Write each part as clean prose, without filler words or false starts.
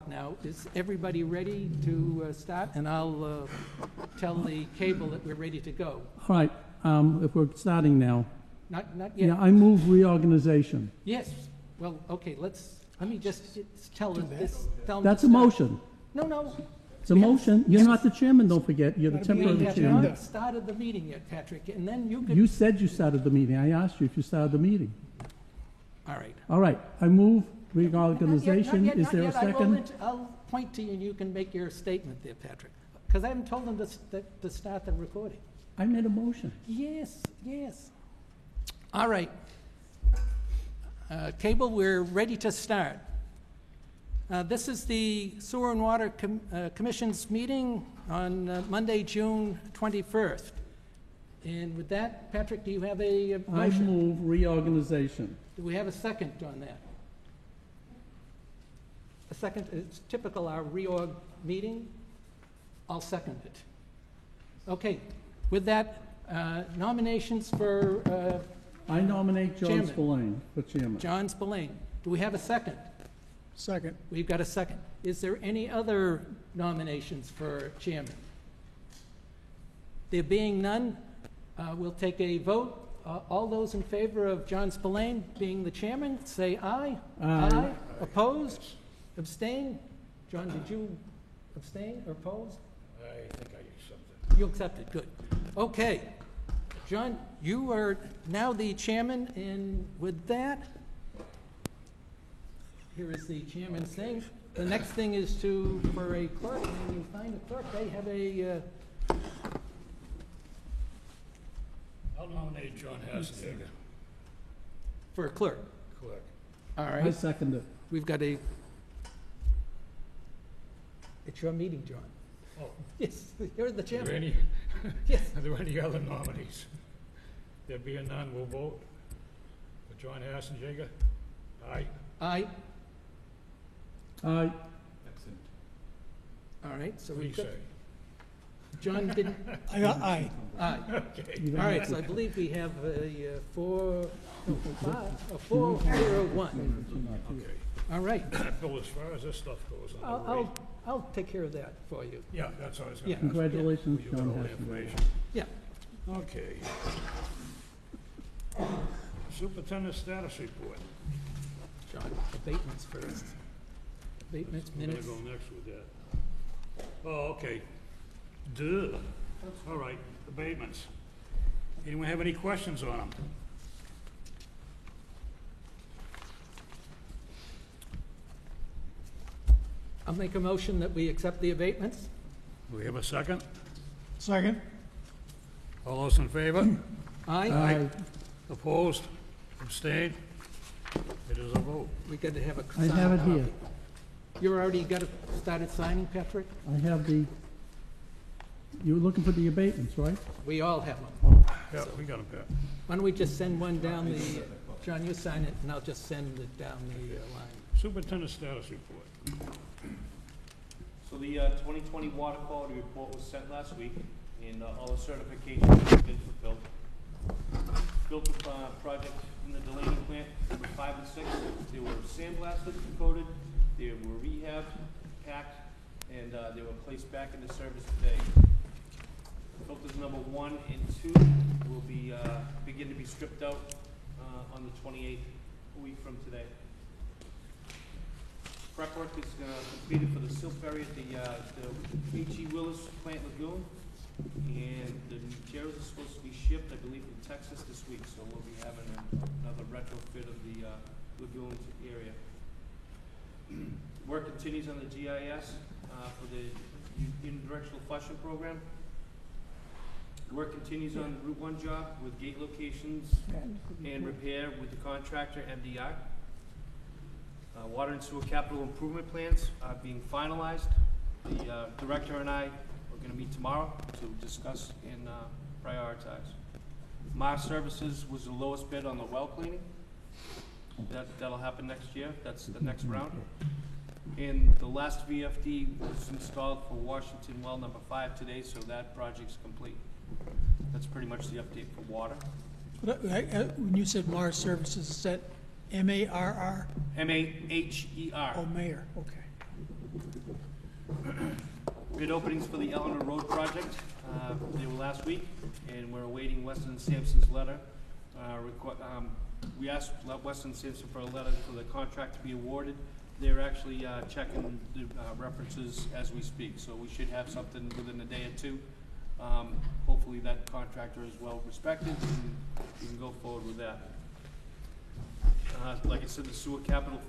Now, is everybody ready to start? And I'll tell the cable that we're ready to go. All right, if we're starting now. Not yet. Yeah, I move reorganization. Yes. Well, okay, let me just tell them this. That's a motion. No. It's a motion. You're not the chairman, don't forget. You're the We temporary have chairman. not started the meeting yet, Patrick, and then you could... You said you started the meeting. I asked you if you started the meeting. All right. All right, I move reorganization. Not Is there a yet. second? I'll point to you and you can make your statement there, Patrick. Because I haven't told them to start the recording. I made a motion. Yes. All right. Cable, we're ready to start. This is the Sewer and Water Commission's meeting on Monday, June 21st. And with that, Patrick, do you have a I motion? move reorganization. Do we have a second on that? A second, it's typical our reorg meeting. I'll second it. Okay, with that, nominations for I nominate John Chairman. Spillane for chairman. John Spillane. Do we have a second? Second. We've got a second. Is there any other nominations for chairman? There being none, we'll take a vote. All those in favor of John Spillane being the chairman, say aye. Aye. Opposed? Abstain? John, did you abstain or oppose? I think I accept it. You accepted, good. Okay. John, you are now the chairman, and with that, here is the chairman's thing. The next thing is for a clerk, when you find a clerk, they have a, I'll nominate John Hassenegger, for a clerk. clerk. All I right, second it. we've got it's your meeting, John. Oh, Yes, you're the are there chairman. any, Yes. are there any other nominees? There being none, we'll vote. For John Hassenegger? Aye. Aye. Aye. All right, so What do you we've got, say? John didn't, Aye. aye. Okay. You don't All have right, to- so I believe we have a 401. Okay. All right, Bill, as far as this stuff goes on the rate, I'll take care of that for you. yeah, that's what I was Yeah. gonna ask. Congratulations, You got John all the Hassenegger. information. Yeah. Okay. Superintendent status report. John, abatements first. Abatements, I'm minutes. gonna go next with that. Oh, okay. Duh. All right, abatements. Anyone have any questions on them? I'll make a motion that we accept the abatements. Do we have a second? Second. All those in favor? Aye. Aye. Opposed? Abstained? It is a vote. We got to have a I signed have it copy. here. You already got it started signing, Patrick? I have you were looking for the abatements, right? We all have them. Yeah, we got a bet. Why don't we just send one down the, John, you sign it, and I'll just send it down the line. Superintendent status report. So the 2020 water quality report was sent last week, and all the certifications have been fulfilled. Built a project in the Delaney plant, number 5 and 6. They were sandblasted, coated, they were rehabbed, packed, and they were placed back into service today. Filters number 1 and 2 will be begin to be stripped out on the 28th, a week from today. Prep work is completed for the silt ferry at the H.E. Willis Plant Lagoon, and the materials are supposed to be shipped, I believe, from Texas this week, so we'll be having another retrofit of the lagoon area. Work continues on the GIS for the unidirectional flushing program. Work continues on the Route 1 job with gate locations and repair with the contractor MDR. Water and sewer capital improvement plans are being finalized. The director and I are going to meet tomorrow to discuss and prioritize. Mars Services was the lowest bid on the well cleaning. That'll happen next year. That's the next round. And the last VFD was installed for Washington well number 5 today, so that project's complete. That's pretty much the update for water. When you said Mars Services, is that M-A-R-R? M-A-H-E-R. Oh, Mayor, okay. Bid openings for the Eleanor Road project, they were last week, and we're awaiting Weston and Sampson's letter. We asked Weston and Sampson for a letter for the contract to be awarded. They're actually checking the references as we speak, so we should have something within a day or two. Hopefully that contractor is well respected, and we can go forward with that. Like I said, the sewer capital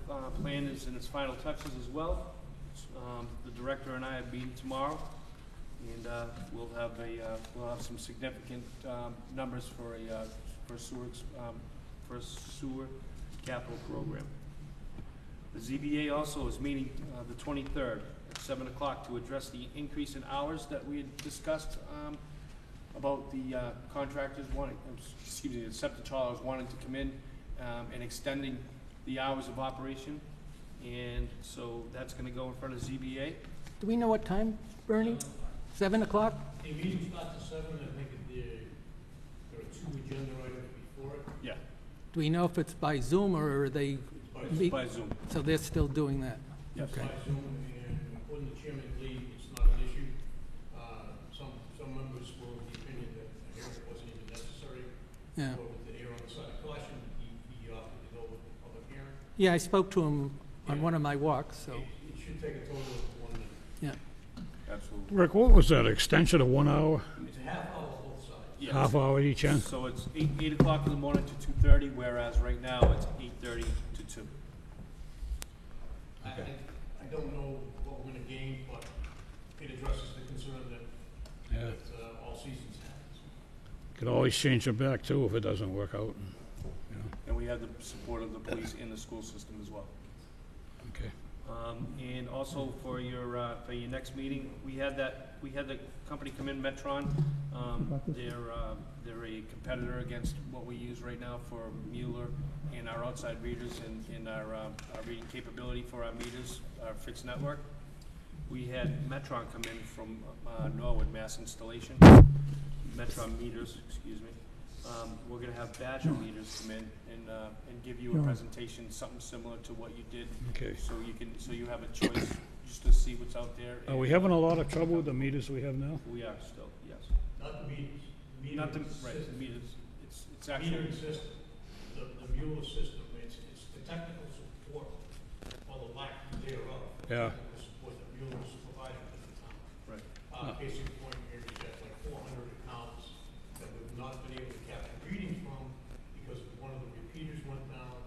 plan is in its final touches as well. The director and I are meeting tomorrow, and we'll have some significant numbers for a sewer capital program. The ZBA also is meeting the 23rd at 7 o'clock to address the increase in hours that we had discussed about the contractors wanting, the septic haulers wanting to come in and extending the hours of operation. And so that's gonna go in front of ZBA. Do we know what time, Bernie? 7 o'clock? The meeting starts at 7, I think there are 2 agenda items before it. Yeah, Do we know if it's by Zoom or are they? it's by Zoom. So they're still doing that? Yes. Okay. By Zoom, and according to Chairman Lee, it's not an issue. Some members were of the opinion that a hearing wasn't even necessary. Yeah. Or with the air on the side of caution, he opted to go with the public hearing. Yeah, I spoke to him on one of my walks, so, It should take a total of 1 minute. yeah. Absolutely. Rick, what was that, extension of 1 hour, It's a half hour both sides. Yes. half hour each end? So it's 8 o'clock in the morning to 2:30, whereas right now it's 8:30 to 2. I don't know what we're gonna gain, but it addresses the concern Yeah. that all seasons have. Could always change it back too if it doesn't work out, you know, And we have the support of the police and the school system as well. okay. And also for your next meeting, we had the company come in, Metron. They're a competitor against what we use right now for Mueller and our outside readers and our reading capability for our meters, our fixed network. We had Metron come in from Norwood Mass Installation, Metron meters, excuse me. We're gonna have Badger meters come in and give you a presentation, something similar to what you did. Okay. So you have a choice just to see what's out there. Are we having a lot of trouble with the meters we have now? We are still, yes. Not the meters. Not the, metering right, the system. meters, it's actually, Metering system, the Mueller system, it's the technical support, or the lack thereof. Yeah. Technical support that Mueller is providing to the town. right. Case in point, here we've got like 400 accounts that we've not been able to capture readings from because one of the repeaters went down.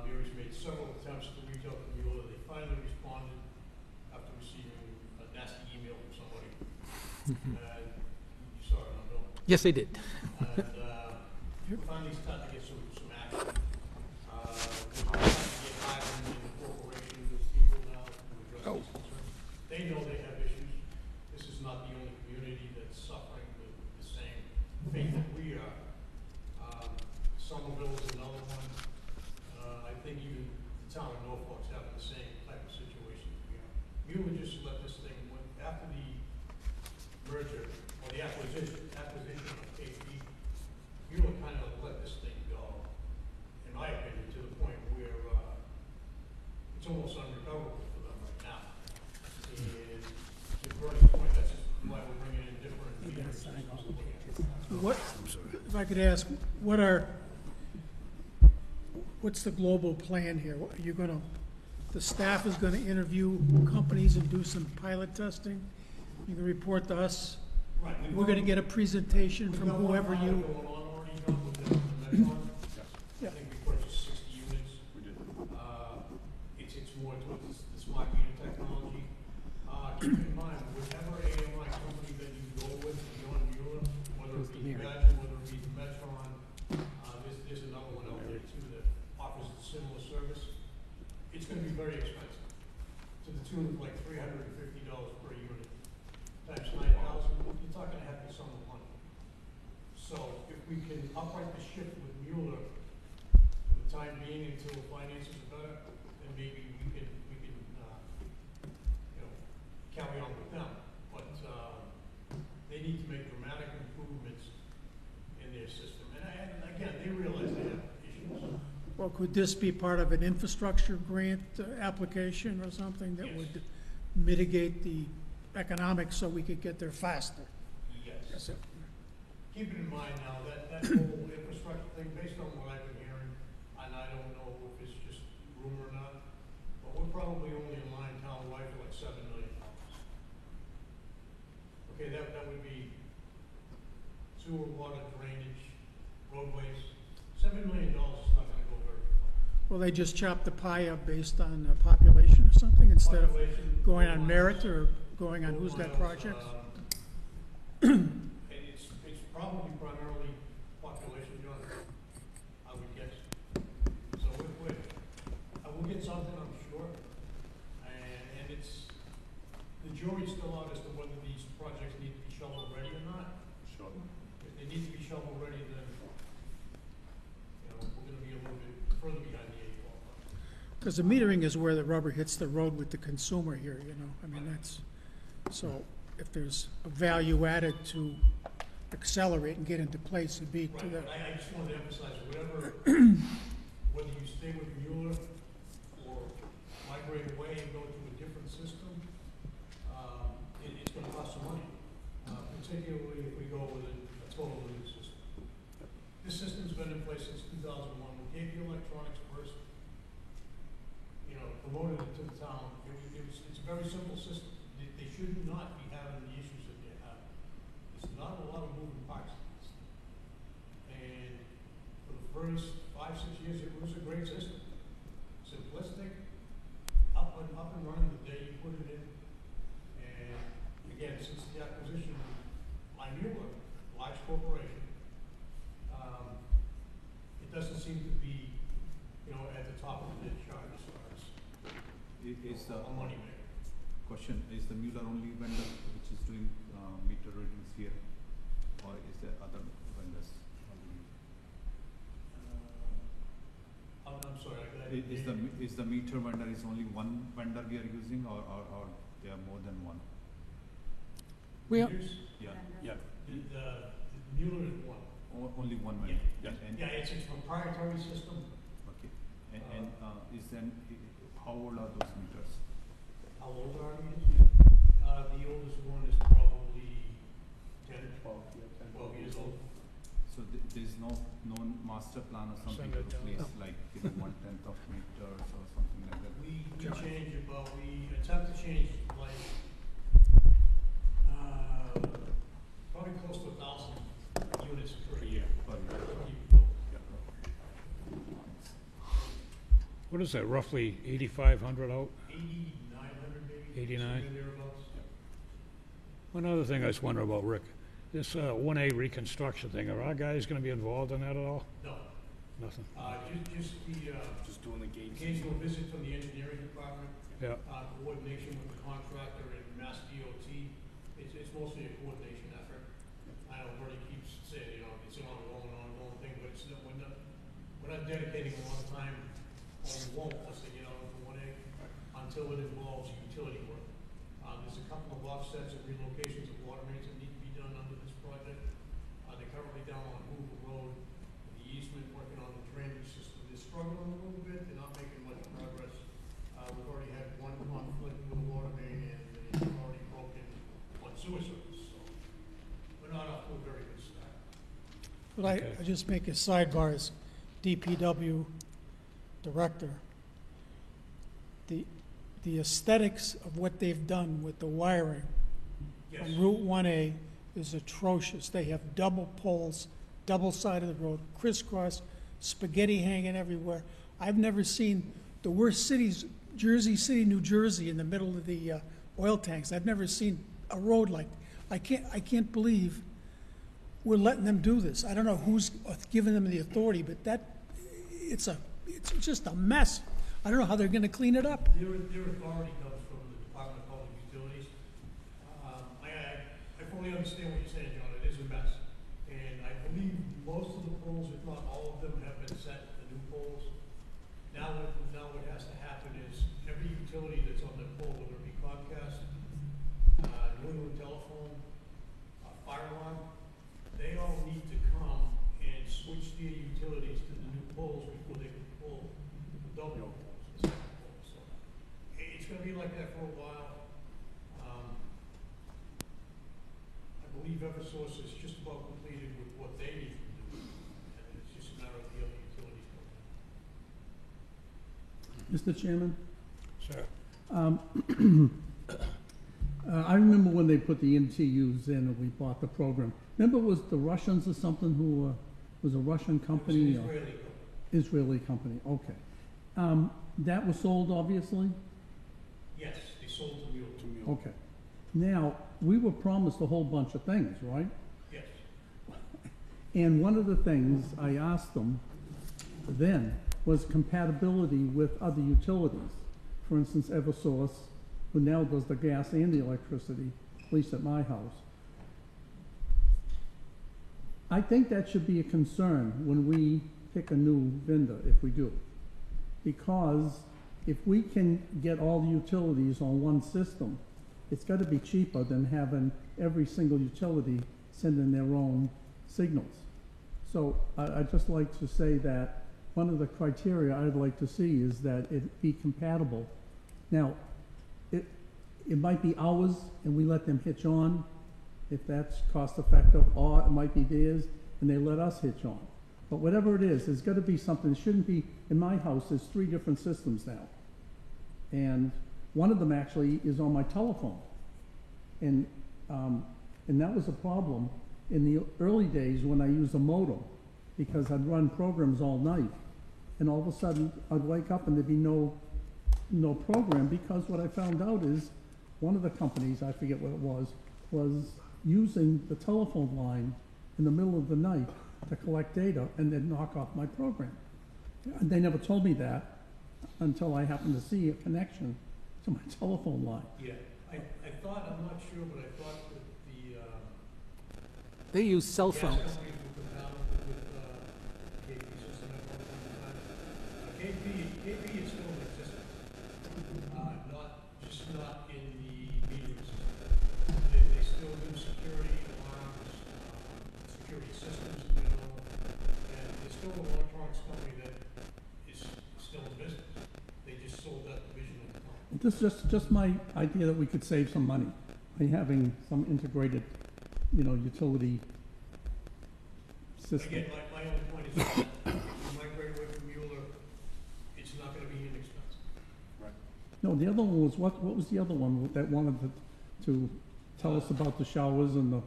Mary's made several attempts to reach out to Mueller. They finally responded after receiving a nasty email from somebody. And you saw it on Bill. Yes, they did. And we're finally starting to get some action. We're starting to get Ivan and the corporation with people now to address these concerns. They know they have issues. This is not the only community that's suffering with the same fate that we are. Somerville is another one. I think even the town of Norfolk's having the same type of situation that we are. Mueller just let this thing, after the merger, or the acquisition of KP, Mueller kind of let this thing go, in my opinion, to the point where it's almost unrecoverable for them right now. And to Bernie's point, that's just why we're bringing in different metering systems to look at. What, if I could ask, what's the global plan here? Are you gonna, the staff is gonna interview companies and do some pilot testing? You can report to us? Right. We're gonna get a presentation from whoever you, Going on already, John, with the Metron. Yeah. I think we purchased 60 units. We did. It's more towards the smart meter technology. Keep in mind, whatever AMI company that you go with beyond Mueller, whether it be Badger, whether it be Metron, there's another one out there too that offers a similar service. It's gonna be very expensive, to the tune of like $350 per unit. Times 9,000, you're talking a hefty sum of money. So if we can upright the ship with Mueller for the time being until the finances are better, then maybe we can carry on with them. But they need to make dramatic improvements in their system. And again, they realize they have issues. well, could this be part of an infrastructure grant application or something that Yes. would mitigate the economic so we could get there faster. Yes. That's it. Keep it in mind now, that whole infrastructure thing, based on what I've been hearing, and I don't know if it's just rumor or not, but we're probably only in line town-wide for like $7 million. Okay, that would be sewer, water, drainage, roadways. $7 million is not gonna go very far. Well, they just chopped the pie up based on population or something instead of Population, going on road merit miles, or going on road who's got miles, projects. and it's probably primarily population, John, I would guess. So we'll get something, I'm sure. And it's, the jury's still out as to whether these projects need to be shovel-ready or not. Sure. If they need to be shovel-ready, then, we're gonna be a little bit further behind the eight ball. Because the metering is where the rubber hits the road with the consumer here, I mean, that's, so if there's a value added to accelerate and get into place, it'd be to Right, the, but I just wanted to emphasize, whatever, whether you stay with Mueller or migrate away and go to a different system, it's gonna cost some money, particularly if we go with a total new system. This system's been in place since 2001, we gave the electronics first, promoted it to the town, it's a very simple system. They should not be having the issues that they have. There's not a lot of moving parts to this. And for the first 5-6 years, it was a great system. Simplistic, up and running the day you put it in. And again, since the acquisition by Mueller, large corporation, it doesn't seem to be, at the top of the chart as far as Is the a money maker. question, is the Mueller only vendor which is doing meter readings here, or is there other vendors? I'm sorry, Is the meter vendor is only one vendor we are using, or there are more than one? We, Yeah, The Mueller is one. only one vendor. Yeah. And, Yeah, it's a proprietary system. okay, and is then, how old are those meters? How old are these? The oldest one is probably 12 years old. So there's no master plan or something to replace, like, 1/10 of meters or something like that? We attempt to change like, probably close to 1,000 units per year. Per year. What is that, roughly 8,500 out? 8,900 maybe. 89? somewhere thereabouts. One other thing I was wondering about, Rick, this 1A reconstruction thing, are our guys gonna be involved in that at all? No, Nothing? just the, Just doing the gates. occasional visit from the engineering department, Yeah, coordination with the contractor and Mass DOT. It's mostly a coordination effort. I know Bernie keeps saying, it's an ongoing thing, but we're not dedicating a lot of time, or we won't, once they get out of the 1A, until it involves utility work. There's a couple of offsets and relocations of water mains that need to be done under this project. They're currently down on Hoover Road, the easement, working on the drainage system. They're struggling a little bit, they're not making much progress. We've already had one conflict with the water main, and they've already broken one sewer service, so we're not off to a very good start. but I just make a sidebar as DPW director. The aesthetics of what they've done with the wiring Yes, on Route 1A is atrocious. They have double poles, double side of the road, crisscross, spaghetti hanging everywhere. I've never seen the worst cities, Jersey City, New Jersey, in the middle of the oil tanks. I've never seen a road like, I can't believe we're letting them do this. I don't know who's giving them the authority, but it's just a mess. I don't know how they're gonna clean it up. their authority comes from the Department of Public Utilities. I fully understand what you're saying, John, it is a mess. And I believe most of the poles, if not all of them, have been set, the new poles. Now what has to happen is every utility that's on the pole, whether it be Comcast, New England Telephone, Fire Alarm, they all need to come and switch their utilities to the new poles before they can pull the double poles, the second pole. So it's gonna be like that for a while. believe Eversource is just about completed with what they need to do, and it's just a matter of the other utilities. Mr. Chairman, Sir. I remember when they put the MTUs in and we bought the program. Remember it was the Russians or something who, was a Russian company? It's an or- Israeli company. Israeli company, okay. That was sold, obviously? Yes, they sold to Mueller. Okay. Now, we were promised a whole bunch of things, right? Yes. And one of the things I asked them then was compatibility with other utilities. For instance, Eversource, who now does the gas and the electricity, at least at my house. I think that should be a concern when we pick a new vendor, if we do. Because if we can get all the utilities on one system, it's gotta be cheaper than having every single utility send in their own signals. So I'd just like to say that one of the criteria I'd like to see is that it be compatible. Now, it might be ours and we let them hitch on, if that's cost effective, or it might be theirs and they let us hitch on. But whatever it is, there's gotta be something. It shouldn't be, in my house, there's 3 different systems now. And one of them actually is on my telephone. And that was a problem in the early days when I used a modem, because I'd run programs all night. And all of a sudden, I'd wake up and there'd be no program, because what I found out is one of the companies, I forget what it was using the telephone line in the middle of the night to collect data and then knock off my program. And they never told me that until I happened to see a connection to my telephone line. Yeah, I thought, I'm not sure, but I thought that the, They use cell gas phones. companies were compatible with, KP system at one point in time. KP is still in existence, not in the metering system. They still do security alarms, security systems, and there's still an electronics company that is still in business. They just sold that division of the company. This is just my idea that we could save some money by having some integrated, utility system. Again, my only point is that you migrate away from Mueller, it's not gonna be inexpensive. No, the other one was, what was the other one that wanted to tell us about the showers and the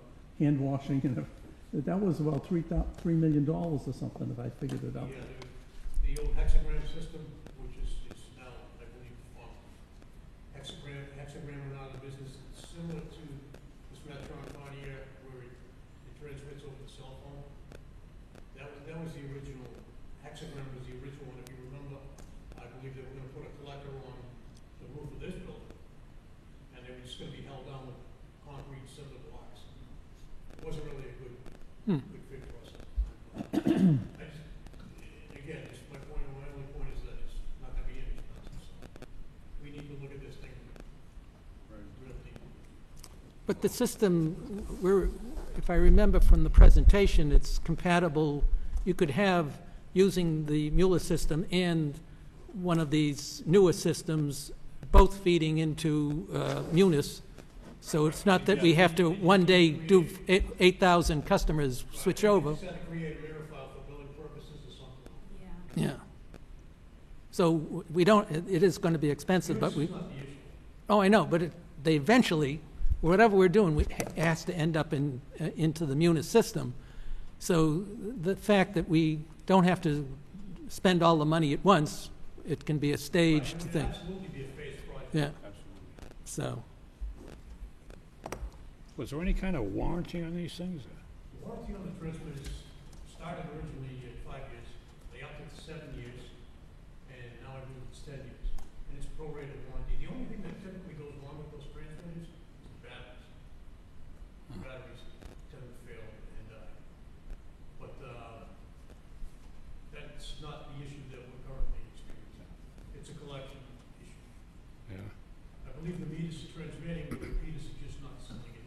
hand washing and that was about $3 million or something, if I figured it out. Yeah, the old hexagram system, which is now, I believe, hexagram went out of business, similar to this Metron Cartier, where it transmits over the cell phone. That was the original, hexagram was the original one, if you remember. I believe they were gonna put a collector on the roof of this building, and they were just gonna be held down with concrete cinder blocks. It wasn't really a good fit for us. Again, just my only point is that it's not gonna be inexpensive, so we need to look at this thing real deep. But the system, if I remember from the presentation, it's compatible. You could have, using the Mueller system and one of these newer systems, both feeding into Munis. So it's not that we have to one day do 8,000 customers switch over. Just had to create a mirror file for billing purposes or something. Yeah. So we don't, it is going to be expensive, but we, This is not the issue. oh, I know, but they eventually, whatever we're doing, has to end up into the Munis system. So the fact that we don't have to spend all the money at once, it can be a staged Right, thing. Absolutely be a phased project. Yeah, Absolutely. so, Was there any kind of warranty on these things? The warranty on the transmitters started originally at 5 years, they upped it to 7 years, and now I believe it's 10 years. And it's prorated warranty. The only thing that typically goes wrong with those transmitters is the batteries. The batteries tend to fail and die. But, that's not the issue that we're currently experiencing. It's a collection issue. Yeah. I believe the meters are transmitting, but the meters are just not sending it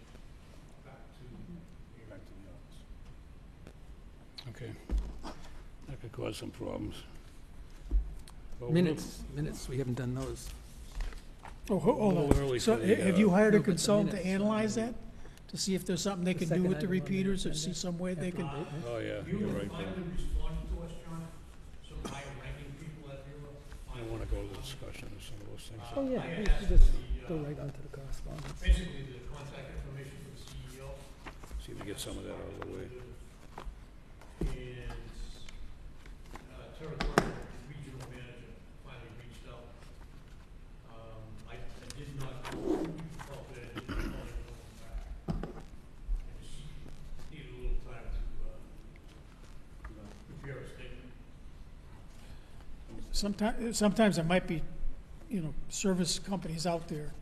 back to Back to the office. Okay. That could cause some problems. But we'll look- minutes, we haven't done those. Oh, hold A little early on. So for the, have you hired a no, but the consultant to minutes, analyze that? To to see if there's something they The can do second with the item on the repeaters, or agenda. see some way they can. Oh, yeah, You you're right, finally Bill. responded to us, John, some high-ranking people at Mueller. I don't wanna go to the discussion of some of those things. Oh, yeah, I we had should asked just the, go right on to the correspondence. basically the contact information for the CEO. See if we get some of that out of the way. And, territorial regional manager finally reached out. I did not, felt that I did not call him back. And she needed a little time to, prepare a statement. Sometimes there might be, you know, service companies out there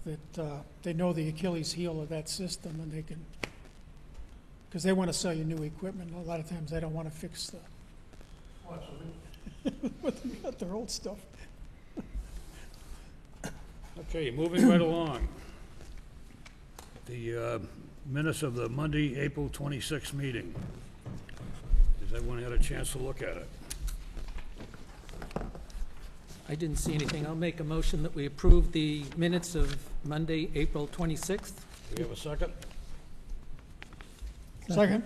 that, they know the Achilles heel of that system, and they can, because they want to sell you new equipment. A lot of times they don't want to fix the, Oh, absolutely. but they got their old stuff. Okay, moving right along. The minutes of the Monday, April 26th meeting. Has everyone had a chance to look at it? I didn't see anything. I'll make a motion that we approve the minutes of Monday, April 26th. Do we have a second? Second?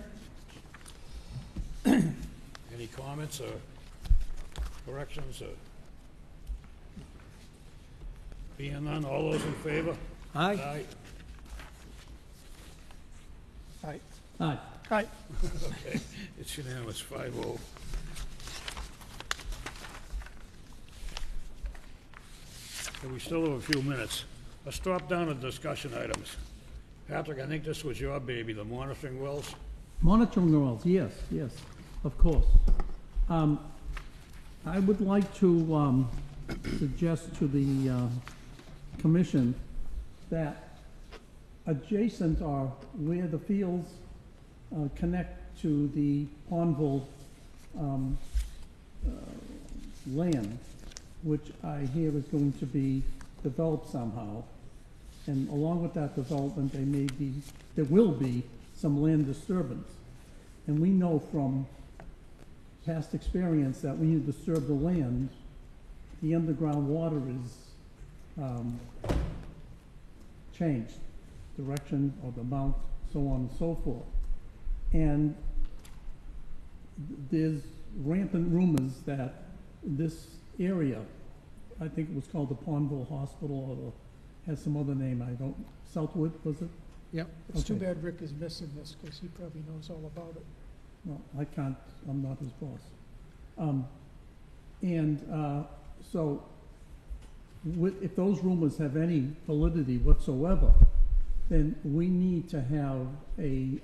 Any comments or corrections or? Being none, all those in favor? Aye. Aye. Aye. Aye. Aye. Okay, it's unanimous, 5-0. Okay, we still have a few minutes. Let's drop down to discussion items. Patrick, I think this was your baby, the monitoring wells. Monitoring wells, yes, yes, of course. I would like to suggest to the commission that adjacent or where the fields connect to the Pondville land, which I hear is going to be developed somehow, and along with that development, there will be some land disturbance. And we know from past experience that when you disturb the land, the underground water is changed, direction of the amount, so on and so forth. And there's rampant rumors that this area, I think it was called the Pondville Hospital, or has some other name, I don't, Southwood, was it? Yep. It's too Okay. bad Rick is missing this, because he probably knows all about it. Well, I can't, I'm not his boss. So, if those rumors have any validity whatsoever, then we need to have a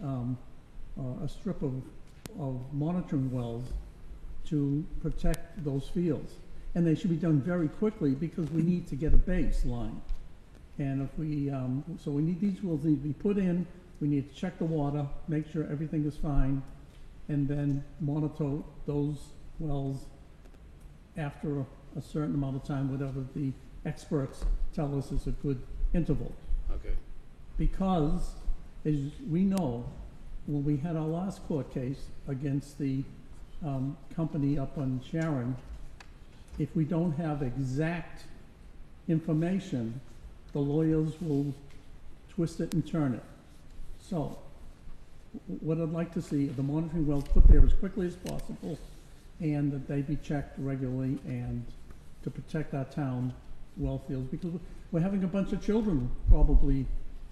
strip of monitoring wells to protect those fields. And they should be done very quickly, because we need to get a baseline. And if we, so we need, these wells need to be put in, we need to check the water, make sure everything is fine, and then monitor those wells after a certain amount of time, whatever the experts tell us is a good interval. Okay. Because, as we know, when we had our last court case against the company up on Sharon, if we don't have exact information, the lawyers will twist it and turn it. So, what I'd like to see are the monitoring wells put there as quickly as possible, and that they be checked regularly, and to protect our town well fields, because we're having a bunch of children probably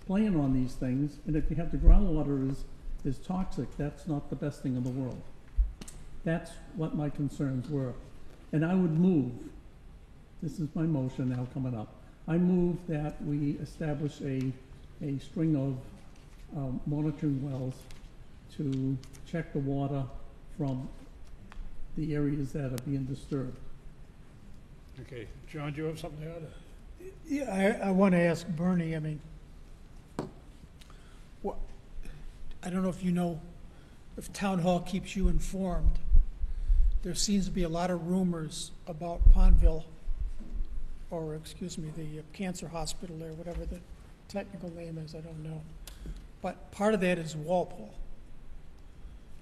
playing on these things, and if you have the groundwater is toxic, that's not the best thing in the world. That's what my concerns were. And I would move, this is my motion now coming up, I move that we establish a string of monitoring wells to check the water from the areas that are being disturbed. Okay, John, do you have something to add? Yeah, I want to ask Bernie, I mean, what, I don't know if you know, if Town Hall keeps you informed, there seems to be a lot of rumors about Pondville, or excuse me, the cancer hospital there, whatever the technical name is, I don't know. But part of that is Walpole.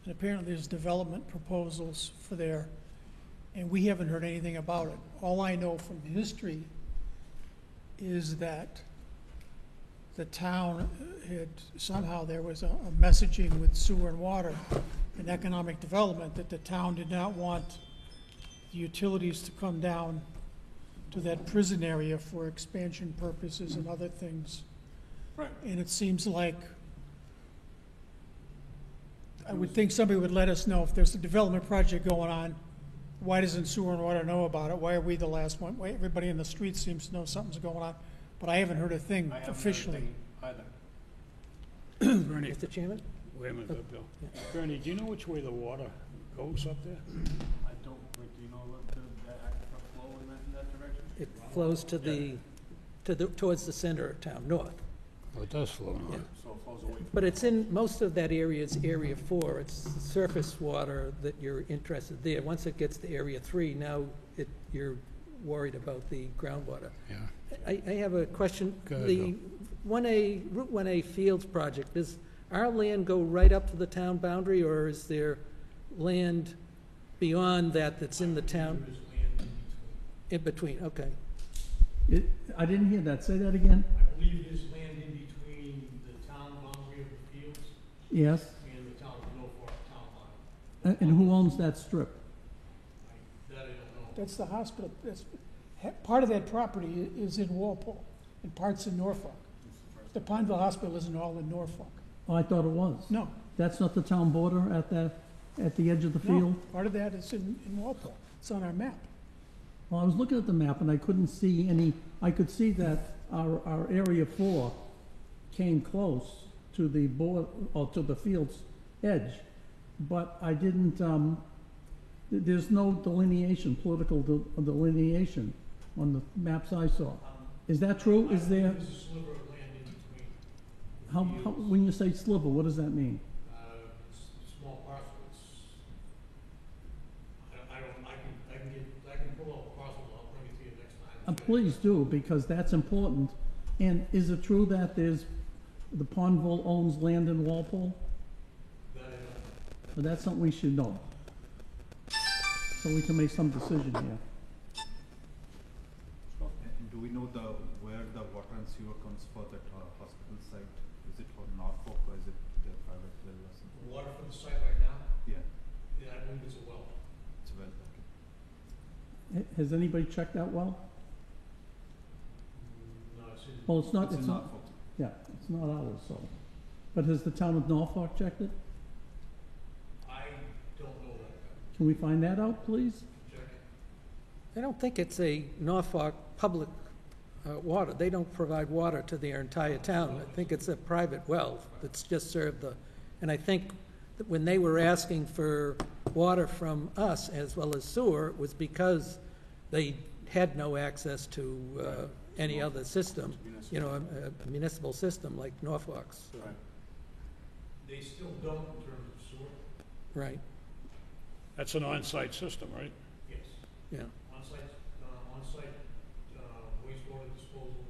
And apparently there's development proposals for there, and we haven't heard anything about it. All I know from history is that the town had, somehow there was a messaging with sewer and water and economic development that the town did not want the utilities to come down to that prison area for expansion purposes and other things. Right. And it seems like, I would think somebody would let us know if there's a development project going on. Why doesn't sewer and water know about it? Why are we the last one? Why everybody in the street seems to know something's going on, but I haven't heard a thing I haven't heard a officially. thing either. Bernie, Mr. Chairman? wait a minute, Bill. Bernie, do you know which way the water goes up there? I don't, do you know what the aquifer flow in that direction? It flows towards the center of town, north. Oh, it does flow north. So it flows away from. But it's in, most of that area is Area 4. It's surface water that you're interested there. Once it gets to Area 3, now you're worried about the groundwater. Yeah. I have a question. Go ahead, The 1A, Route 1A Fields project, does our land go right up to the town boundary, or is there land beyond that that's in the town? There is land in between. In between, okay. I didn't hear that. Say that again? I believe there's land in between the town boundary of the fields Yes? and the town of Norfolk town line. And who owns that strip? That I don't know. That's the hospital, part of that property is in Walpole, and parts in Norfolk. The Pondville Hospital isn't all in Norfolk. Oh, I thought it was. No, That's not the town border at the edge of the no, field? part of that is in Walpole. It's on our map. Well, I was looking at the map and I couldn't see any, I could see that our Area 4 came close to the board, or to the field's edge, but I didn't, there's no delineation, political delineation on the maps I saw. Is that true? Is there, There's a sliver of land in between. how, when you say sliver, what does that mean? It's a small parcel. I can pull out the parcel, I'll bring it to you next time. Please do, because that's important. And is it true that the Pondville owns land in Walpole? That I don't know. But that's something we should know. So we can make some decision here. And do we know where the water and sewer comes for that hospital site? Is it for Norfolk or is it their private well or something? The water from the site right now, Yeah, yeah, I believe it's a well. it's well, okay. Has anybody checked that well? No, it's in. Well, it's not, It's it's in not, Norfolk. yeah, it's not ours, so. But has the town of Norfolk checked it? I don't know that. Can we find that out, please? Check it. I don't think it's a Norfolk public water. They don't provide water to their entire town. I think it's a private well that's just served the, and I think that when they were asking for water from us as well as sewer, it was because they had no access to any other system, you know, a municipal system like Norfolk's. Right. They still don't in terms of sewer, Right, That's an on-site system, right? yes. yeah. On-site wastewater disposal,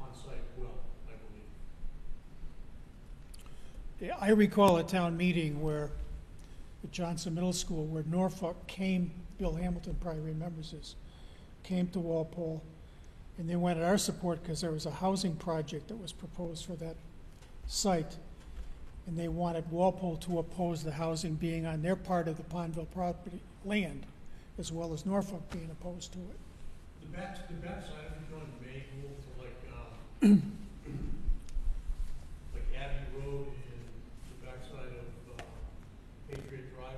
on-site well, I believe. Yeah, I recall a town meeting where, at Johnson Middle School, where Norfolk came, Bill Hamilton probably remembers this, came to Walpole, and they wanted our support because there was a housing project that was proposed for that site. And they wanted Walpole to oppose the housing being on their part of the Pondville property, land, as well as Norfolk being opposed to it. The backside of it, John, may move to like Abbey Road and the backside of Patriot Drive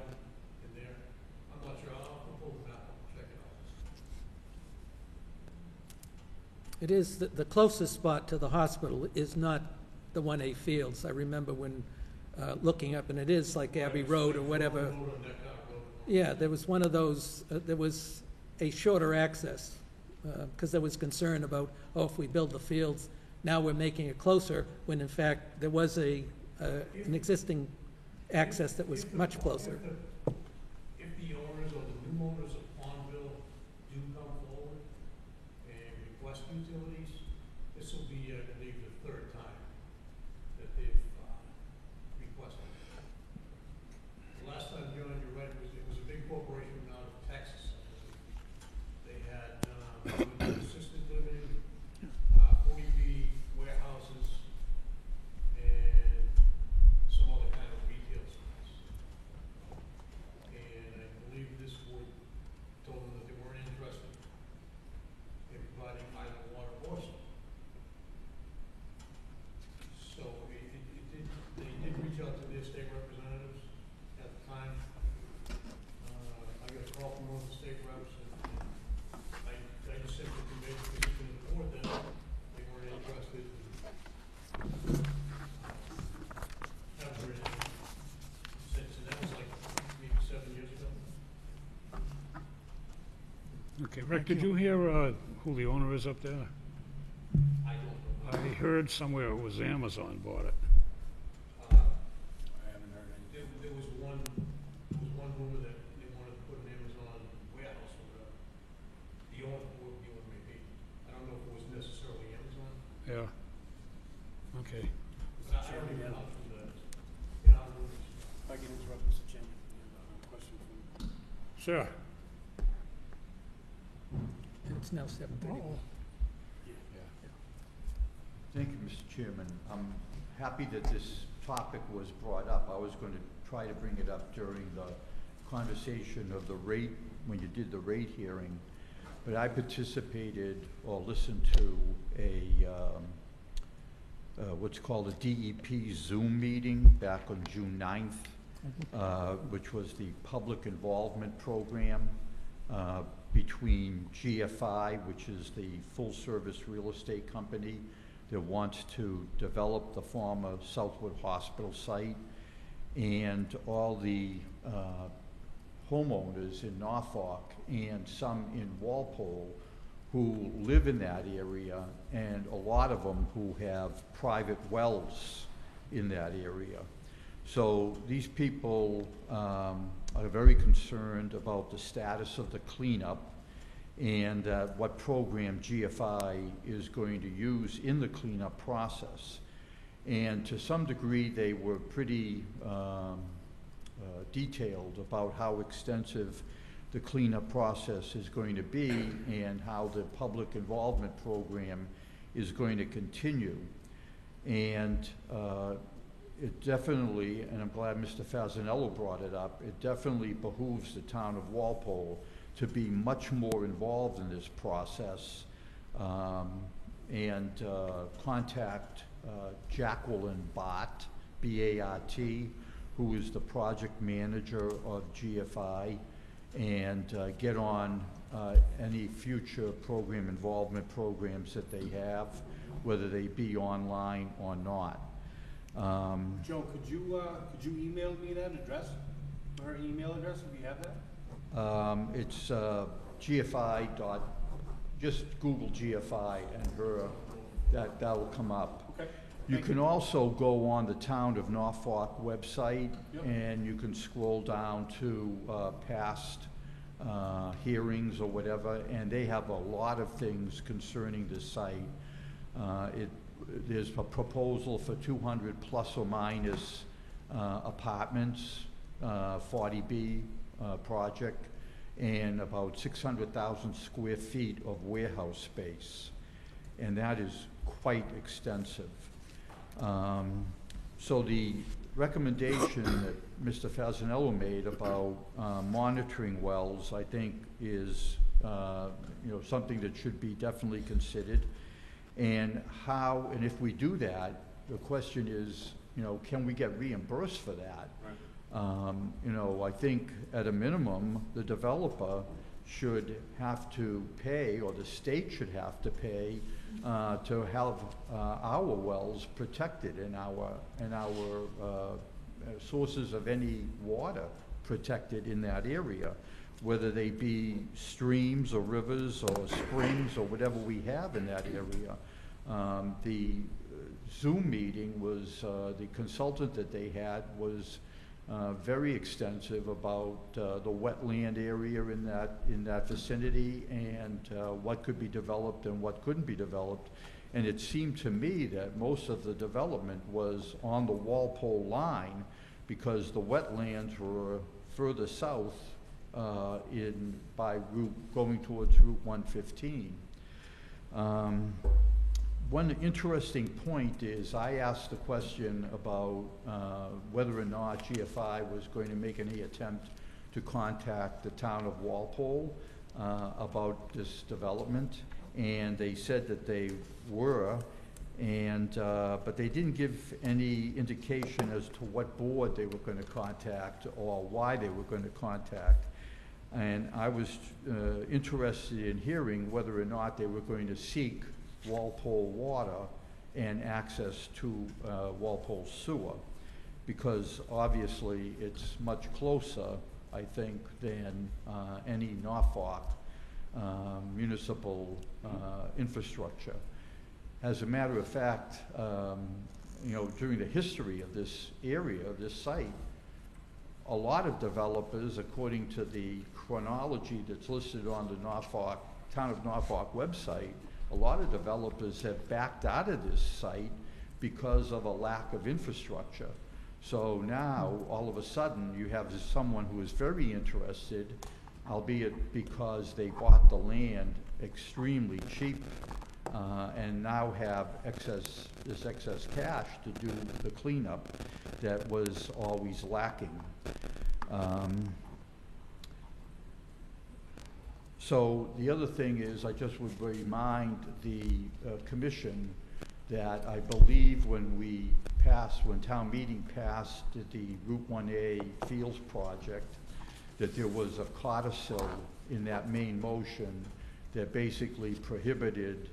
in there. I'm not sure, I'll pull the map, I'll check it out. It is, the closest spot to the hospital is not the 1A Fields. I remember when looking up, and it is like Abbey Road or whatever. Road on Neckar Road. Yeah, there was one of those, there was a shorter access, because there was concern about, oh, if we build the fields, now we're making it closer, when in fact, there was an existing access that was much closer. If the owners or the new owners of Pondville do come forward and request utilities, this will be, I believe, the third time that they've requested. The last time, John, you're right, it was a big corporation out of Texas. They had assisted living, 40B warehouses, Okay, Rick, did you hear who the owner is up there? I don't know. I heard somewhere it was Amazon bought it. There was one rumor that they wanted to put an Amazon warehouse or whatever. The owner, whoever the owner may be. I don't know if it was necessarily Amazon, Yeah. Okay. but I don't even know from the rumors. If I can interrupt, Mr. Chairman, question from Sure. It's now 7:30. Thank you, Mr. Chairman. I'm happy that this topic was brought up. I was going to try to bring it up during the conversation of the rate, when you did the rate hearing, but I participated or listened to a, what's called a DEP Zoom meeting back on June 9th, which was the public involvement program between GFI, which is the full-service real estate company that wants to develop the former Southwood Hospital site, and all the homeowners in Norfolk and some in Walpole who live in that area, and a lot of them who have private wells in that area. So these people are very concerned about the status of the cleanup and what program GFI is going to use in the cleanup process. And to some degree, they were pretty detailed about how extensive the cleanup process is going to be and how the public involvement program is going to continue. And it definitely, and I'm glad Mr. Fasanello brought it up, it definitely behooves the town of Walpole to be much more involved in this process and contact Jacqueline Bott, B-A-R-T, who is the project manager of GFI, and get on any future program involvement programs that they have, whether they be online or not. Joe, could you email me that address, her email address, if you have that? It's GFI dot, just Google GFI and her, that'll come up. Okay. You can also go on the Town of Norfolk website, Yep. and you can scroll down to past hearings or whatever, and they have a lot of things concerning this site. There's a proposal for 200 plus or minus apartments, 40B project, and about 600,000 square feet of warehouse space, and that is quite extensive. So the recommendation that Mr. Fasanello made about monitoring wells, I think, is something that should be definitely considered. And how, and if we do that, the question is, can we get reimbursed for that? Right. I think at a minimum, the developer should have to pay, or the state should have to pay, to have our wells protected and our sources of any water protected in that area, whether they be streams or rivers or springs or whatever we have in that area. The Zoom meeting was, the consultant that they had was very extensive about the wetland area in that vicinity, and what could be developed and what couldn't be developed. And it seemed to me that most of the development was on the Walpole line, because the wetlands were further south by going towards Route 115. One interesting point is I asked the question about whether or not GFI was going to make any attempt to contact the town of Walpole about this development, and they said that they were, but they didn't give any indication as to what board they were going to contact or why they were going to contact. And I was interested in hearing whether or not they were going to seek Walpole water and access to Walpole sewer, because obviously it's much closer, I think, than any Norfolk municipal infrastructure. As a matter of fact, you know, during the history of this area, this site, a lot of developers, according to the chronology that's listed on the Norfolk, Town of Norfolk website, a lot of developers have backed out of this site because of a lack of infrastructure. So now, all of a sudden, you have someone who is very interested, albeit because they bought the land extremely cheap, and now have this excess cash to do the cleanup that was always lacking. So the other thing is, I just would remind the commission that I believe when town meeting passed the Route 1A Fields project, that there was a codicil in that main motion that basically prohibited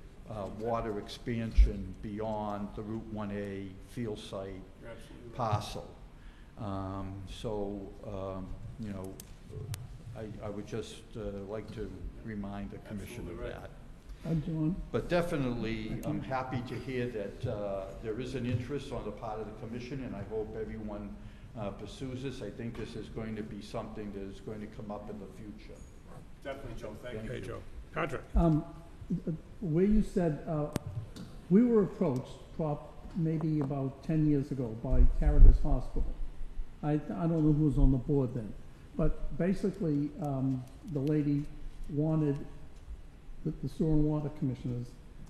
water expansion beyond the Route 1A field site parcel. You know, I would just like to remind the commission of that. John? But definitely, I'm happy to hear that there is an interest on the part of the commission, and I hope everyone pursues this. I think this is going to be something that is going to come up in the future. Definitely, Joe, thank you. Hey, Joe. Patrick? Where you said, we were approached maybe about 10 years ago by Caritas Hospital. I don't know who was on the board then, but basically the lady wanted the sewer and water commissioners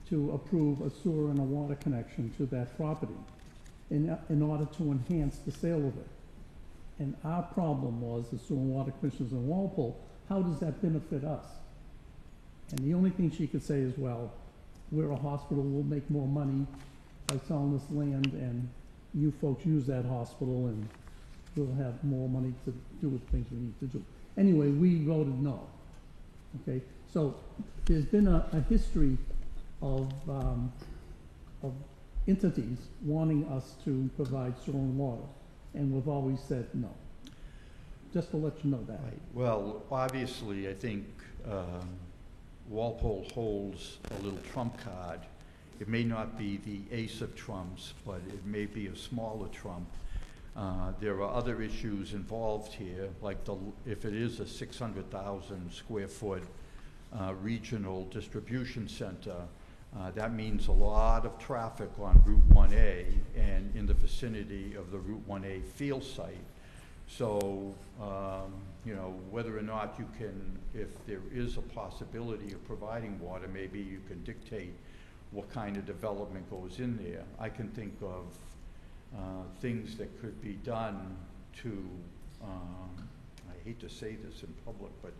to approve a sewer and a water connection to that property in order to enhance the sale of it. And our problem was, the sewer and water commissioners in Walpole, how does that benefit us? And the only thing she could say is, well, we're a hospital, we'll make more money by selling this land, and you folks use that hospital, and we'll have more money to do the things we need to do. Anyway, we voted no. Okay, so there's been a history of entities wanting us to provide sewer and water, and we've always said no. Just to let you know that. Right. Well, obviously, I think Walpole holds a little trump card. It may not be the ace of trumps, but it may be a smaller trump. There are other issues involved here, like if it is a 600,000 square foot regional distribution center, that means a lot of traffic on Route 1A and in the vicinity of the Route 1A field site. So, you know, whether or not you can, if there is a possibility of providing water, maybe you can dictate what kind of development goes in there. I can think of things that could be done to, I hate to say this in public, but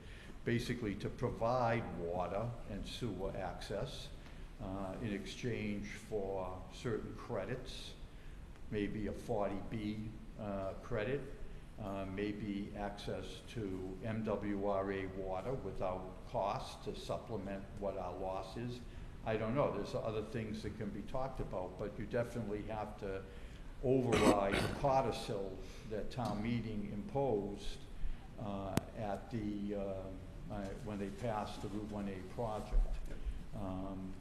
basically to provide water and sewer access in exchange for certain credits, maybe a 40B credit, maybe access to MWRA water without cost to supplement what our loss is. I don't know, there's other things that can be talked about, but you definitely have to override the codicil that town meeting imposed at the, when they passed the Route 1A project.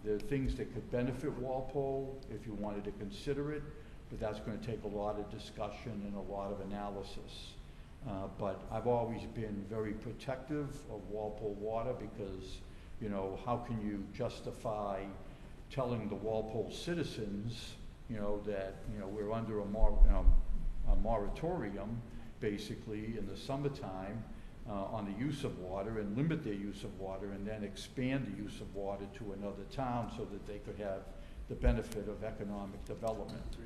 There are things that could benefit Walpole if you wanted to consider it, but that's going to take a lot of discussion and a lot of analysis. But I've always been very protective of Walpole water because, you know, how can you justify telling the Walpole citizens, you know, that, you know, we're under a moratorium, basically, in the summertime on the use of water and limit their use of water and then expand the use of water to another town so that they could have the benefit of economic development.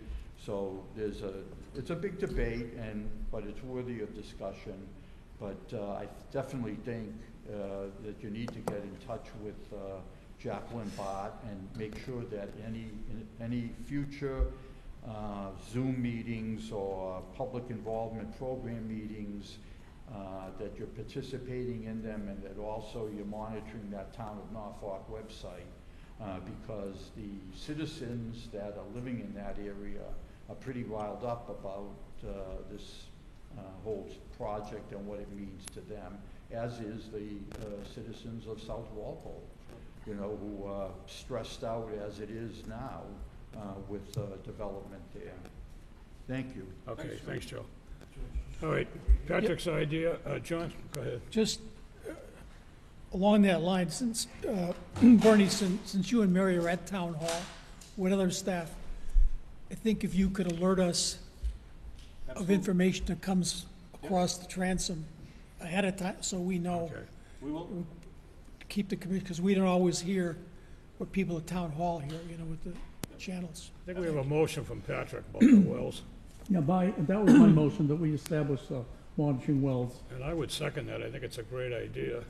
So it's a big debate, but it's worthy of discussion. But I definitely think that you need to get in touch with Jacqueline Bott and make sure that any future Zoom meetings or public involvement program meetings, that you're participating in them, and that also you're monitoring that Town of Norfolk website, because the citizens that are living in that area are pretty riled up about this whole project and what it means to them. as is the citizens of South Walpole, you know, who are stressed out as it is now with development there. Thank you. Okay, thanks, Joe. All right, Patrick's idea, John, go ahead. Just along that line, since, Bernie, since you and Mary are at Town Hall with other staff, I think if you could alert us of information that comes across the transom ahead of time, so we know, Okay. We will, keep the commission, because we don't always hear what people at Town Hall hear, you know, with the channels. I think we have a motion from Patrick about the wells, Yeah, that was my motion, that we establish monitoring wells. and I would second that. I think it's a great idea.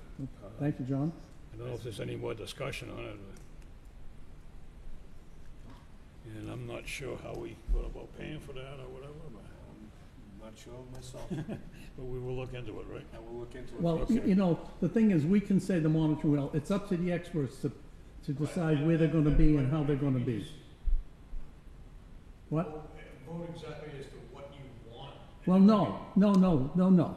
Thank you, John. I don't know if there's any more discussion on it. And I'm not sure how we go about paying for that or whatever, I'm not sure myself. but we will look into it, right? I will look into it. Well, you know, the thing is, we can say the monitoring well, it's up to the experts to decide where they're gonna be and how they're gonna be. What? Vote exactly as to what you want. Well, no.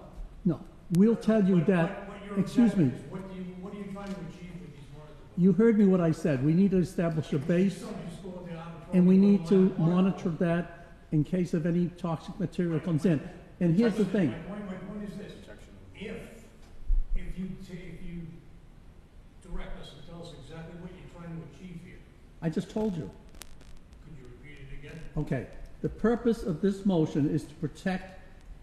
We'll tell you that, What your excuse me, objective is, what are you trying to achieve with these monitors? you heard me what I said. We need to establish a base, Some just go in the arbitrary. and we need to monitor that in case of any toxic material comes in. And here's the thing, My point is this, if you direct us and tell us exactly what you're trying to achieve here, I just told you. could you repeat it again? Okay, the purpose of this motion is to protect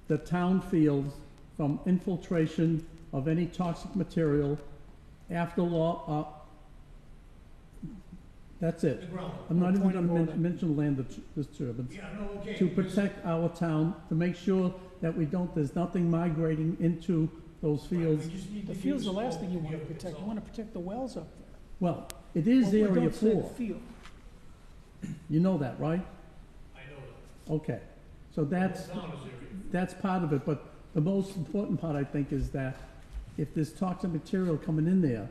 the town fields from infiltration of any toxic material after law, that's The it. ground. I'm not even Point of gonna order. mention land disturbance. Yeah, no, okay. To because- protect our town, to make sure that there's nothing migrating into those fields. We just need The to field's the use last scope thing you to want be to able protect. You consult. want to protect the wells up there. Well, it is Well, area don't say the 4. field. You know that, right? I know that. Okay, so that's, The town is area. that's part of it, but the most important part, I think, is that if there's toxic material coming in there,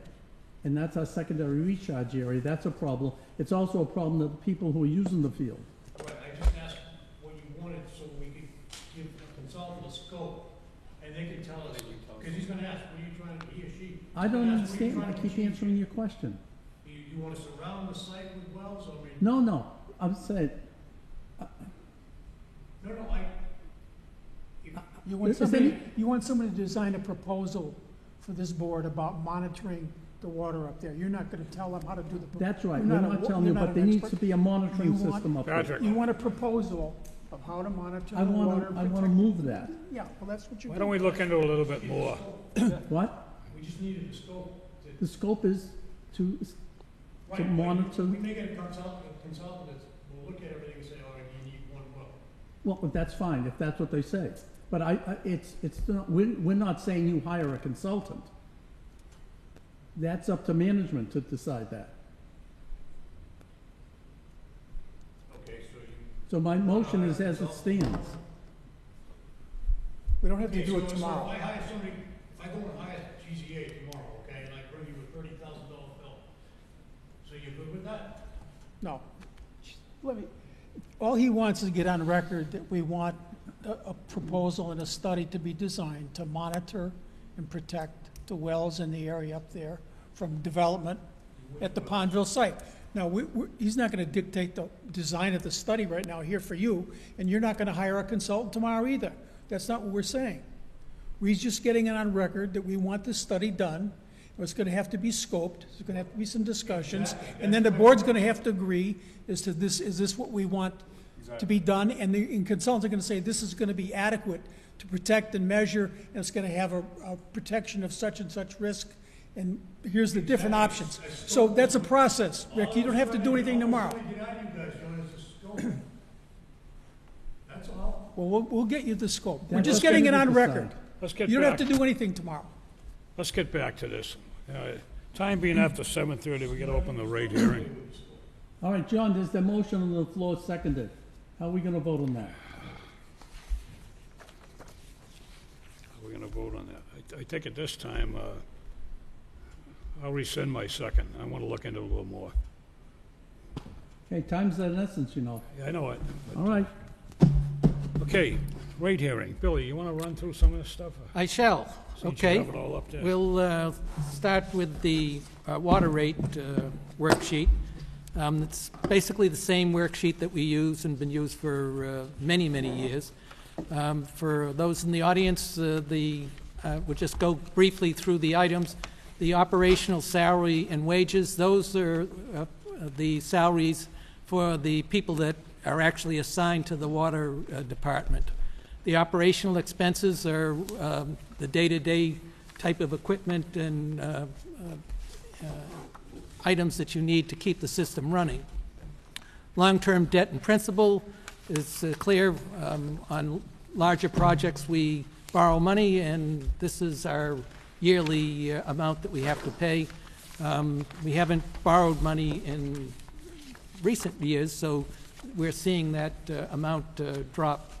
and that's our secondary recharge area, that's a problem. It's also a problem of the people who are using the field. Right, I just asked what you wanted so we could give a consultant a scope, and they can tell us, because he's gonna ask, what are you trying to, he or she? I don't That's what you're understand, I trying to keep achieve. answering your question. You wanna surround the site with wells, or? No, I'm saying, No, You want Is somebody, any- you want somebody to design a proposal for this board about monitoring the water up there. You're not gonna tell them how to do the. that's right, You're we're a not wa- telling you, you're not but there an needs to expert. be a monitoring You want- system up there. Patrick, You want a proposal of how to monitor I the water. wanna move that. Yeah, well, that's what you're. why don't we look into it a little bit more? What? we just needed the scope to. The scope is to Right, but monitor- We make it a consultant that's, will look at everything and say, all right, you need one well. Well, that's fine, if that's what they say. But it's not, we're not saying you hire a consultant. That's up to management to decide that. Okay, so you. So my motion is as it stands. We don't have to Okay, do it so tomorrow. if I hire somebody, if I go and hire GZA tomorrow, okay, and I bring you a $30,000 bill, so you're good with that? No. Let me, all he wants is to get on record that we want a proposal and a study to be designed to monitor and protect the wells in the area up there from development at the Pondville site. Now, he's not gonna dictate the design of the study right now here for you, and you're not gonna hire a consultant tomorrow either. That's not what we're saying. We're just getting it on record that we want this study done. It's gonna have to be scoped, there's gonna have to be some discussions, and then the board's gonna have to agree as to this, is this what we want to be done? And the consultants are gonna say, this is gonna be adequate to protect and measure, and it's gonna have a protection of such and such risk, and here's the different options. So that's a process, Rick, you don't have to do anything tomorrow. All I get out of you guys, John, is the scope. That's all. Well, we'll get you the scope. We're That's just up getting to it you to on record. decide. Let's get You don't have back, to do anything tomorrow. let's get back to this. Time being after 7:30, we gotta open the rate hearing. All right, John, there's the motion on the floor seconded. How are we gonna vote on that? We're gonna vote on that. I think at this time, I'll rescind my second. I wanna look into it a little more. Okay, time's of the essence, you know. Yeah, I know it. All right, Okay, rate hearing. Billy, you want to run through some of this stuff? I shall. Since you Okay. have it all up there. We'll start with the water rate worksheet. It's basically the same worksheet that we use and been used for many, many years. For those in the audience, we'll just go briefly through the items. The operational salary and wages, those are the salaries for the people that are actually assigned to the water department. The operational expenses are the day-to-day type of equipment and items that you need to keep the system running. Long-term debt and principal is clear. On larger projects, we borrow money, and this is our yearly amount that we have to pay. We haven't borrowed money in recent years, so we're seeing that amount drop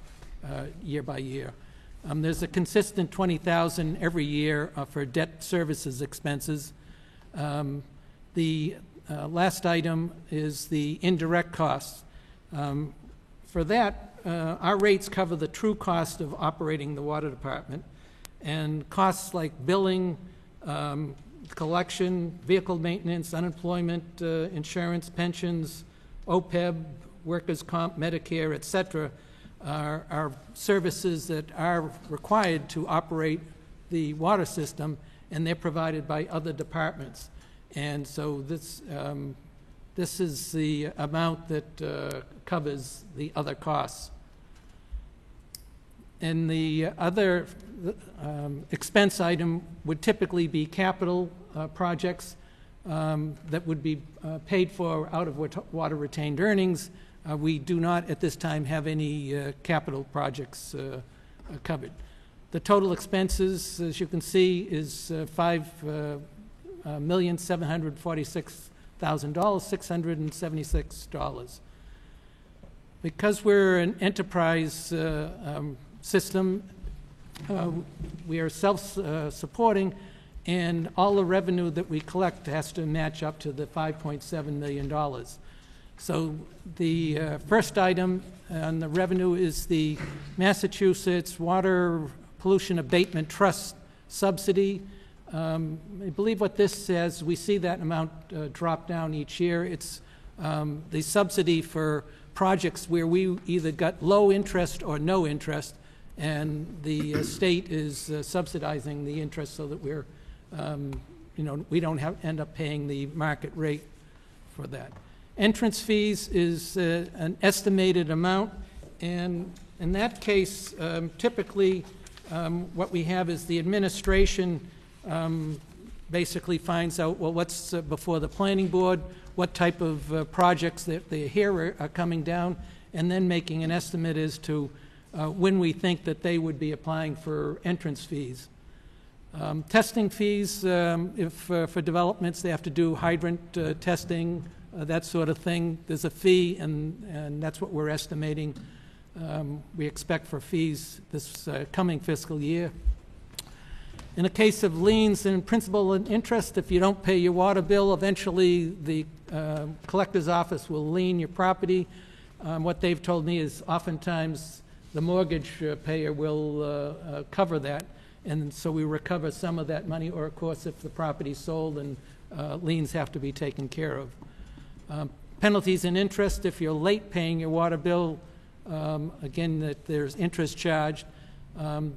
year by year. There's a consistent $20,000 every year for debt services expenses. The last item is the indirect costs. For that, our rates cover the true cost of operating the water department, and costs like billing, collection, vehicle maintenance, unemployment insurance, pensions, OPEB, workers' comp, Medicare, et cetera, are services that are required to operate the water system, and they're provided by other departments. And so this is the amount that covers the other costs. And the other expense item would typically be capital projects that would be paid for out of water retained earnings. We do not at this time have any capital projects covered. The total expenses, as you can see, is $5,746,676. Because we're an enterprise system, we are self-supporting, and all the revenue that we collect has to match up to the $5.7 million. So the first item on the revenue is the Massachusetts Water Pollution Abatement Trust subsidy. I believe what this says, we see that amount drop down each year. It's the subsidy for projects where we either got low interest or no interest, and the state is subsidizing the interest so that we're, we don't end up paying the market rate for that. Entrance fees is an estimated amount, and in that case, typically what we have is the administration basically finds out, well, what's before the planning board, what type of projects that they hear are coming down, and then making an estimate as to when we think that they would be applying for entrance fees. Testing fees, if for developments they have to do hydrant testing, that sort of thing, there's a fee, and that's what we're estimating we expect for fees this coming fiscal year. In a case of liens and principal and interest, if you don't pay your water bill, eventually the collector's office will lien your property. What they've told me is oftentimes the mortgage payer will cover that, and so we recover some of that money, or of course if the property's sold and liens have to be taken care of. Penalties and interest, if you're late paying your water bill, again, that there's interest charged.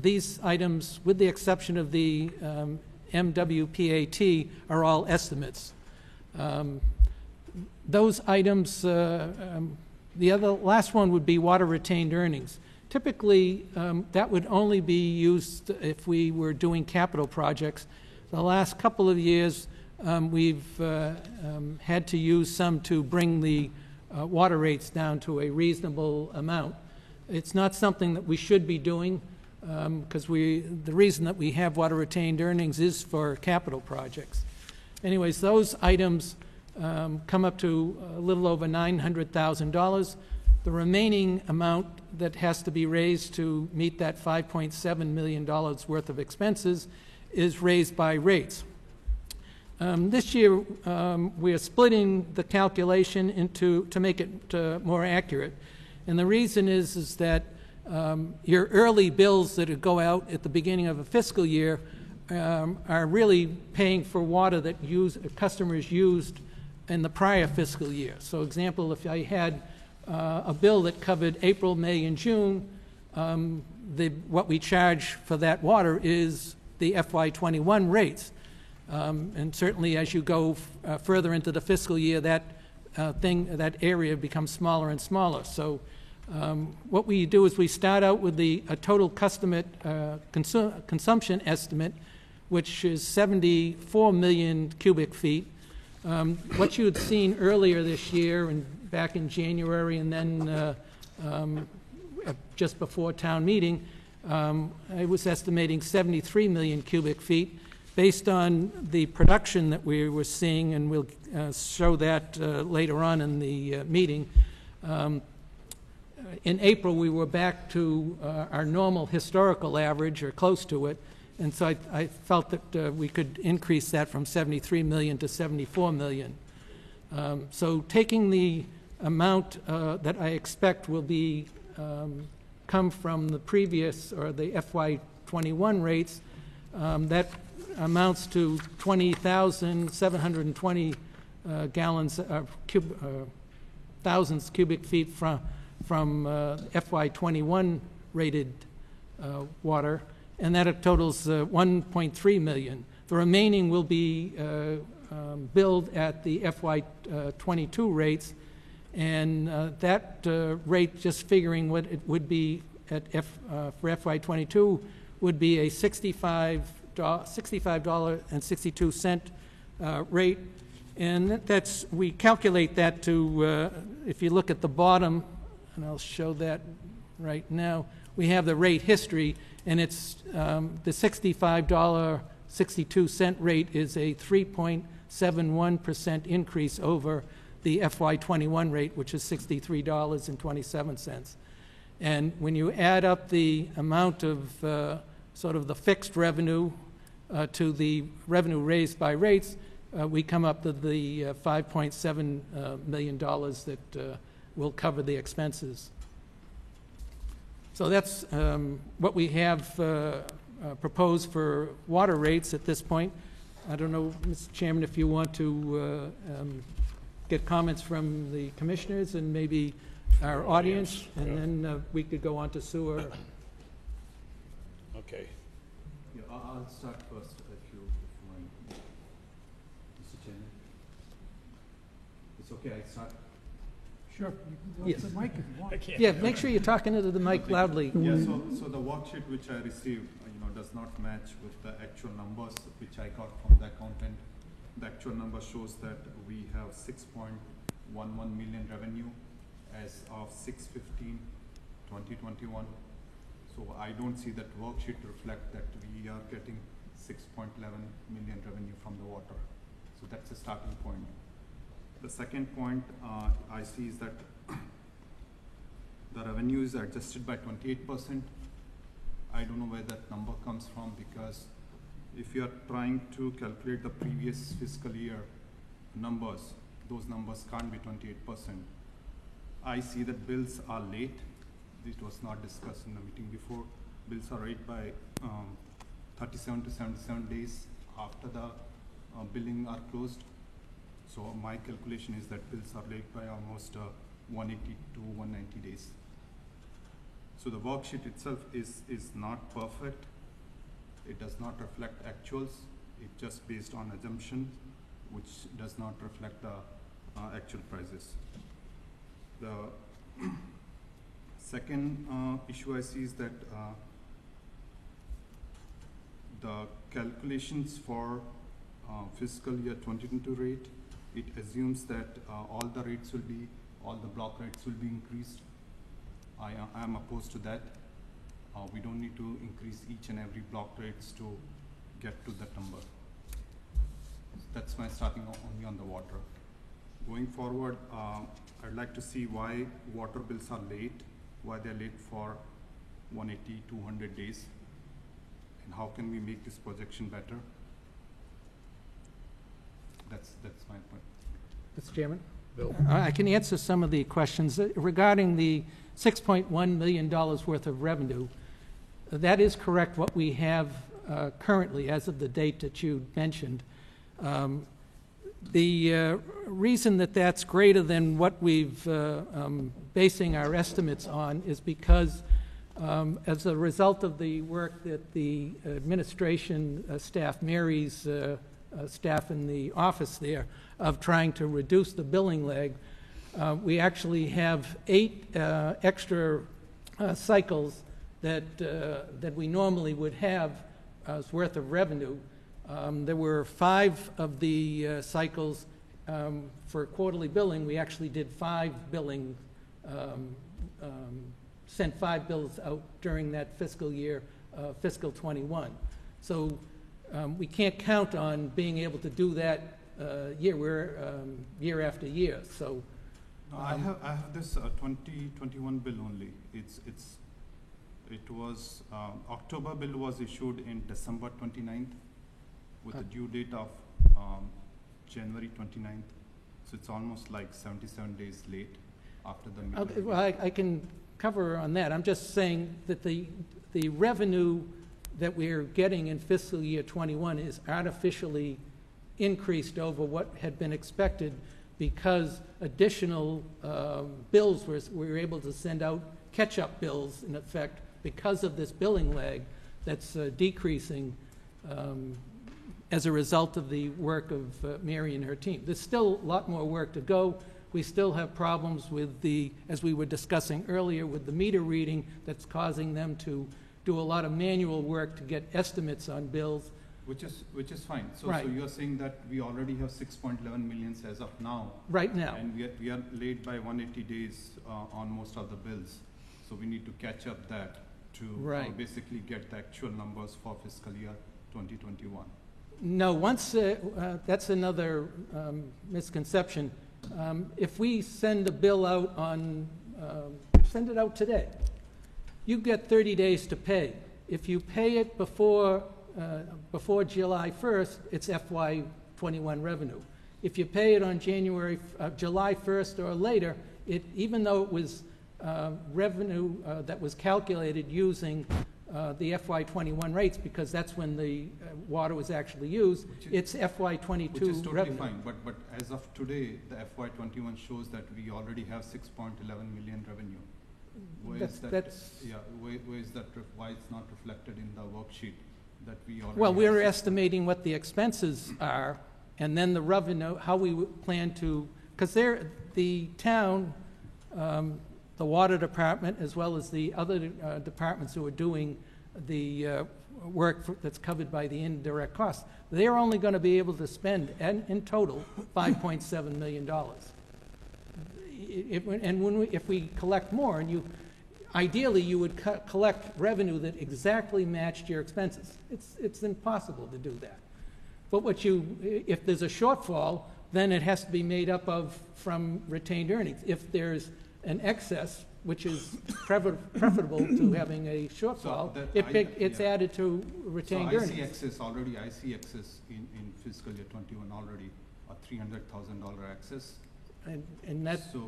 These items, with the exception of the MWPAT, are all estimates. Those items, the last one would be water retained earnings. Typically, that would only be used if we were doing capital projects. The last couple of years, we've had to use some to bring the water rates down to a reasonable amount. It's not something that we should be doing, because the reason that we have water retained earnings is for capital projects. Anyways, those items come up to a little over $900,000. The remaining amount that has to be raised to meet that $5.7 million worth of expenses is raised by rates. This year, we are splitting the calculation to make it more accurate. And the reason is that your early bills that go out at the beginning of a fiscal year are really paying for water that customers used in the prior fiscal year. So example, if I had a bill that covered April, May, and June, what we charge for that water is the FY21 rates. And certainly as you go further into the fiscal year, that area becomes smaller and smaller. So what we do is we start out with a total customer consumption estimate, which is 74 million cubic feet. What you had seen earlier this year and back in January and then just before town meeting, I was estimating 73 million cubic feet based on the production that we were seeing, and we'll show that later on in the meeting. In April, we were back to our normal historical average, or close to it, and so I felt that we could increase that from 73 million to 74 million. So taking the amount that I expect will be come from the previous, or the FY21 rates, that amounts to 20,720 gallons, thousands cubic feet from FY21 rated water, and that totals 1.3 million. The remaining will be billed at the FY22 rates, and that rate, just figuring what it would be at for FY22, would be a $65.62 rate. And we calculate that to, if you look at the bottom, and I'll show that right now, we have the rate history, and it's the $65.62 rate is a 3.71% increase over the FY21 rate, which is $63.27. And when you add up the amount of sort of the fixed revenue to the revenue raised by rates, we come up to the $5.7 million that will cover the expenses. So that's what we have proposed for water rates at this point. I don't know, Mr. Chairman, if you want to get comments from the commissioners and maybe our audience, and then we could go on to sewer. Okay. Yeah, I'll start first if you mind. Mr. Chairman. It's okay, I start. Sure, you can go Yes. to the mic if you want. Yeah, make sure you're talking into the mic loudly. Yeah, so the worksheet which I received, does not match with the actual numbers which I got from the accountant. The actual number shows that we have 6.11 million revenue as of 6/15/2021. So I don't see that worksheet reflect that we are getting 6.11 million revenue from the water. So that's a starting point. The second point I see is that the revenue is adjusted by 28%. I don't know where that number comes from, because if you are trying to calculate the previous fiscal year numbers, those numbers can't be 28%. I see that bills are late. This was not discussed in the meeting before. Bills are late by 37 to 77 days after the billing are closed. So my calculation is that bills are late by almost 180 to 190 days. So the worksheet itself is not perfect. It does not reflect actuals. It's just based on assumptions, which does not reflect the actual prices. The second issue I see is that the calculations for fiscal year 2022 rate, it assumes that all the block rates will be increased. I am opposed to that. We don't need to increase each and every block rates to get to that number. That's my starting only on the water. Going forward, I'd like to see why water bills are late, why they're late for 180, 200 days, and how can we make this projection better. That's my point. Mr. Chairman? Bill? I can answer some of the questions regarding the $6.1 million worth of revenue. That is correct, what we have currently as of the date that you mentioned. The reason that that's greater than what we've basing our estimates on is because as a result of the work that the administration staff, Mary's staff in the office there, of trying to reduce the billing lag, we actually have 8 extra cycles that we normally would have worth of revenue. There were 5 of the cycles for quarterly billing. We actually did 5 billing, sent 5 bills out during that fiscal year, fiscal 21. So we can't count on being able to do that year after year. So I have this 2021 bill only. It was October bill was issued in December 29th with the due date of January 29th. So it's almost like 77 days late after the meeting. Okay, well, I can cover on that. I'm just saying that the revenue that we're getting in fiscal year 21 is artificially increased over what had been expected because additional bills we were able to send out catch-up bills, in effect, because of this billing lag that's decreasing as a result of the work of Mary and her team. There's still a lot more work to go. We still have problems with as we were discussing earlier, with the meter reading that's causing them to do a lot of manual work to get estimates on bills. Which is fine. So, Right. So you're saying that we already have 6.11 millions as of now. Right now. And we are late by 180 days on most of the bills. So we need to catch up that to Right. basically get the actual numbers for fiscal year 2021. No, that's another misconception. If we send a bill out send it out today, you get 30 days to pay. If you pay it before July 1st, it's FY21 revenue. If you pay it on July 1st or later, even though it was revenue that was calculated using the FY21 rates, because that's when the water was actually used, it's FY22 Which is totally revenue. fine, but as of today, the FY21 shows that we already have 6.11 million revenue. Where is that, why it's not reflected in the worksheet that we already Well, we're have? estimating what the expenses are, and then the revenue, how we plan to, because the town, the water department, as well as the other departments who are doing the work that's covered by the indirect costs, they're only going to be able to spend, in total, $5.7 million. If we collect more, and ideally you would collect revenue that exactly matched your expenses. It's impossible to do that. But if there's a shortfall, then it has to be made up from retained earnings. If there's an excess, which is preferable to having a shortfall, it's added to retained earnings. I see excess in fiscal year 21 already, a $300,000 excess. And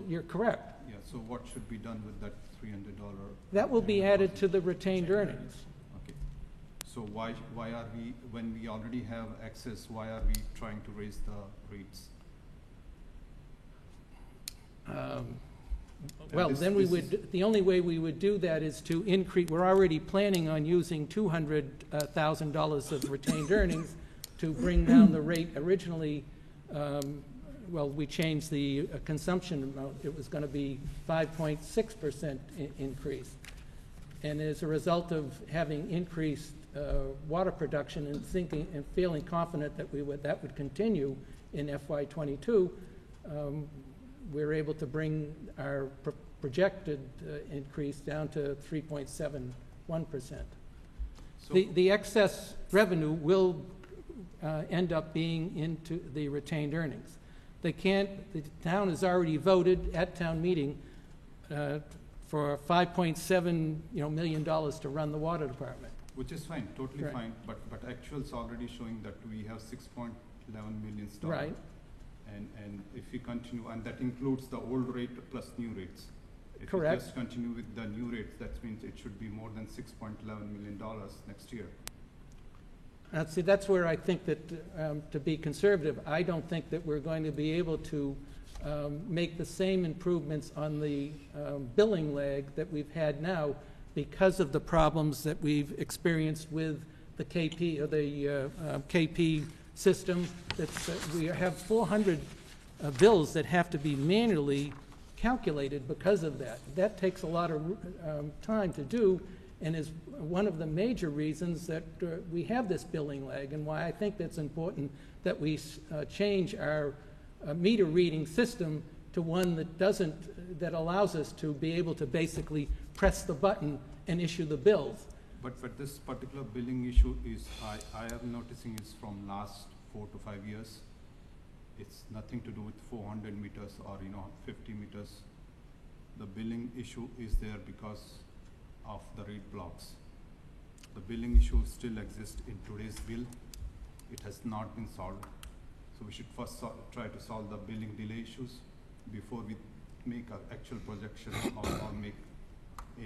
you're correct. Yeah, so what should be done with that $300? That will be added to the retained earnings. Okay. So why are we, when we already have excess, why are we trying to raise the rates? Well, then the only way we would do that is to increase, we're already planning on using $200,000 of retained earnings to bring down the rate. Originally, we changed the consumption amount. It was going to be 5.6% increase. And as a result of having increased water production and feeling confident that that would continue in FY22, we're able to bring our projected increase down to 3.71%. The excess revenue will end up being into the retained earnings. The town has already voted at town meeting for $5.7 million to run the water department. Which is fine, totally Right. fine, but actuals already showing that we have 6.11 million stock. Right. And if we continue, and that includes the old rate plus new rates. If Correct. you just continue with the new rates, that means it should be more than $6.11 million next year. See, that's where I think that, to be conservative, I don't think that we're going to be able to make the same improvements on the billing lag that we've had now because of the problems that we've experienced with the KP, or the KP system. That's, we have 400 bills that have to be manually calculated because of that. That takes a lot of time to do, and is one of the major reasons that we have this billing lag, and why I think that's important that we change our meter reading system to one that doesn't, that allows us to be able to basically press the button and issue the bills. But this particular billing issue is, I am noticing is from last 4 to 5 years. It's nothing to do with 400 meters or 50 meters. The billing issue is there because of the rate blocks. The billing issue still exists in today's bill. It has not been solved. So we should first try to solve the billing delay issues before we make an actual projection or make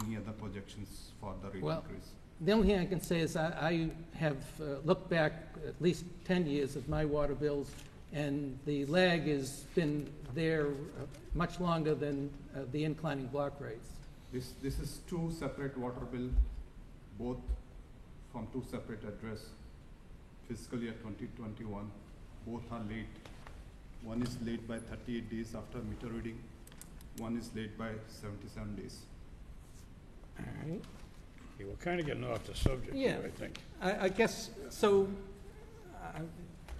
any other projections for the rate Well, increase. The only thing I can say is I have looked back at least 10 years of my water bills, and the lag has been there much longer than the inclining block rates. This is 2 separate water bill, both from 2 separate address, fiscal year 2021. Both are late. One is late by 38 days after meter reading. One is late by 77 days. All right. Okay, we're kind of getting off the subject Yeah. here, I think. I guess, so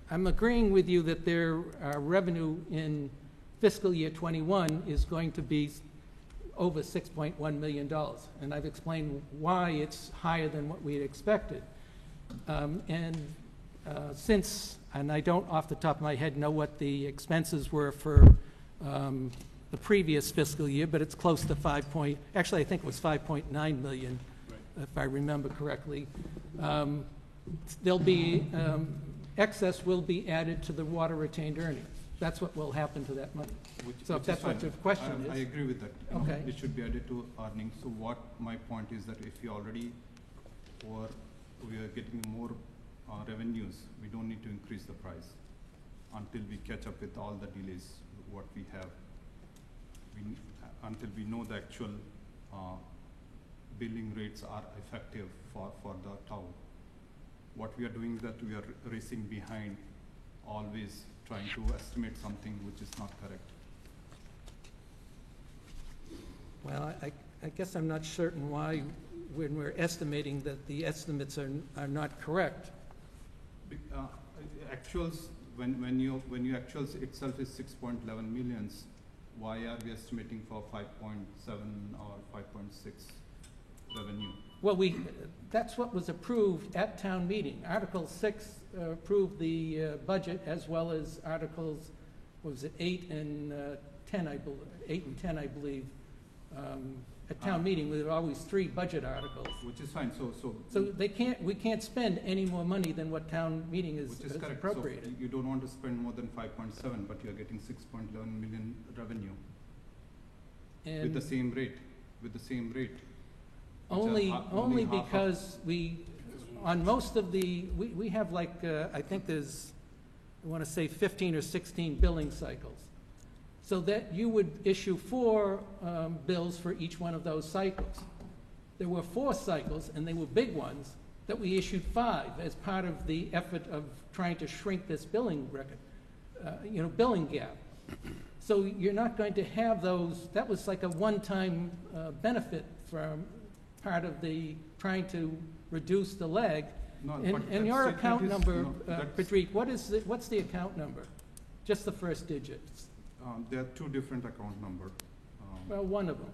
I'm agreeing with you that their revenue in fiscal year '21 is going to be over $6.1 million, and I've explained why it's higher than what we had expected. Since, and I don't off the top of my head know what the expenses were for the previous fiscal year, but it's close to actually I think it was 5.9 million, if I remember correctly. There'll be, excess will be added to the water retained earnings. That's what will happen to that money. So if that's what your question I is. agree with that. Okay. It should be added to earnings. So what my point is that if we already, or we are getting more revenues, we don't need to increase the price until we catch up with all the delays what we have. Until we know the actual billing rates are effective for the town. What we are doing is that we are racing behind, always trying to estimate something which is not correct. Well, I guess I'm not certain why, when we're estimating, that the estimates are not correct. Actuals, when you actuals itself is 6.11 millions, why are we estimating for 5.7 or 5.6 revenue? Well, that's what was approved at town meeting. Article 6 approved the budget, as well as Articles, what was it, 8 and 10, I believe, at town meeting. There were always 3 budget articles. Which is fine, so We can't spend any more money than what town meeting is which is correct. appropriated. So you don't want to spend more than 5.7, but you are getting 6.11 million revenue with the same rate, Only half of- because on most of we have like, I think there's, I want to say 15 or 16 billing cycles. So that you would issue 4 bills for each one of those cycles. There were 4 cycles, and they were big ones, that we issued 5 as part of the effort of trying to shrink this billing record, billing gap. So you're not going to have those. That was like a one-time benefit from part of the trying to reduce the lag. No, And but your that account statement is- number, no, that's- Patrick, what's the account number? Just the first digits. There are 2 different account number. Well, one of them.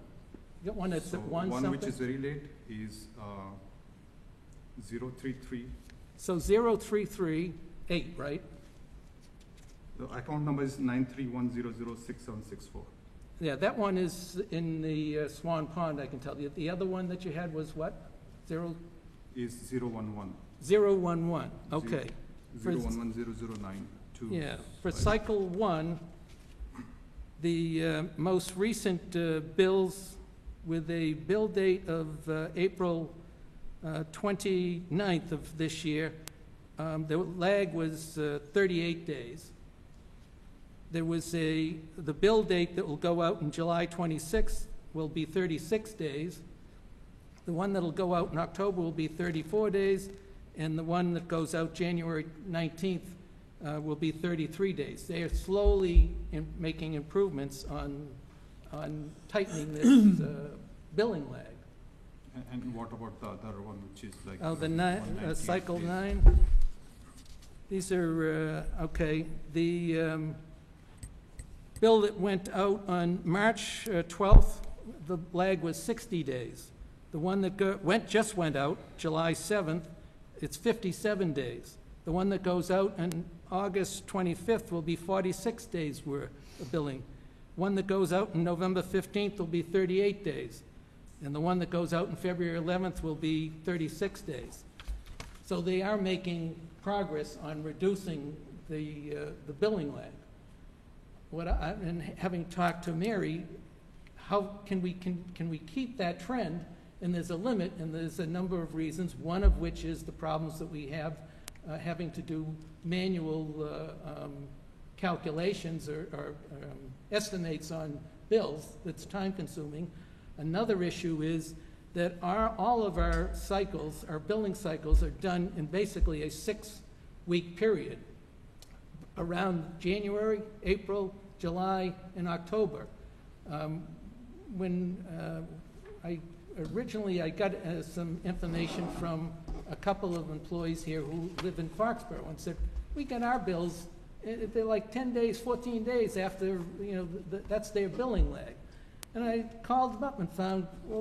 You got one that's So at one which something? is very late is 033. So 0338, right? The account number is 931006764. Yeah, that one is in the Swan Pond, I can tell you. The other one that you had was what? 011? Is 011. 011, okay. For- 0110009. Yeah, for cycle 1, the most recent bills with a bill date of April 29th of this year. The lag was 38 days. There was the bill date that will go out in July 26th will be 36 days. The one that'll go out in October will be 34 days, and the one that goes out January 19th will be 33 days. They are slowly making improvements on tightening this billing lag. And what about the other one, which is like? Oh, the 198 cycle days? 9. These are, okay, the bill that went out on March 12th, the lag was 60 days. The one that just went out, July 7th, it's 57 days. The one that goes out on August 25th will be 46 days worth of billing. One that goes out on November 15th will be 38 days. And the one that goes out on February 11th will be 36 days. So they are making progress on reducing the billing lag. And having talked to Mary, how can we keep that trend? And there's a limit, and there's a number of reasons, one of which is the problems that we have having to do manual calculations or estimates on bills that's time-consuming. Another issue is that all of our cycles, our billing cycles, are done in basically a 6-week period, around January, April, July, and October. When originally I got some information from a couple of employees here who live in Foxborough and said, we get our bills, they're like 10 days, 14 days after, that's their billing lag. And I called them up and found, well,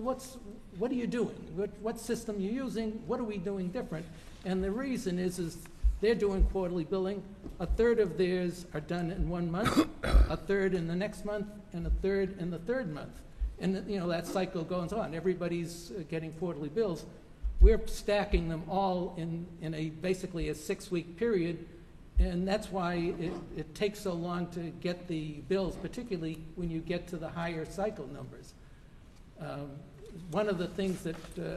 what are you doing? What system are you using? What are we doing different? And the reason is they're doing quarterly billing. A third of theirs are done in 1 month, a third in the next month, and a third in the third month. And that cycle goes on. Everybody's getting quarterly bills. We're stacking them all in basically a 6-week period, and that's why it takes so long to get the bills, particularly when you get to the higher cycle numbers. One of the things that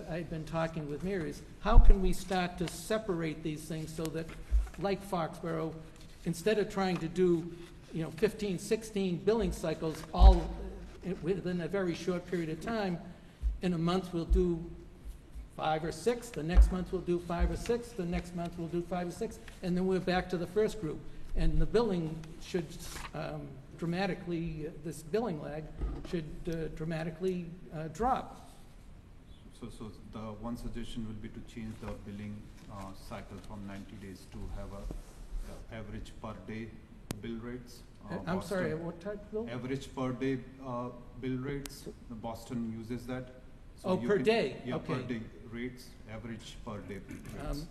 I've been talking with Mary is how can we start to separate these things so that, like Foxborough, instead of trying to do 15, 16 billing cycles all within a very short period of time, in a month we'll do 5 or 6, the next month we'll do 5 or 6, the next month we'll do 5 or 6, and then we're back to the first group. And the billing should dramatically, this billing lag should dramatically drop. So the one suggestion would be to change the billing cycle from 90 days to have a average per day bill rates. I'm sorry, what type of bill? Average per day bill rates. Boston uses that. So Oh, per day, Yeah, okay. per day rates, average per day rates.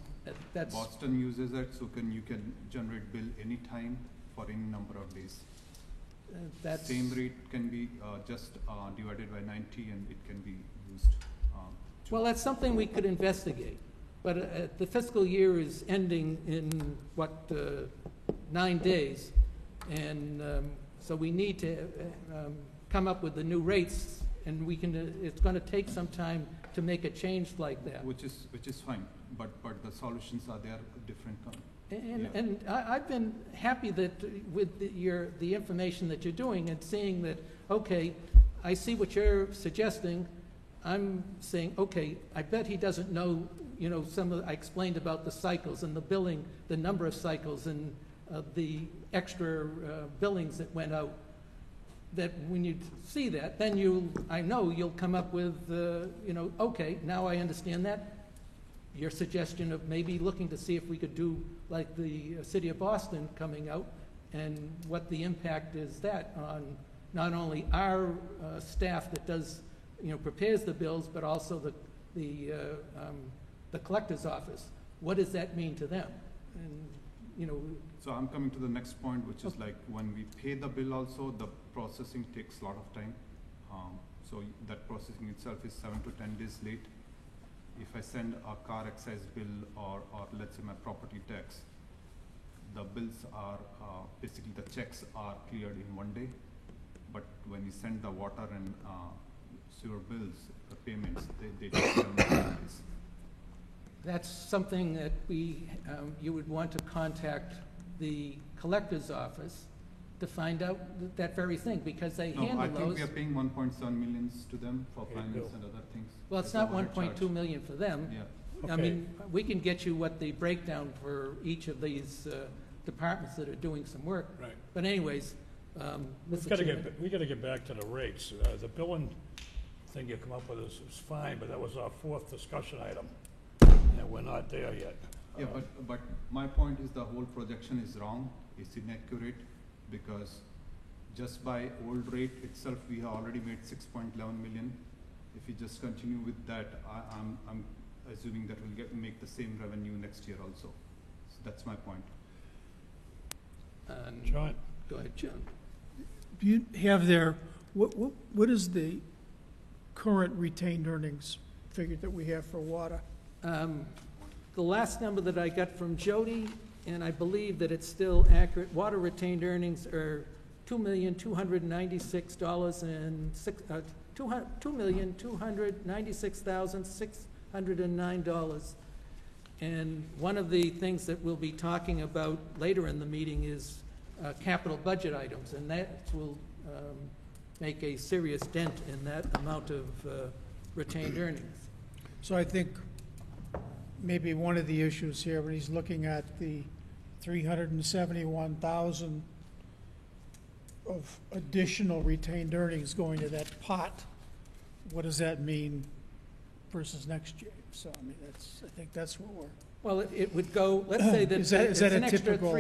That's, Boston uses that, so you can generate bill anytime for any number of days. that's. Same rate can be just divided by 90, and it can be used. Well, that's something we could investigate. But the fiscal year is ending in, 9 days? And so we need to come up with the new rates, and it's going to take some time to make a change like that. Which is fine, but the solutions are there different. And I've been happy that with the information that you're doing and seeing that, okay, I see what you're suggesting. I'm saying, okay, I bet he doesn't know, I explained about the cycles and the billing, the number of cycles and the extra billings that went out. That when you see that, then I know you'll come up with, okay, now I understand that. Your suggestion of maybe looking to see if we could do like the city of Boston coming out and what the impact is that on not only our staff that does, prepares the bills, but also the collector's office. What does that mean to them? And, So I'm coming to the next point, which is like when we pay the bill also, the processing takes a lot of time. So that processing itself is 7 to 10 days late. If I send a car excise bill or let's say my property tax, the bills are, basically the checks are cleared in 1 day. But when we send the water and sewer bills, payments, they just haven't done this. That's something that you would want to contact the collector's office to find out that very thing, because they No, handle I think those. we are paying 1.7 millions to them for Okay, payments cool. and other things. Well, it's That's a not wire 1.2 charge. million for them. Yeah, I Okay. mean, we can get you what the breakdown for each of these departments that are doing some work. Right. But anyways, We've Mr. got to Chairman, we got to get back to the rates. The billing thing you come up with is fine, but that was our fourth discussion item, and we're not there yet. yeah, but my point is the whole projection is wrong, it's inaccurate, because just by old rate itself, we have already made 6.11 million. If we just continue with that, I'm assuming that we'll make the same revenue next year also. So that's my point. John? Go ahead, John. Do you have there, what is the current retained earnings figure that we have for water? The last number that I got from Jody, and I believe that it's still accurate, water retained earnings are $2,296,609. And one of the things that we'll be talking about later in the meeting is capital budget items, and that will make a serious dent in that amount of retained earnings. So I think maybe one of the issues here, when he's looking at the 371,000 of additional retained earnings going to that pot, what does that mean versus next year? So, I mean, I think that's what we're, Well, it would go, let's say that Is that it's a an extra typical-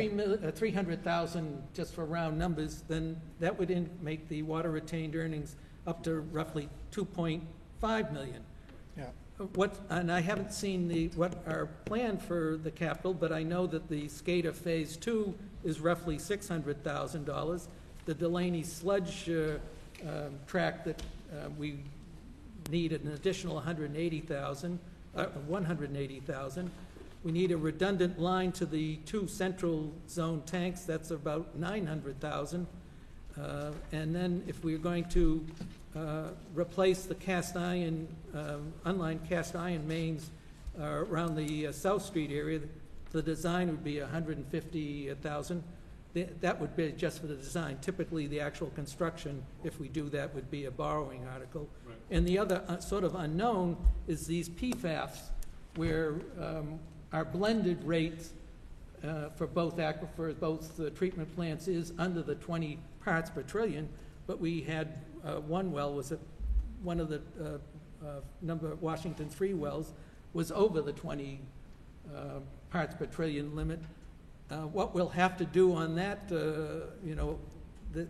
300,000, just for round numbers, then that would make the water retained earnings up to roughly 2.5 million. yeah. And I haven't seen what our plan for the capital, but I know that the SCADA Phase 2 is roughly $600,000. The Delaney sludge track that we need an additional 180,000. We need a redundant line to the 2 central zone tanks, that's about 900,000. And then if we're going to replace the cast iron, unlined cast iron mains around the South Street area, the design would be 150,000. That would be just for the design. Typically, the actual construction, if we do that, would be a borrowing article. Right. And the other sort of unknown is these PFAS, where our blended rate for both aquifers, both the treatment plants is under the 20 parts per trillion, but we had one well, one of the number of Washington 3 wells was over the 20 parts per trillion limit. What we'll have to do on that,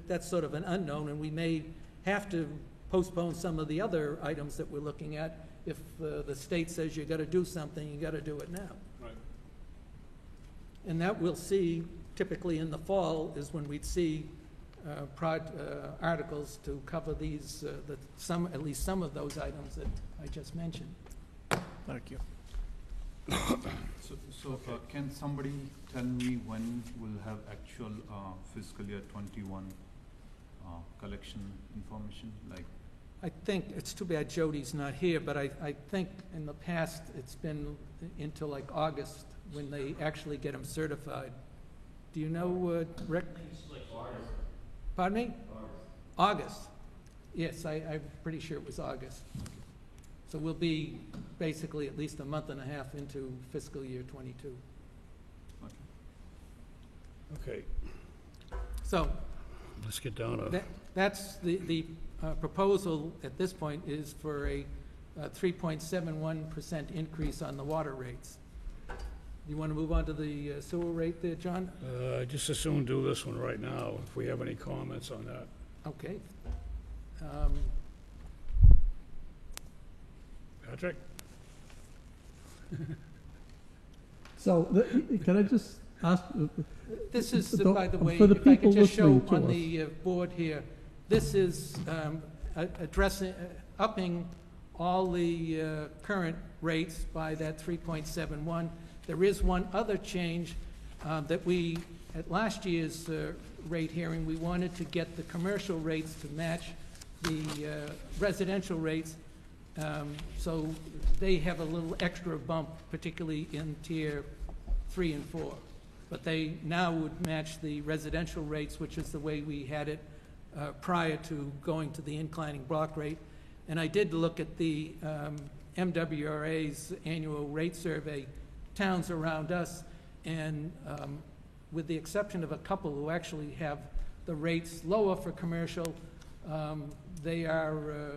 that's sort of an unknown, and we may have to postpone some of the other items that we're looking at. If the state says you got to do something, you got to do it now. Right. And that we'll see typically in the fall is when we'd see articles to cover these, at least some of those items that I just mentioned. Thank you. So can somebody tell me when we'll have actual fiscal year 21 collection information, like? I think, it's too bad Jody's not here, but I think in the past, it's been into like August when they actually get them certified. Do you know, Rick? Pardon me? August. Yes, I'm pretty sure it was August. So we'll be basically at least a month and a half into fiscal year 22. Okay, So let's get down to, that's the proposal at this point is for a 3.71% increase on the water rates. You want to move on to the sewer rate there, John? just as soon do this one right now, if we have any comments on that. Okay. Patrick? So, can I just ask, This is, So, by the way, for the if I people could just show listening to on us. the board here, this is addressing, upping all the current rates by that 3.71. There is one other change that we, at last year's rate hearing, we wanted to get the commercial rates to match the residential rates, so they have a little extra bump, particularly in tier 3 and 4. But they now would match the residential rates, which is the way we had it prior to going to the inclining block rate. And I did look at the MWRA's annual rate survey, towns around us, and with the exception of a couple who actually have the rates lower for commercial, they are,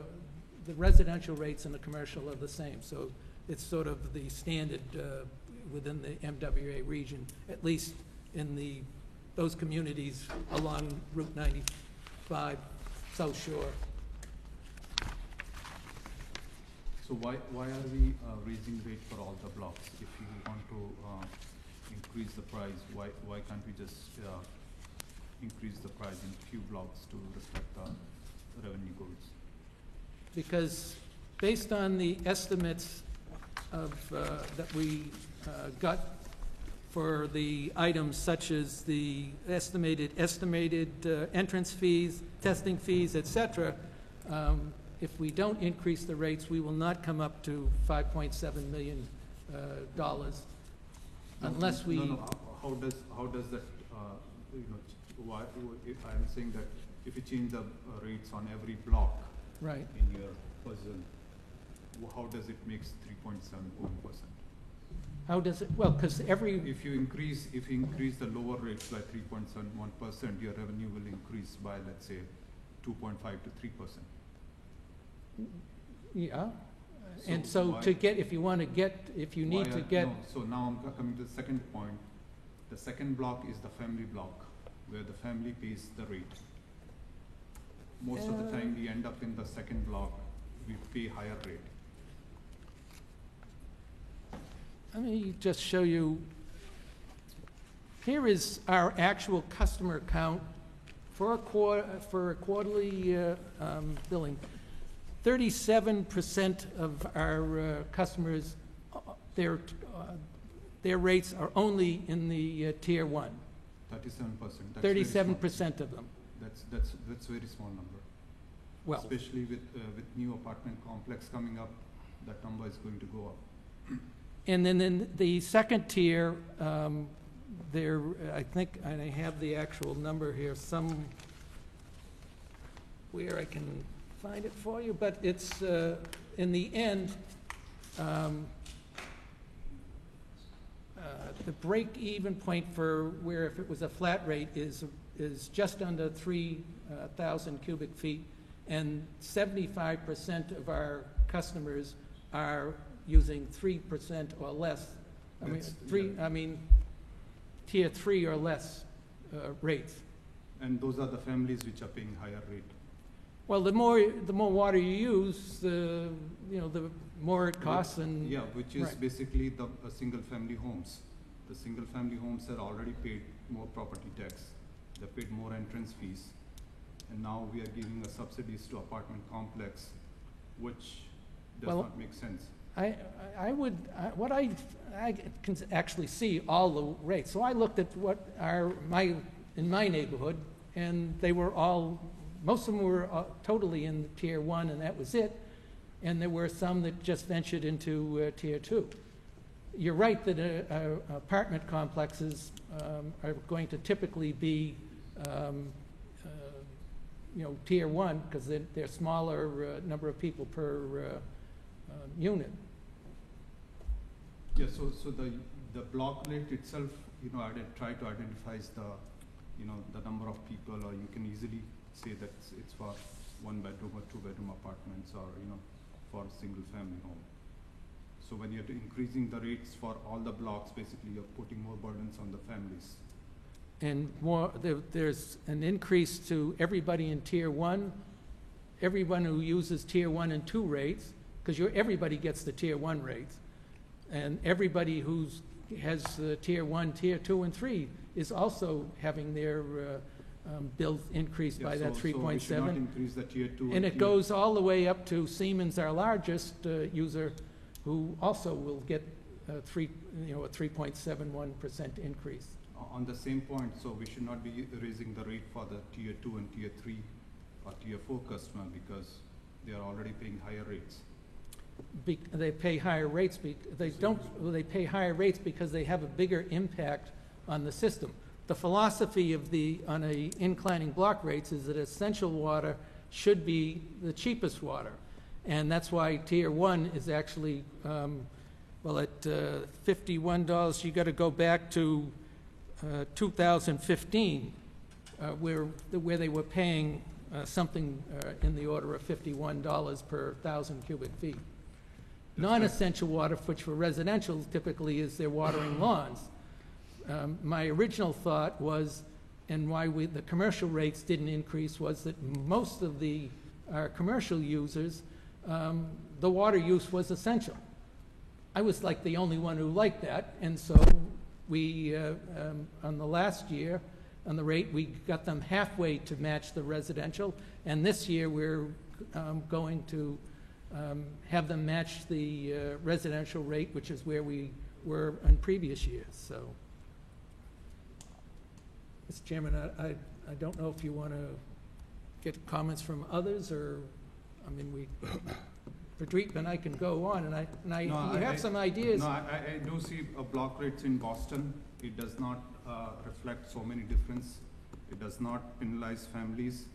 the residential rates and the commercial are the same. So it's sort of the standard within the MWA region, at least in those communities along Route 95, South Shore. So why are we raising rate for all the blocks? If you want to increase the price, why can't we just increase the price in few blocks to reflect the revenue goals? Because based on the estimates of, that we got for the items such as the estimated entrance fees, testing fees, et cetera, if we don't increase the rates, we will not come up to $5.7 million unless we... No, how does that, why, if I'm saying that if you change the rates on every block Right. in your puzzle, how does it make 3.71%? How does it, well, because every, If you increase the lower rates by 3.71%, your revenue will increase by, let's say, 2.5 to 3%. yeah. And So so why- to get, if you want to get, if you need Why to are- get, no, so now I'm coming to the second point. The second block is the family block, where the family pays the rate. Most of the time, we end up in the second block, we pay higher rate. let me just show you. Here is our actual customer count for a quarterly billing. 37% of our customers, their rates are only in the tier 1. 37%. 37% of them. That's a very small number. Well, Especially with new apartment complex coming up, that number is going to go up. and then in the second tier, there, I think, and I have the actual number here, where I can find it for you, but it's, in the end, the break-even point for where if it was a flat rate is just under 3,000 cubic feet, and 75% of our customers are using 3% or less. Tier 3 or less rates. And those are the families which are paying higher rate. Well, the more water you use, the more it costs, and Yeah, which is right. basically the single-family homes. The single-family homes are already paid more property tax. They paid more entrance fees. And now we are giving subsidies to apartment complex, which does Well, not make sense. I can actually see all the rates. So I looked at what in my neighborhood, and they were all, most of them were totally in tier 1, and that was it. And there were some that just ventured into tier 2. You're right that apartment complexes are going to typically be, tier 1, because they're smaller number of people per unit. Yeah, so the block rate itself, try to identify the number of people, or you can easily say that it's for 1-bedroom or 2-bedroom apartments, or for a single family home. So when you're increasing the rates for all the blocks, basically you're putting more burdens on the families. And there's an increase to everybody in tier 1, everyone who uses tier 1 and 2 rates, because everybody gets the tier 1 rates, and everybody who has tier 1, tier 2, and 3 is also having their bills increased by that 3.7. So we should not increase the tier 2. And it goes all the way up to Siemens, our largest user, who also will get a 3.71% increase. On the same point, so we should not be raising the rate for the tier 2 and tier 3 or Tier 4 customer because they are already paying higher rates? They pay higher rates, they pay higher rates because they have a bigger impact on the system. The philosophy of on a inclining block rates is that essential water should be the cheapest water. And that's why Tier 1 is actually, at $51, you got to go back to 2015, where they were paying something in the order of $51 per 1,000 cubic feet. Non-essential water, which for residential typically is they're watering lawns. My original thought was, and why the commercial rates didn't increase, was that most of our commercial users, the water use was essential. I was like the only one who liked that, and so we, on the last year, on the rate, we got them halfway to match the residential, and this year we're going to have them match the residential rate, which is where we were in previous years, so. Mr. Chairman, I don't know if you want to get comments from others, or, I mean, for Dreep and I can go on, and you have some ideas. No, I do see block rates in Boston. It does not reflect so many difference. It does not penalize families.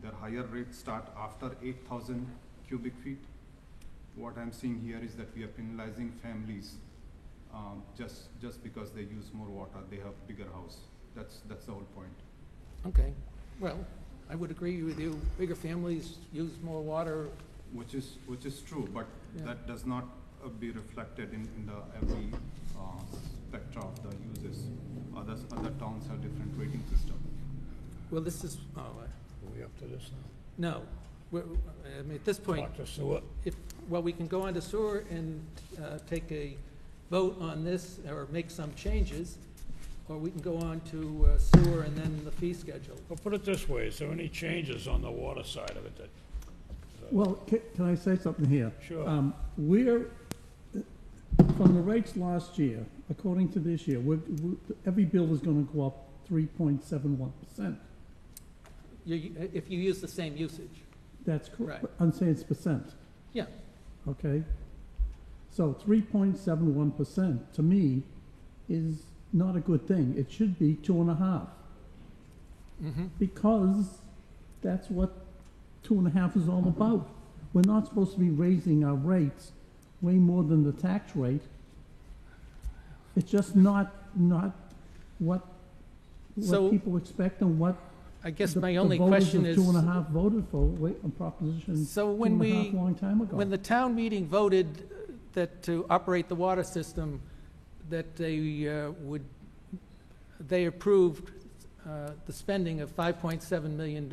Their higher rates start after 8,000 cubic feet. What I'm seeing here is that we are penalizing families just because they use more water, they have bigger house. That's the whole point. Okay, well, I would agree with you. Bigger families use more water. Which is true, but Yeah. that does not be reflected in the every spectra of the uses. Other towns have different rating system. Well, this is, Are we up to this now? no. I mean, at this point, Talk to sewer. we can go on to sewer and take a vote on this, or make some changes, or we can go on to sewer and then the fee schedule. Well, put it this way, is there any changes on the water side of it that? Well, can I say something here? Sure. From the rates last year, according to this year, every bill is gonna go up 3.71%. If you use the same usage. That's correct. Right. I'm saying it's percent, Yeah, okay? So 3.71% to me is not a good thing. It should be 2.5%. Because that's what 2.5% is all about. We're not supposed to be raising our rates way more than the tax rate. It's just not what So- people expect and what I guess the my only voters question of is, 2.5% voted for, on Proposition so when 2.5% a long time ago. when the town meeting voted that to operate the water system, that they approved the spending of $5.7 million,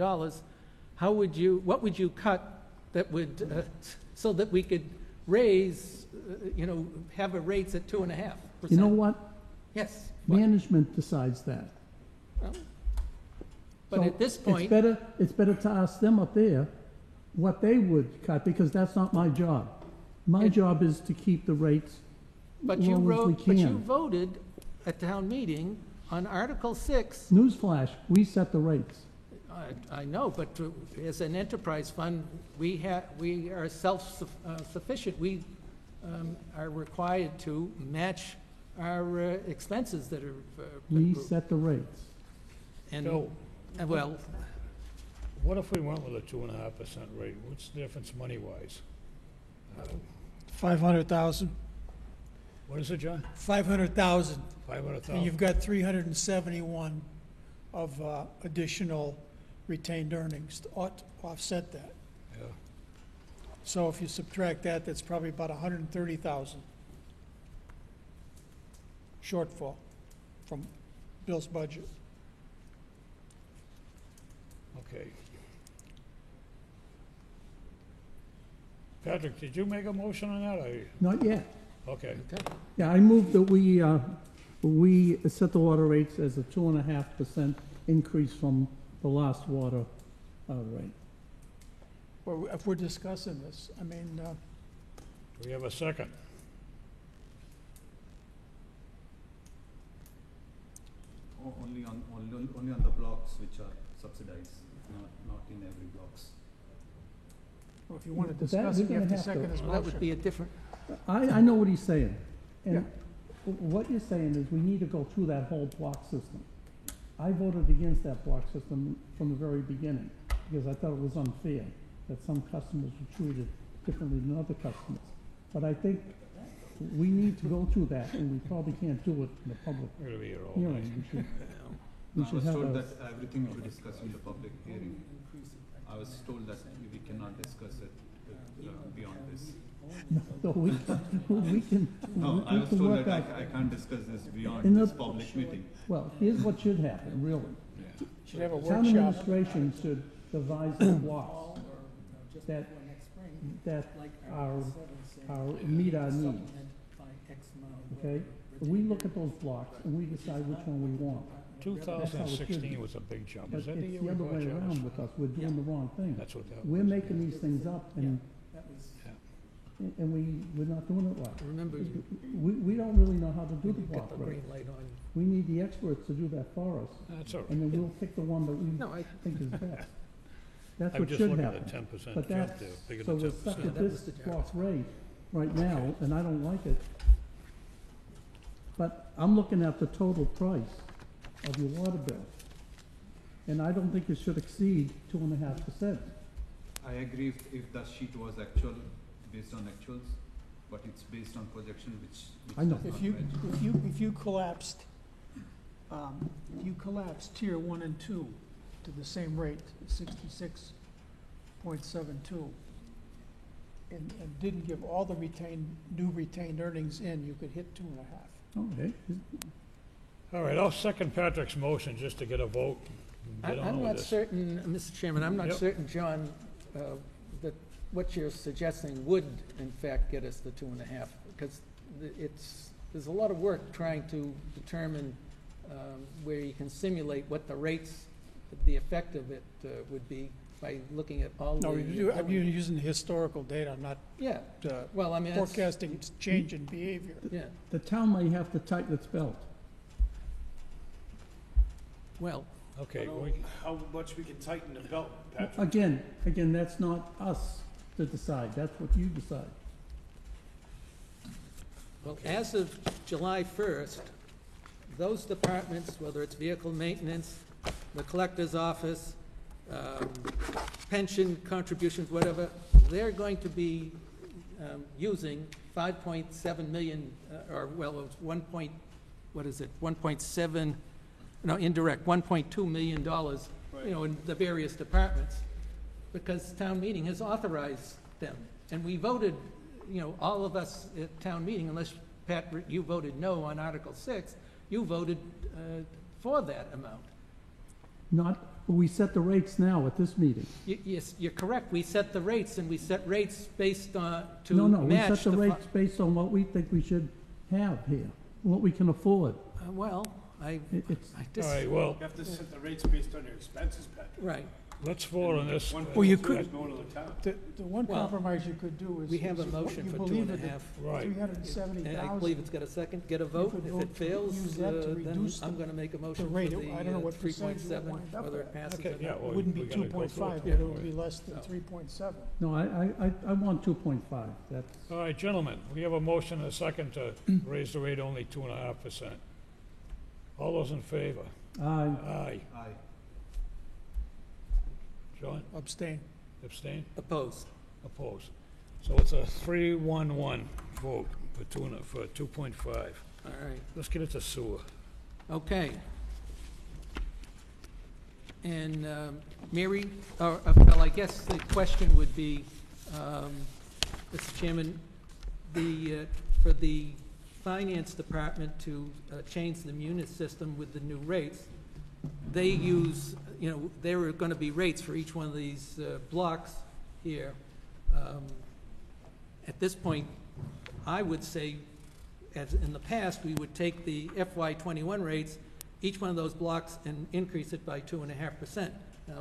what would you cut that would, so that we could raise, have a rates at 2.5%? You know what? Yes. Management decides that. But So at this point, It's better to ask them up there what they would cut, because that's not my job. My It- job is to keep the rates but low you as we but you can. voted at town meeting on Article 6. Newsflash, we set the rates. I know, but as an enterprise fund, we are self-sufficient. We are required to match our expenses that are We approved. set the rates. So, Well, what if we went with a 2.5% rate? What's the difference money-wise? 500,000, What is it, John? 500,000. 500,000? And you've got 371 of additional retained earnings to offset that. Yeah. So if you subtract that, that's probably about 130,000 shortfall from Bill's budget. Okay. Patrick, did you make a motion on that? Not yet. Okay. Yeah, I move that we set the water rates as a 2.5% increase from the last water rate. Well, if we're discussing this, I mean, Do we have a second? Only on the blocks which are subsidized. not in every blocks. Well, if you want to But that discuss it, you we're have gonna to have to- second his Well, that would be motion. a different, I know what he's saying. Yeah. And what you're saying is we need to go through that whole block system. I voted against that block system from the very beginning, because I thought it was unfair that some customers were treated differently than other customers. But I think we need to go through that, and we probably can't do it in a public We're gonna be here all night. hearing. We I should was have told a, that everything will be discussed in the public hearing. I was told that we cannot discuss it beyond this. no, we can, No, I we was can told work that out. I can't discuss this In beyond the- this public meeting. Well, here's what should happen, really. Should have a Town workshop. administration should devise the blocks that meet our needs, okay? We look at those blocks and we decide which one we want. 2016 was a big jump. But Is it's that the year the we other bought way Jarvis? around with us, we're doing the wrong thing. That's what that We're was. making these things up and we're not doing it right. remember, you We don't really know how to do the got block the rate. green light on. We need the experts to do that for us, That's all and right. then we'll pick the one that we No, I, think is best. That's I'm what just should looking at happen. a 10% But jump that's, there, bigger so than we're stuck 10%. at that was this the block rate right now, and I don't like it. But I'm looking at the total price of your water bill, and I don't think it should exceed 2.5%. I agree if the sheet was actual, based on actuals, but it's based on projection, which I know. does not If you, match. if you collapsed, tier 1 and 2 to the same rate, 66.72, and didn't give all the new retained earnings in, you could hit 2.5. Okay, All right, I'll second Patrick's motion just to get a vote. and get on I'm with not this. certain, Mr. Chairman, I'm not Yep. certain, John, that what you're suggesting would in fact get us the 2.5, because there's a lot of work trying to determine where you can simulate what the rates, the effect of it would be by looking at all the. No, I'm using historical data, I'm not Yeah, well, I mean, that's, forecasting change in behavior. yeah, the town may have to tighten its belt. well, Okay, How much we can tighten the belt, Patrick? Again, that's not us to decide, that's what you decide. well, as of July 1st, those departments, whether it's vehicle maintenance, the collector's office, pension contributions, whatever, they're going to be using 5.7 million, or, well, it's 1.7, no, indirect, $1.2 million, you know, in the various departments, because town meeting has authorized them. And we voted, you know, all of us at town meeting, unless, Pat, you voted no on Article 6, you voted for that amount. We set the rates now at this meeting. Yes, you're correct. We set the rates, and we set rates based on, to No, we match set the the. rates based on what we think we should have here, what we can afford. Well, It's, all just, right, well, You have to set the rates based on your expenses, Patrick. right. let's vote on this. Well, you 1.2 could- is going to the town. The one Well, compromise you could do is. We have a is motion you for believe it 2.5. Right. 370,000. And I believe it's got a second. Get a vote. could If vote it to fails, use that to then reduce I'm the- going to make a motion for rate. the I don't know what percentage it 3.7, would wind up whether it at. passes Okay, or yeah, not. well, It wouldn't be we gotta go 2.5, through but it. it would be less than 3.7. no, I want 2.5, that's, All right, gentlemen, we have a motion and a second to raise the rate only 2.5%. All those in favor? Aye. Aye. John, Abstain. abstain? Opposed. Opposed. So it's a 3-1-1 vote for 2.5. All right. Let's get into sewer. Okay. And Mary, well, I guess the question would be, Mr. Chairman, for the Finance Department to change the munis system with the new rates, they use, you know, there are going to be rates for each one of these blocks here. At this point, I would say, as in the past, we would take the FY21 rates, each one of those blocks, and increase it by 2.5%. Now,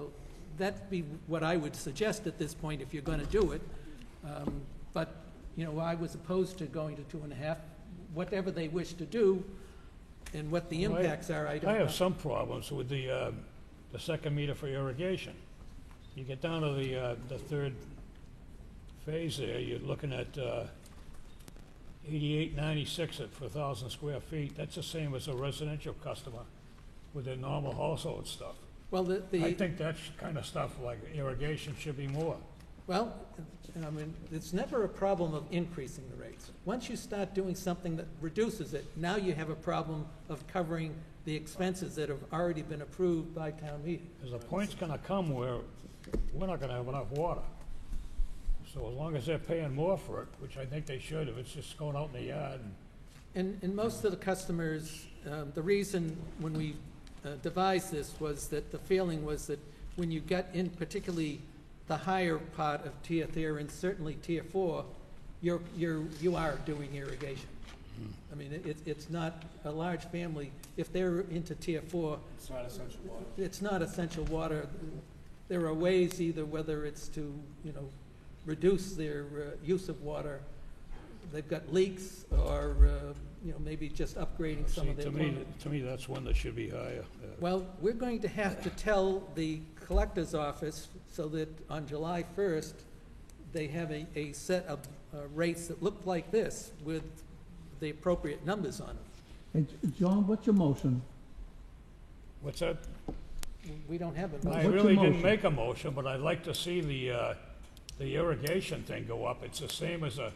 that'd be what I would suggest at this point if you're going to do it. But, you know, I was opposed to going to 2.5. Whatever they wish to do and what the Well, impacts are, I don't I know. have some problems with the second meter for irrigation. you get down to the third phase there, you're looking at 88.96 for 1,000 square feet. That's the same as a residential customer with their normal household stuff. Well, I think that kind of stuff like irrigation should be more. well, I mean, it's never a problem of increasing the rates. Once you start doing something that reduces it, now you have a problem of covering the expenses that have already been approved by town meeting. There's a point's gonna come where we're not gonna have enough water. So as long as they're paying more for it, which I think they should, if it's just going out in the yard and And most of the customers, the reason when we devised this was that the feeling was that when you got in, particularly the higher part of tier 3 and certainly tier 4, you are doing irrigation. I mean, it's not a large family. If they're into tier 4, It's not essential water. it's not essential water. There are ways either, whether it's to, reduce their use of water. They've got leaks or, maybe just upgrading some see, of their to plumbing. me, that's one that should be higher. Well, we're going to have to tell the collector's office so that on July 1st, they have a set of rates that look like this with the appropriate numbers on them. And John, what's your motion? What's that? We don't have a I What's your really didn't motion? make a motion, but I'd like to see the irrigation thing go up. It's the same as a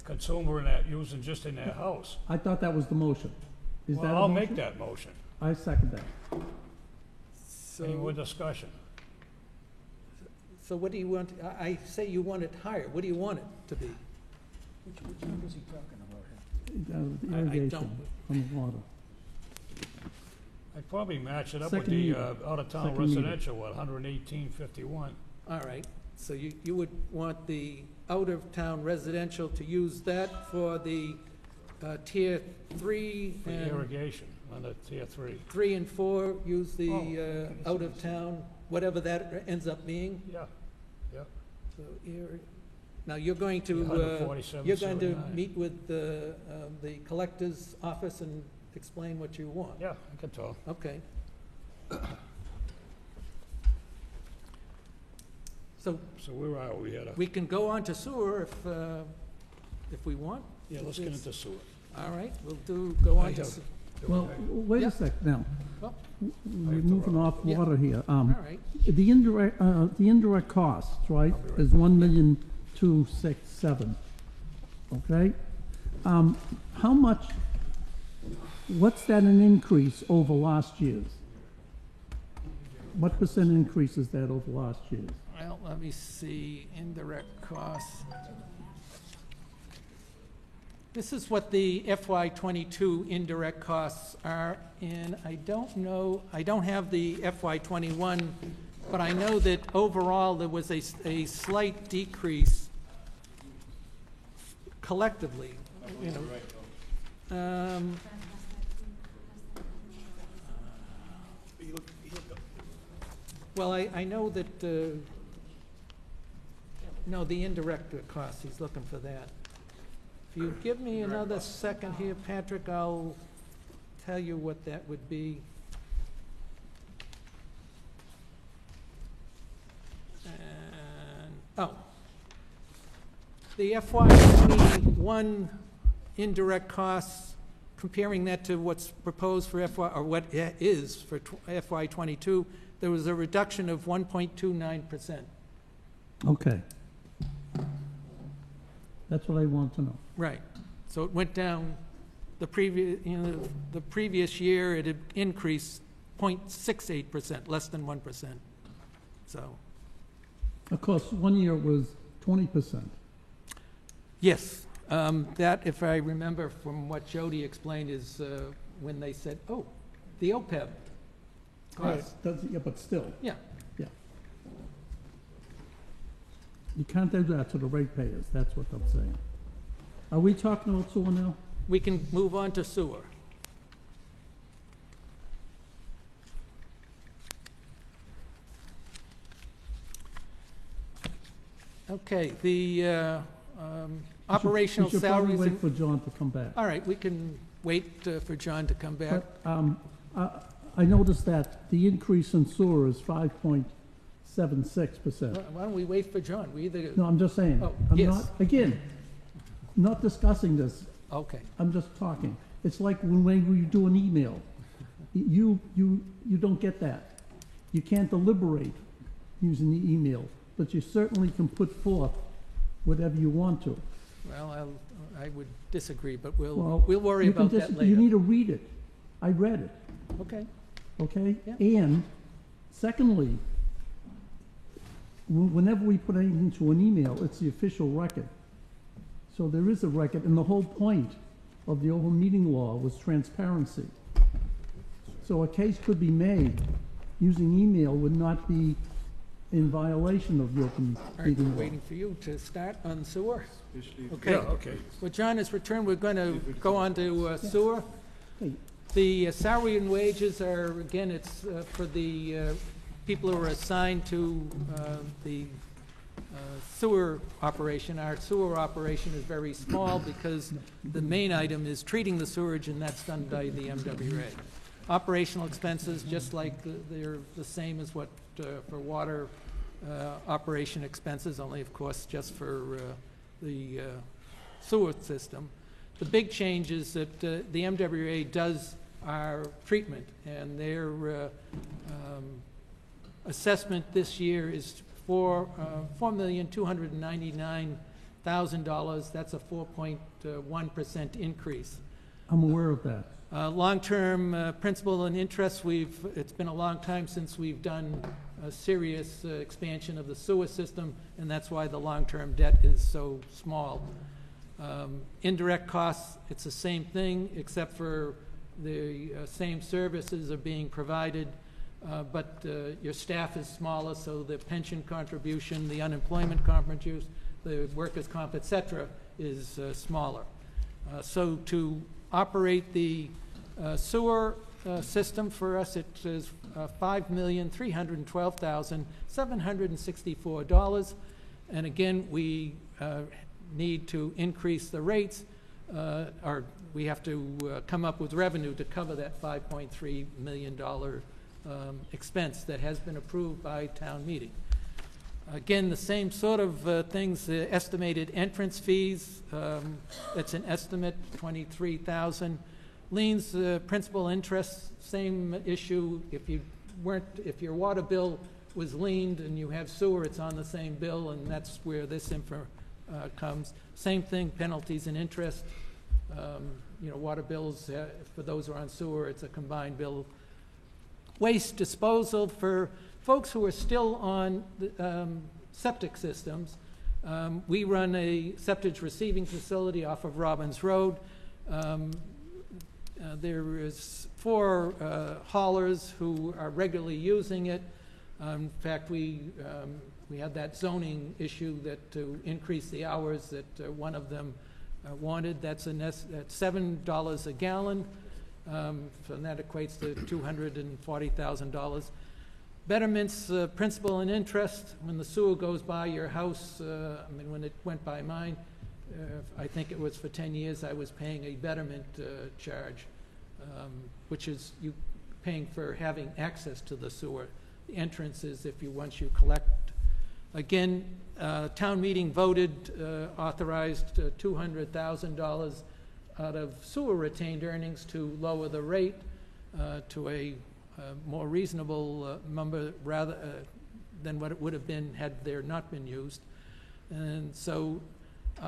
consumer using just in their house. I thought that was the motion. Is that Well, a I'll motion? make that motion. I second that. Any more So, discussion? so what do you want, I say you want it higher. What do you want it to be? Which number is he talking about here? The I irrigation don't. from the water. I'd probably match it up with Second the meter. out-of-town Second meter. residential, 118.51. All right, so you would want the out-of-town residential to use that for the tier 3 For and irrigation on the tier 3. 3 and 4, use the Oh. out-of-town, whatever that ends up being. Yeah, yeah. So now, you're going to, 147.79. you're going to meet with the collector's office and explain what you want? Yeah, I can tell. Okay. So So where are we at? we can go on to sewer if we want. Yeah, let's get into sewer. All right, go on to, Well, wait Yeah. a sec now. Well, We're moving off Yeah. water here. all right. The indirect costs, right, is 1,267,000. Okay? How much, what's that an increase over last year's? What percent increase is that over last year's? Well, let me see, indirect costs. This is what the FY '22 indirect costs are, and I don't know, I don't have the FY '21, but I know that overall there was a slight decrease collectively, you know. Well, I know that, no, the indirect costs, he's looking for that. If you give me another second here, Patrick, I'll tell you what that would be. And, oh. The FY '21 indirect costs, comparing that to what's proposed for FY, or what it is for FY '22, there was a reduction of 1.29%. Okay. That's what I want to know. Right. So it went down, the previous year, it had increased 0.68%, less than 1%. So, Of course, 1 year was 20%. yes, that, if I remember from what Jody explained, is when they said, oh, the OPEB costs. Yeah, but still, Yeah, you can't do that to the ratepayers, that's what I'm saying. Are we talking about sewer now? we can move on to sewer. Okay, the operational We should probably salaries. wait for John to come back. All right, we can wait for John to come back. But I noticed that the increase in sewer is 5.6%. 0.76%. Why don't we wait for John? We either, No, I'm just saying. Oh, I'm yes. not, again, not discussing this. okay. I'm just talking. It's like when we do an email. You don't get that. You can't deliberate using the email, but you certainly can put forth whatever you want to. Well, I would disagree, but we'll Well, worry you can about that You later. need to read it. I read it, Okay, okay? Yeah. And secondly, whenever we put anything into an email, it's the official record. So there is a record, and the whole point of the open meeting law was transparency. So a case could be made using email would not be in violation of the open all right, meeting we're law. waiting for you to start on sewer. Especially Okay. Yeah, okay. Well, John has returned. We're going to go on to sewer. Hey. The salary and wages are, again, it's for the people who are assigned to the sewer operation. Our sewer operation is very small because the main item is treating the sewage, and that's done by the MWA. Operational expenses, just like they're the same as what for water operation expenses, only of course just for the sewer system. The big change is that the MWA does our treatment, and their assessment this year is for $4,299,000. That's a 4.1% increase. I'm aware of that. Long-term principal and interest, it's been a long time since we've done a serious expansion of the sewer system, and that's why the long-term debt is so small. Indirect costs, it's the same thing, except for the same services are being provided, but your staff is smaller, so the pension contribution, the unemployment contribution, the workers' comp, et cetera, is smaller. So to operate the sewer system for us, it is $5,312,764. And again, we need to increase the rates, or we have to come up with revenue to cover that $5.3 million expense that has been approved by town meeting. Again, the same sort of things, estimated entrance fees, it's an estimate, $23,000. Liens, principal interest, same issue. If your water bill was liened and you have sewer, it's on the same bill, and that's where this info comes. Same thing, penalties and interest. Water bills, for those who are on sewer, it's a combined bill. Waste disposal, for folks who are still on septic systems, we run a septic receiving facility off of Robbins Road. There is 4 haulers who are regularly using it. In fact, we had that zoning issue that to increase the hours that one of them wanted. That's $7 a gallon, so that equates to $240,000. Betterments, principal and interest, when the sewer goes by your house, when it went by mine, I think it was for 10 years, I was paying a betterment charge, which is you paying for having access to the sewer. The entrance is once you collect. Again, town meeting voted, authorized $200,000 out of sewer retained earnings to lower the rate to a more reasonable number rather than what it would have been had there not been used. And so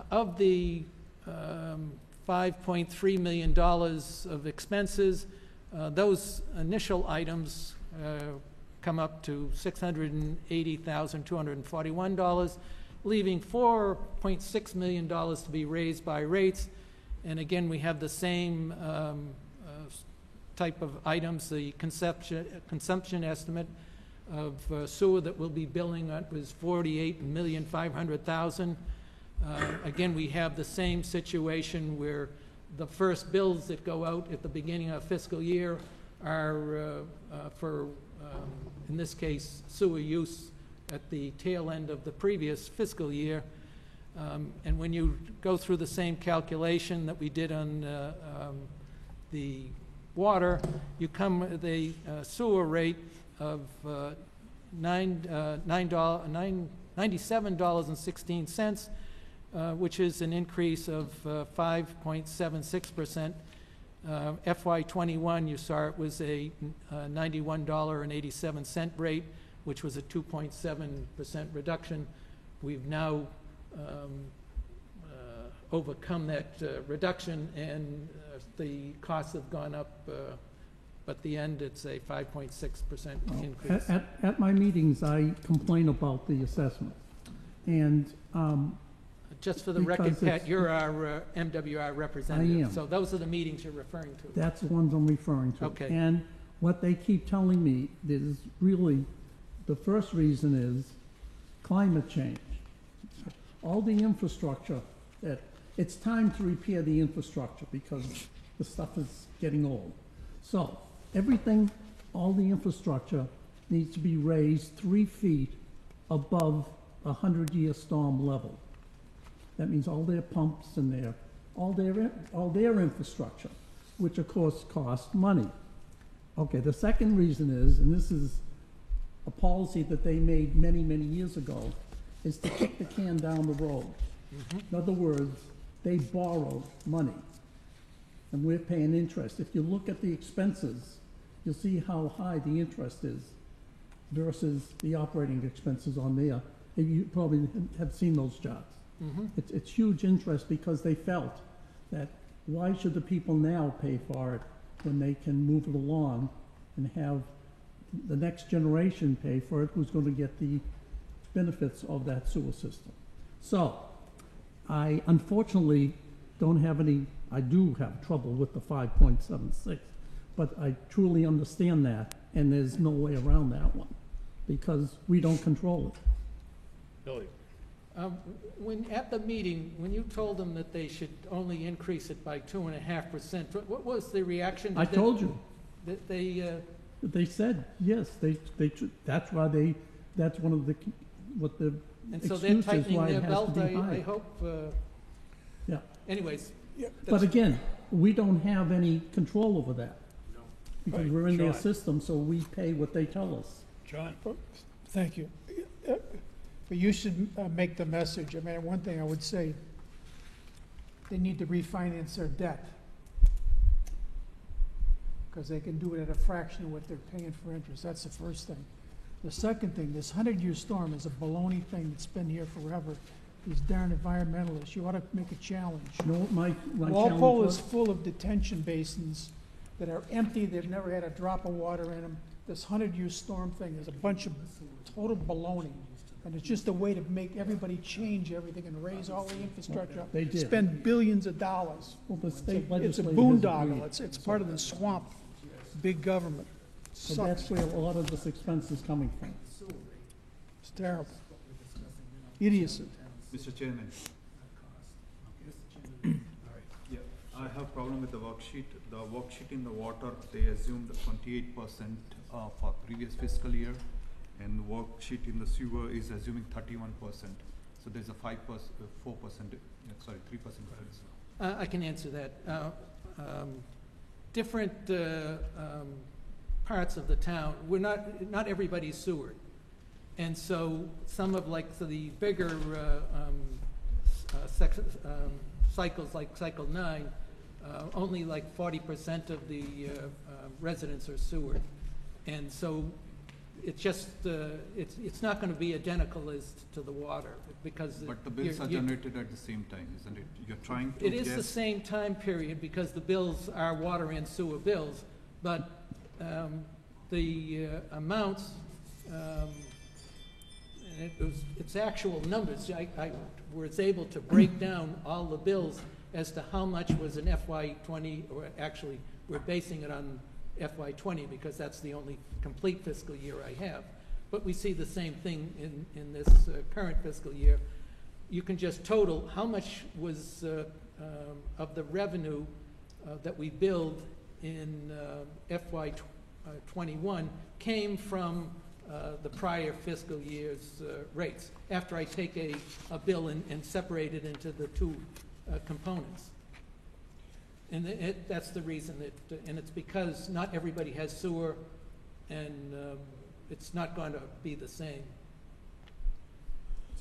of the $5.3 million of expenses, those initial items come up to $680,241, leaving $4.6 million to be raised by rates. And again, we have the same type of items. The consumption estimate of sewer that we'll be billing was $48,500,000. Again, we have the same situation where the first bills that go out at the beginning of fiscal year are for, in this case, sewer use at the tail end of the previous fiscal year. And when you go through the same calculation that we did on the water, you come with a sewer rate of $97.16, which is an increase of 5.76%. FY '21, you saw it was a $91.87 rate, which was a 2.7% reduction. We've now overcome that reduction, and the costs have gone up, but at the end, it's a 5.6% increase. At my meetings, I complain about the assessment. And Just for the because record, Pat, it's- you're our MWR representative. am. So those are the meetings you're referring to. that's the ones I'm referring to. Okay. And what they keep telling me is really, the first reason is climate change. All the infrastructure it's time to repair the infrastructure because the stuff is getting old. So everything, all the infrastructure needs to be raised 3 feet above a 100-year storm level. That means all their pumps and all their infrastructure, which of course costs money. Okay, the second reason is, and this is a policy that they made many, many years ago, is to kick the can down the road. In other words, they borrow money, and we're paying interest. If you look at the expenses, you'll see how high the interest is versus the operating expenses on there. You probably have seen those charts. It's huge interest because they felt that why should the people now pay for it when they can move it along and have the next generation pay for it who's going to get the benefits of that sewer system. So I unfortunately don't have any, I do have trouble with the 5.76, but I truly understand that, and there's no way around that one because we don't control it. Billy? At the meeting, when you told them that they should only increase it by 2.5%, what was the reaction? I told you. That they, They said, yes, that's why that's one of the, what the and so they're excuse is tightening why their it has to belt, be I high. hope. Yeah. Anyways. But again, we don't have any control over that. Because Right, we're in their John. system, so we pay what they tell us. John? Thank you. But you should make the message. I mean, one thing I would say, they need to refinance their debt. Because they can do it at a fraction of what they're paying for interest. That's the first thing. The second thing, this 100-year storm is a baloney thing that's been here forever. These darn environmentalists, you ought to make a challenge. You know what my Walpole challenge is was? full of detention basins that are empty, they've never had a drop of water in them. This 100-year storm thing is a bunch of total baloney. And it's just a way to make everybody change everything and raise all the infrastructure. They did. Spend billions of dollars. Well, the It's state a legislature has boondoggle, agreed. it's part of the swamp, big government. So Sucks, that's where a lot of this expense is coming from. it's terrible. Idiocy. Mr. Chairman. Yeah, I have a problem with the worksheet. The worksheet in the water, they assumed 28% for previous fiscal year, and the worksheet in the sewer is assuming 31%. So there's a 4%, sorry, 3% difference. I can answer that. Different parts of the town, not everybody's sewered. And so some of the bigger cycles, like Cycle 9, only like 40% of the residents are sewered. And so it's just, it's not going to be identical as to the water because. But the bills are generated at the same time, isn't it? You're trying to It is the guess- same time period because the bills are water and sewer bills, but the amounts, it's actual numbers. I was able to break down all the bills as to how much was in FY '20, or actually, we're basing it on FY '20 because that's the only complete fiscal year I have. But we see the same thing in this current fiscal year. You can just total how much was of the revenue that we billed in FY '21 came from the prior fiscal year's rates, after I take a bill and separate it into the two components. And that's the reason that, and it's because not everybody has sewer, and it's not going to be the same.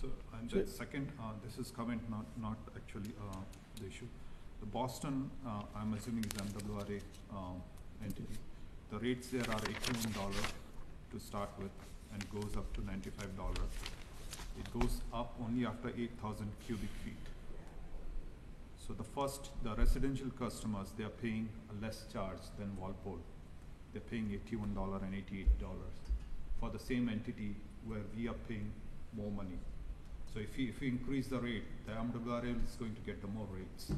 So, and the second, this is comment, not actually the issue. The Boston, I'm assuming is MWRA entity. The rates there are $81 to start with and goes up to $95. It goes up only after 8,000 cubic feet. So the residential customers, they are paying a less charge than Walpole. They're paying $81 and $88 for the same entity where we are paying more money. So if we increase the rate, the MWRA is going to get the more rates,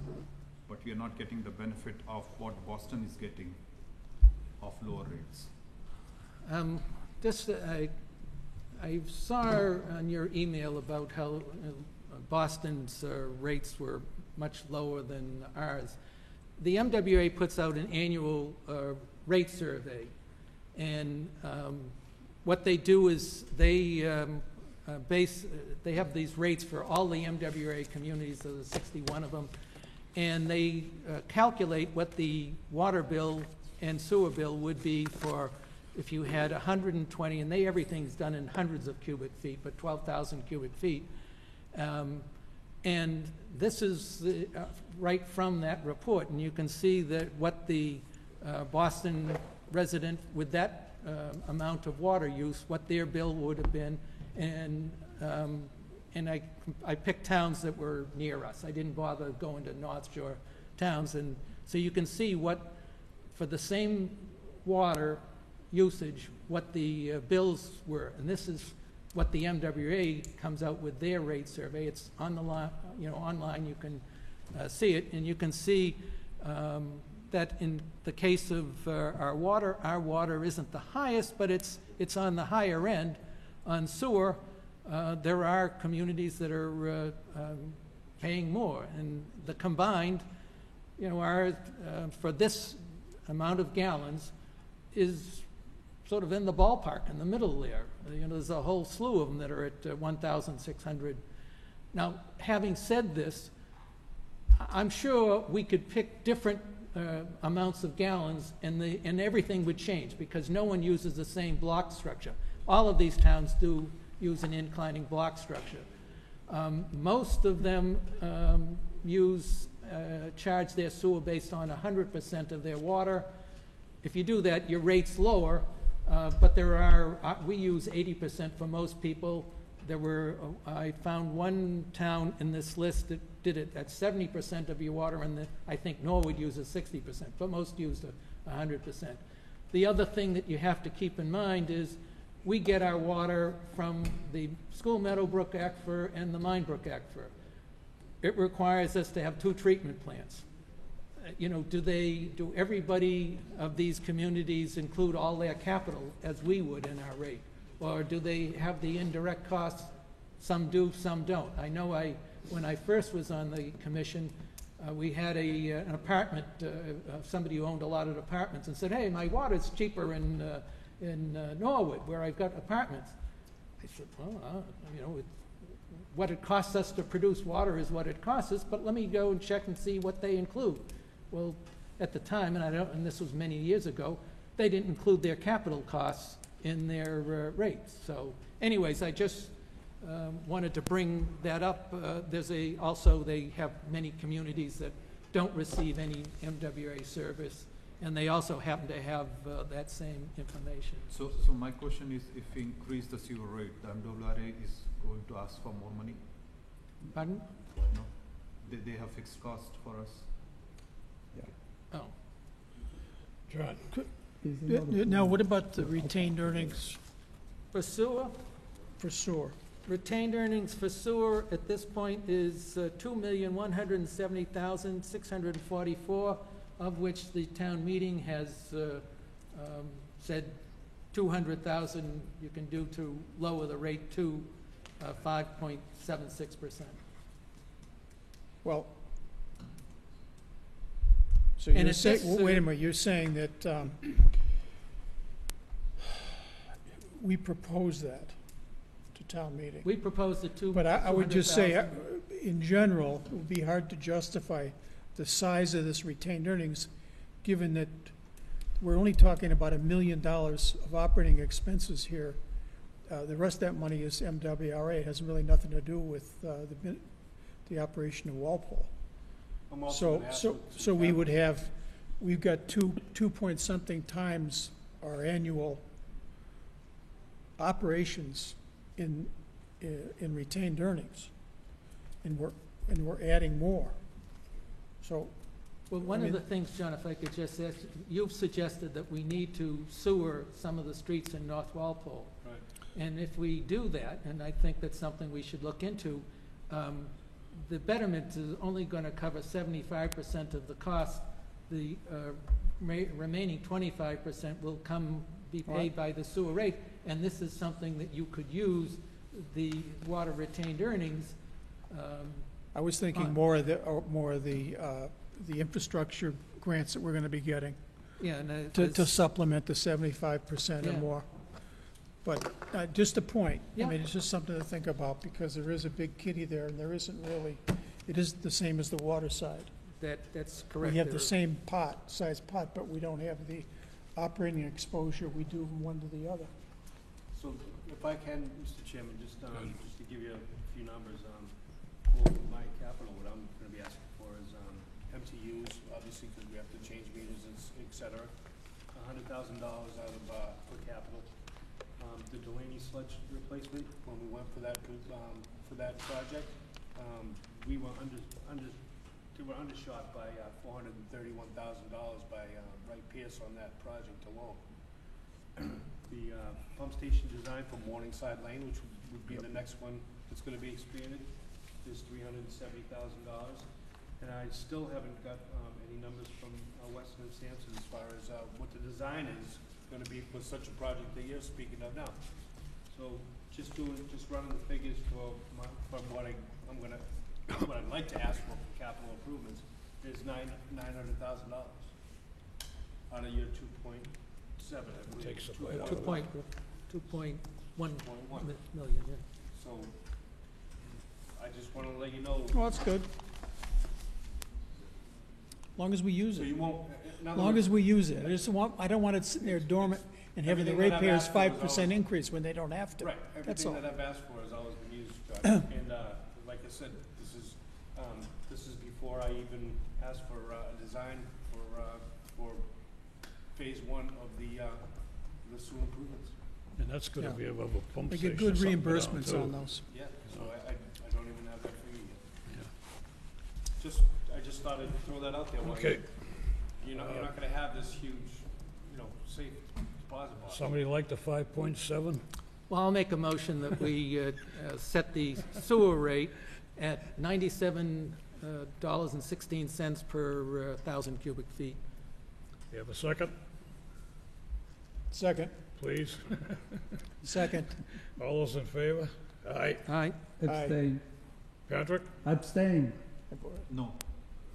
but we are not getting the benefit of what Boston is getting of lower rates. I saw on your email about how Boston's rates were much lower than ours. The MWA puts out an annual rate survey, and what they do is they have these rates for all the MWA communities, there's 61 of them, and they calculate what the water bill and sewer bill would be for if you had 120, and everything's done in hundreds of cubic feet, but 12,000 cubic feet. And this is right from that report, and you can see that what the Boston resident with that amount of water use, what their bill would have been, and I picked towns that were near us. I didn't bother going to North Shore towns, and so you can see what, for the same water usage, what the bills were, and this is what the MWA comes out with their rate survey. It's on the line, online. You can see it, and you can see that in the case of our water isn't the highest, but it's on the higher end. On sewer, there are communities that are paying more, and the combined, are for this amount of gallons is sort of in the ballpark, in the middle there. There's a whole slew of them that are at 1,600. Now, having said this, I'm sure we could pick different amounts of gallons, and everything would change because no one uses the same block structure. All of these towns do use an inclining block structure. Most of them charge their sewer based on 100% of their water. If you do that, your rate's lower, but we use 80% for most people. I found one town in this list that did it at 70% of your water, and I think Norwood uses 60%, but most used 100%. The other thing that you have to keep in mind is we get our water from the School Meadowbrook Aquifer and the Minebrook Aquifer. It requires us to have 2 treatment plants. Do everybody of these communities include all their capital as we would in our rate? Or do they have the indirect costs? Some do, some don't. I know when I first was on the commission, we had an apartment, somebody who owned a lot of apartments, and said, hey, my water's cheaper in Norwood, where I've got apartments. I said, well, what it costs us to produce water is what it costs us, but let me go and check and see what they include. Well, at the time, and this was many years ago, they didn't include their capital costs in their rates. So anyways, I just wanted to bring that up. Also, they have many communities that don't receive any MWA service, and they also happen to have that same information. So my question is, if we increase the sewer rate, the MWRA is going to ask for more money? Pardon? No, they have fixed cost for us. Oh. John, Now, what about the retained earnings For sewer, for sewer? retained earnings for sewer at this point is $2,170,644, of which the town meeting has said 200,000 you can do to lower the rate to 5.76%. Well, so And you're it's saying, just, wait a minute, you're saying that we propose that to town meeting? We proposed a two. But I would just say, 200,000. in general, it would be hard to justify the size of this retained earnings, given that we're only talking about $1 million of operating expenses here. The rest of that money is MWRA. It has really nothing to do with the operation of Walpole. I'm also So, gonna ask so, for some so we cap- would have, we've got two point something times our annual operations in retained earnings. And we're adding more. So, Well, one of the things, John, if I could just ask, you've suggested that we need to sewer some of the streets in North Walpole. Right. And if we do that, and I think that's something we should look into, the betterment is only gonna cover 75% of the cost. The remaining 25% will be paid by the sewer rate, and this is something that you could use the water retained earnings. I was thinking Fine. more of the infrastructure grants that we're gonna be getting Yeah, and to supplement the 75% or Yeah. more. But just a point. I Yeah. mean, it's just something to think about, because there is a big kitty there, and there isn't really, it is the same as the water side. that's correct. We have the There- same size pot, but we don't have the operating exposure we do from one to the other. So if I can, Mr. Chairman, just to give you a few numbers, for my capital, what I'm gonna be asking for is, MTUs, obviously, because we have to change meters, et cetera. $100,000 out of, for capital. The Delaney sludge replacement, when we went for that project, we were they were undershot by, $431,000 by, Wright Pierce on that project alone. The pump station design for Morningside Lane, which would be the next one that's gonna be expanded, is $370,000. And I still haven't got any numbers from Weston and Sampson as far as what the design is gonna be for such a project that you're speaking of now. So just running the figures for what I'd like to ask for capital improvements is $900,000 out of your 2.7, I believe. Takes it Two right out of point, 2.1 2.1. million, yeah. So I just wanna let you know, Well, that's good. Long as we use so it. you won't, in other Long words, as we use it. I don't want it sitting there dormant and having the Everything that I've ratepayers asked for is 5% increase when they don't have to. right, That's everything all. that I've asked for has always been used, Judge. And, like I said, this is before I even asked for, a design for phase one of the sewer improvements. And that's gonna Yeah. be above a pump They station. get good something down, reimbursements too. on those. Yeah, so I don't even have that figure yet. Yeah. I just thought I'd throw that out there. while Okay, You're not gonna have this huge, safe deposit box. somebody like the 5.7? Well, I'll make a motion that we set the sewer rate at $97.16 per 1,000 cubic feet. You have a second, Second, please? second. All those in favor? Aye. All right, Abstain. Patrick? Abstain. No.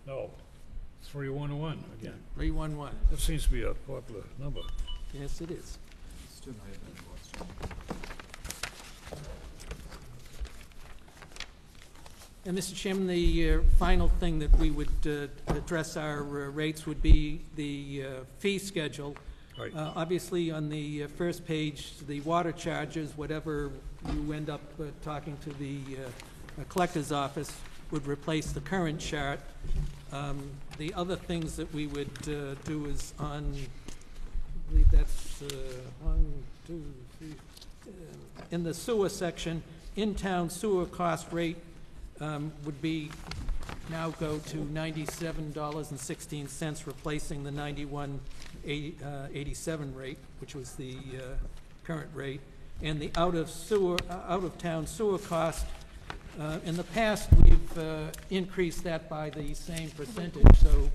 No. 311 again. 311. That seems to be a popular number. Yes, it is. Still higher than Boston. And, Mr. Chairman, the final thing that we would address our rates would be the fee schedule. Right. Obviously, on the first page, the water charges, whatever you end up talking to the collector's office, would replace the current chart. The other things that we would do is on, I believe that's 1, 2, 3, in the sewer section, in-town sewer cost rate would be, now go to $97.16, replacing the $91.87 rate, which was the current rate. And the out-of-town sewer cost, in the past, we've increased that by the same percentage, so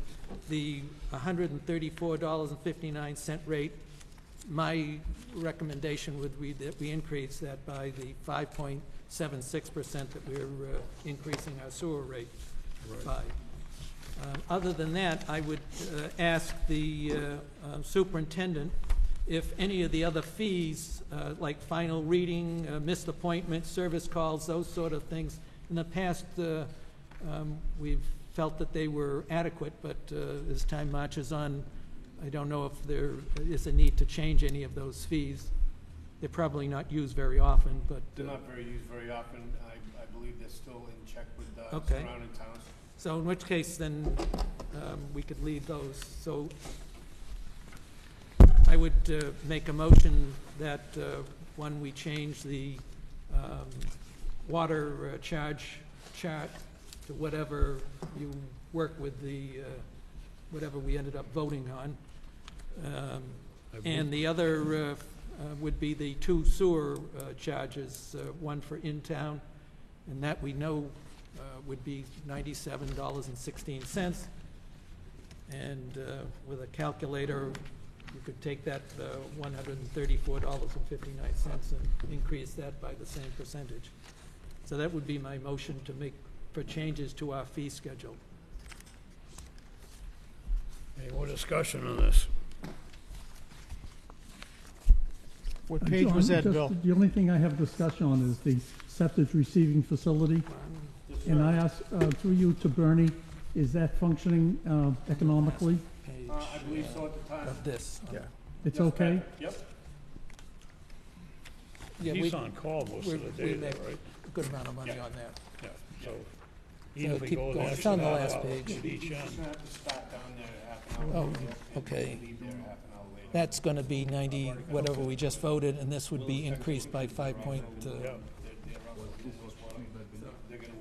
the $134.59 rate, my recommendation would be that we increase that by the 5.76% that we're increasing our sewer rate by. Other than that, I would ask the superintendent if any of the other fees, like final reading, missed appointments, service calls, those sort of things, in the past, we've felt that they were adequate, but as time marches on, I don't know if there is a need to change any of those fees. They're probably not used very often, but, They're not used very often. I believe they're still in check with Okay. surrounding towns. so in which case then we could leave those. So I would make a motion that when we change the water charge chart to whatever you work with the, whatever we ended up voting on. And the other would be the 2 sewer charges, one for in-town, and that we know would be $97.16. And with a calculator, you could take that $134.59 and increase that by the same percentage. So that would be my motion to make for changes to our fee schedule. Any more discussion on this? What page was John, that, just Bill? The only thing I have discussion on is the septic receiving facility. And I ask, through you to Bernie, is that functioning economically? Page I believe so at the time. of this. Yeah. It's Yes, okay? Patrick. Yep. Yeah, He's we on call most we- of the we day, though, make right? a good amount of money on that. Yeah, so even if we keep go going. the It's extra on the half last hour page. at each You're end. just gonna have to start down there half an hour. Oh, earlier and okay. Leave there half an hour later. That's going to be 90, whatever we just voted, and this would be increased by 5 point, Yeah, They're up they're gonna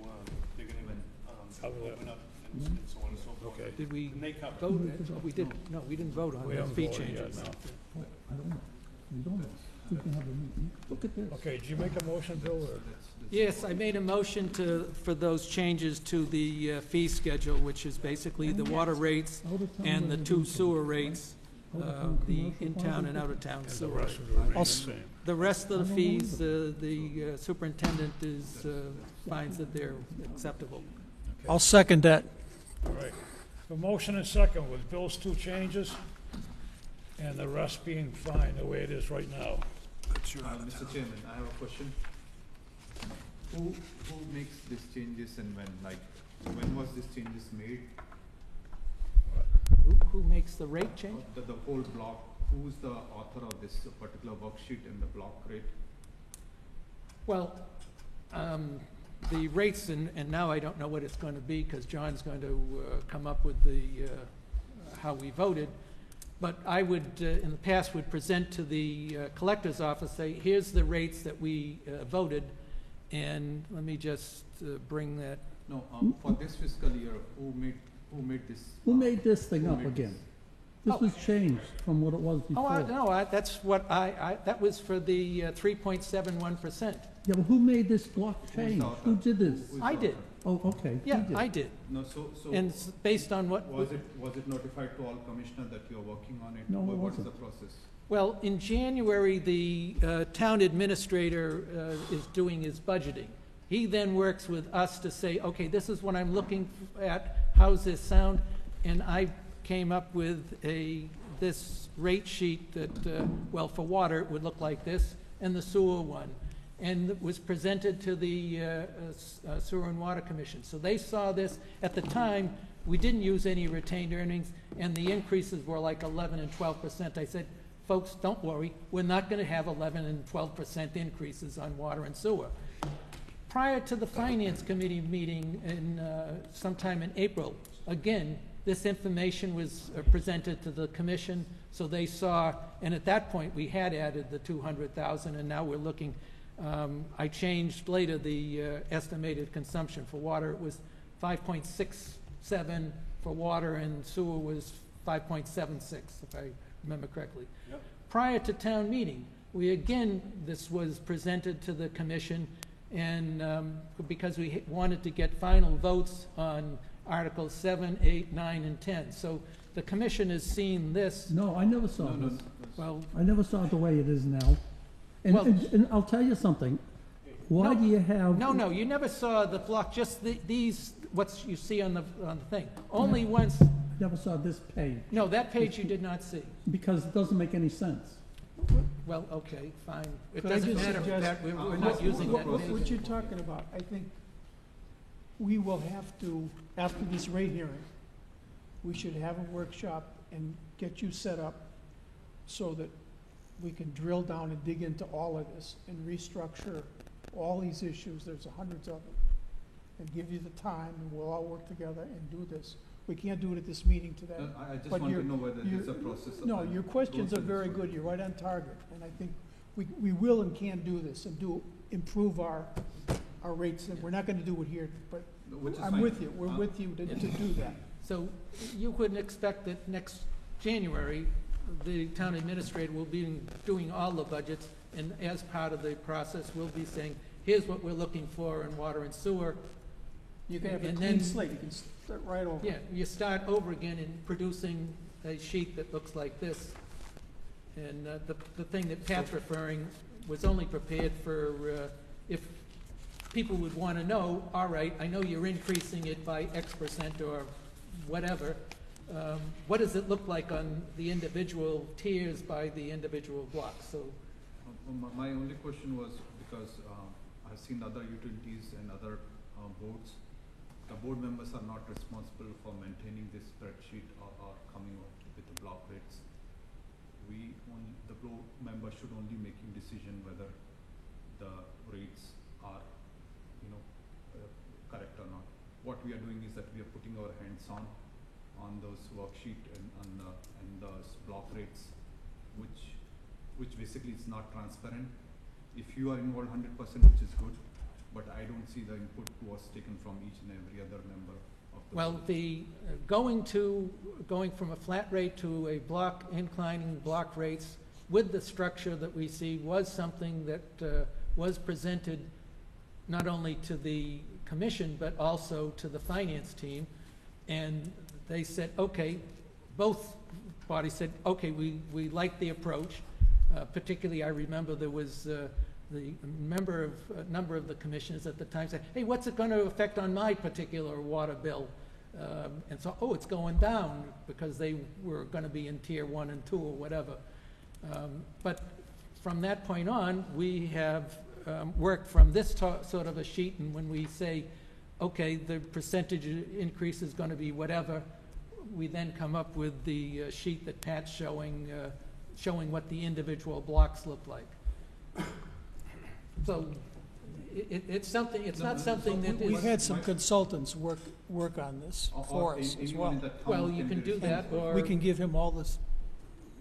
Cover that. open up and so on and so forth. okay. did we And they cover. vote? We did, no, we didn't vote on We the haven't fee voted yet, changes. no. I don't know. We don't know. We can have a meeting. Look at this. Okay, did you make a motion, Bill, or? Yes, I made a motion for those changes to the fee schedule, which is basically the water rates and the 2 sewer rates, the in-town and out-of-town And the sewer. rest would remain I'll the s- same? The rest of the fees, the superintendent finds that they're acceptable. I'll second that. All right. A motion and second with Bill's 2 changes and the rest being fine the way it is right now. Mr. Chairman, I have a question. Who makes these changes and when, like, when was these changes made? Who makes the rate change? The whole block, who's the author of this particular worksheet in the block rate? Well, the rates, and now I don't know what it's going to be, because John's going to come up with the, how we voted. But I would, in the past, would present to the collector's office, say, here's the rates that we voted, and let me just bring that. No, for this fiscal year, who made this? Who made this thing who up made again? Oh. This was changed from what it was Oh, before. no, that's what that was for the 3.71%. Yeah, but who made this block change? the author? Who did this? Who's the I did. author? Oh, okay. he Yeah, did. I did. No, so And it's based on what, was it notified to all commissioners that you're working on it? No, it What's the wasn't. process? well, in January, the town administrator is doing his budgeting. He then works with us to say, okay, this is what I'm looking at, how's this sound? And I came up with this rate sheet that, well, for water, it would look like this, and the sewer one. And it was presented to the Sewer and Water Commission. So they saw this. At the time, we didn't use any retained earnings, and the increases were like 11 and 12%. I said, folks, don't worry, we're not going to have 11 and 12% increases on water and sewer. Prior to the Finance Committee meeting in sometime in April, again, this information was presented to the commission, so they saw, and at that point, we had added the 200,000, and now we're looking, I changed later the estimated consumption for water. It was 5.67 for water, and sewer was 5.76, if I remember correctly. Yep. Prior to town meeting, this was presented to the commission, and because we wanted to get final votes on Articles 7, 8, 9, and 10. So the commission has seen this, No, I never saw No, this. well, I never saw it the way it is now. And, Well- and I'll tell you something. Why do you have? no, you never saw the block, just these, what you see on the thing. Only once, Never saw this page, no, that page you did not see. because it doesn't make any sense. Well, okay, fine. It Could I doesn't just matter suggest- that we're not using that What page. you're talking about, I think we will have to, after this rate hearing, we should have a workshop and get you set up so that we can drill down and dig into all of this and restructure all these issues, there's hundreds of them, and give you the time, and we'll all work together and do this. We can't do it at this meeting today. I just But want to you're- know whether you- there's a process. of- No, your questions are very good, you're right on target, and I think we will and can do this and improve our rates, and we're not gonna do it here, but Which is I'm fine. with you, we're with you to do that. So you wouldn't expect that next January, the town administrator will be doing all the budgets, and as part of the process, we'll be saying, here's what we're looking for in water and sewer. You can have a And clean then- slate, you can start right over. Yeah, you start over again in producing a sheet that looks like this. And the thing that Pat's referring was only prepared for, if people would want to know, all right, I know you're increasing it by X% or whatever. What does it look like on the individual tiers by the individual blocks? So, My only question was, because I've seen other utilities and other boards, the board members are not responsible for maintaining this spreadsheet or coming up with the block rates. The board member should only making decision whether the rates are, correct or not. What we are doing is that we are putting our hands on those worksheet and those block rates, which basically is not transparent. If you are involved 100%, which is good, but I don't see the input was taken from each and every other member of the well, board. the, going from a flat rate to a block, inclining block rates with the structure that we see was something that was presented not only to the commission, but also to the finance team. And they said, okay, both bodies said, okay, we like the approach. Particularly, I remember there was the number of the commissioners at the time said, hey, what's it going to affect on my particular water bill? And so, oh, it's going down because they were going to be in tier 1 and 2 or whatever. But from that point on, we have worked from this sort of a sheet, and when we say, okay, the percentage increase is going to be whatever, we then come up with the sheet that Pat's showing what the individual blocks look like. So it's something, it's not something that We've is, had some consultants work on this Or for us as anyone well. in the town well, you can do that, or We can give him all the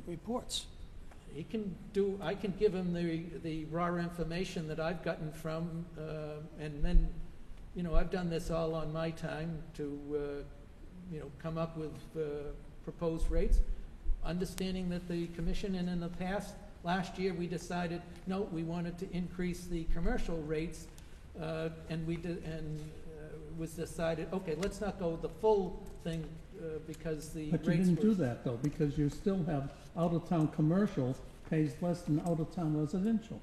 reports. he can do, I can give him the raw information that I've gotten from, and then, I've done this all on my time to, come up with proposed rates, understanding that the commission, and in the past, last year, we decided, no, we wanted to increase the commercial rates, and was decided, okay, let's not go the full thing, because the rates But you didn't do were- that though, because you still have out-of-town commercial pays less than out-of-town residential.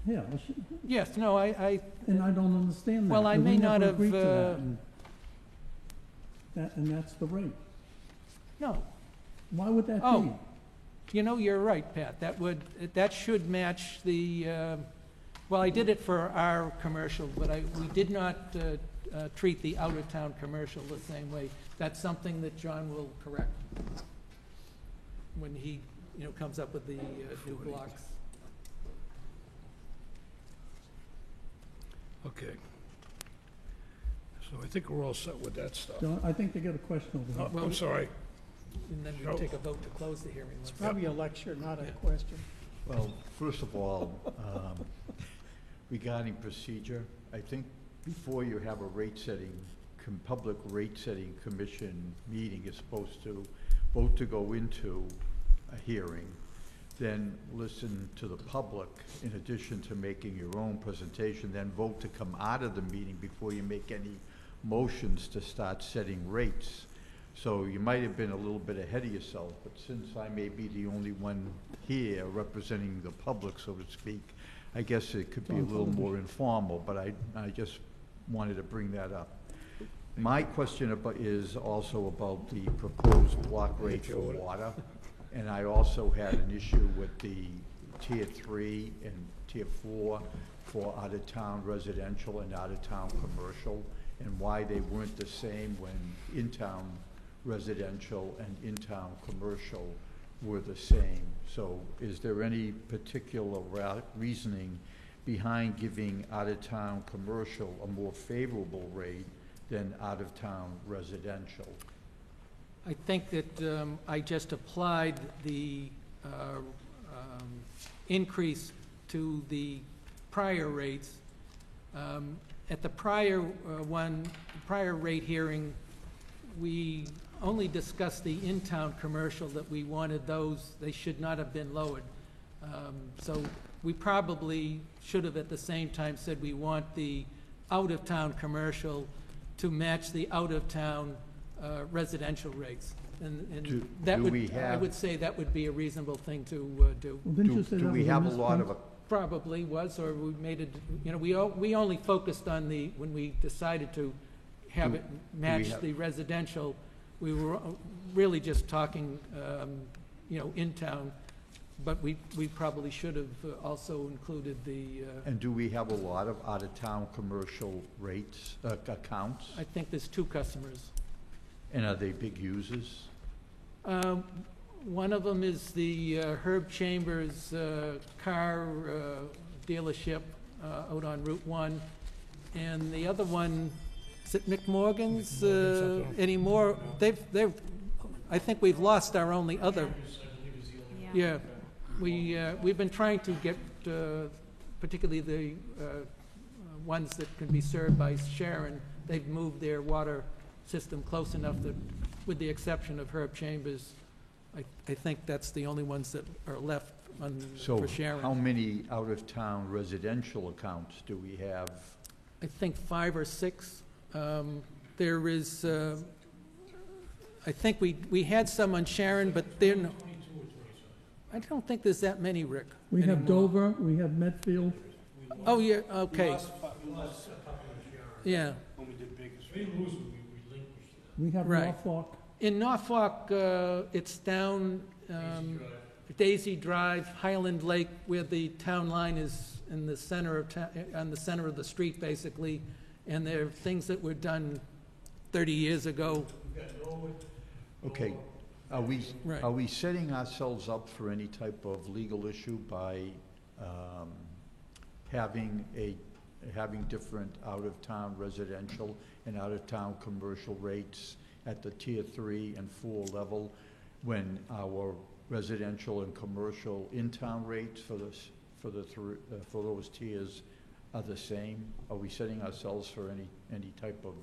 Yeah, Yes, no, and I don't understand that. Well, I and we may not never have, agreed to that, and that's the rate. no. Why would that be? Oh. You're right, Pat. That should match the, well, I did it for our commercial, but we did not treat the out-of-town commercial the same way. That's something that John will correct when he, comes up with the new blocks. Okay. So I think we're all set with that stuff. John, I think they got a question over Oh, there. I'm sorry. And then we'll take a vote to close the hearing. It's once- probably a lecture, not a Yeah. question. Well, first of all, regarding procedure, I think before you have a public rate-setting commission meeting, you're supposed to vote to go into a hearing, then listen to the public in addition to making your own presentation, then vote to come out of the meeting before you make any motions to start setting rates. So you might have been a little bit ahead of yourself, but since I may be the only one here representing the public, so to speak, I guess it could be a little more informal, but I just wanted to bring that up. My question is also about the proposed block rate for water, and I also had an issue with the tier 3 and tier 4 for out-of-town residential and out-of-town commercial, and why they weren't the same when in-town residential and in-town commercial were the same. So is there any particular reasoning behind giving out-of-town commercial a more favorable rate than out-of-town residential? I think that I just applied the increase to the prior rates. At the prior prior rate hearing, we only discussed the in-town commercial, that we wanted those, they should not have been lowered. So we probably should have at the same time said we want the out-of-town commercial to match the out-of-town residential rates. And that do would, we I have- would say that would be a reasonable thing to do. Well, didn't you say Do that we was a have a lot misprint? of, Probably was, or we made it, you know, we only focused on the, when we decided to have it match have- the residential, we were really just talking, you know, in town, but we probably should have also included the, and do we have a lot of out-of-town commercial rates, accounts? I think there's 2 customers. And are they big users? One of them is the Herb Chambers car dealership out on Route 1. And the other one, is it McMorgan's anymore? They've, I think we've lost our only other, yeah. We've been trying to get particularly the ones that can be served by Sharon. They've moved their water system close enough that, with the exception of Herb Chambers, I think that's the only ones that are left So for Sharon. how many out-of-town residential accounts do we have? I think 5 or 6. There is, I think we had some on Sharon, but they're no, I don't think there's that many, Rick. We have anymore. Dover, we have Medfield, Oh, yeah, okay, yeah. When we did Baker We Street. didn't lose them, we relinquished them. we have Right. Norfolk, In Norfolk, it's down Daisy Drive, Highland Lake, where the town line is in the center of on the center of the street, basically. And there are things that were done 30 years ago. We've got Norwood. Okay, are we, Right. are we setting ourselves up for any type of legal issue by having different out-of-town residential and out-of-town commercial rates at the tier 3 and 4 level, when our residential and commercial in-town rates for those tiers are the same? Are we setting ourselves for any type of?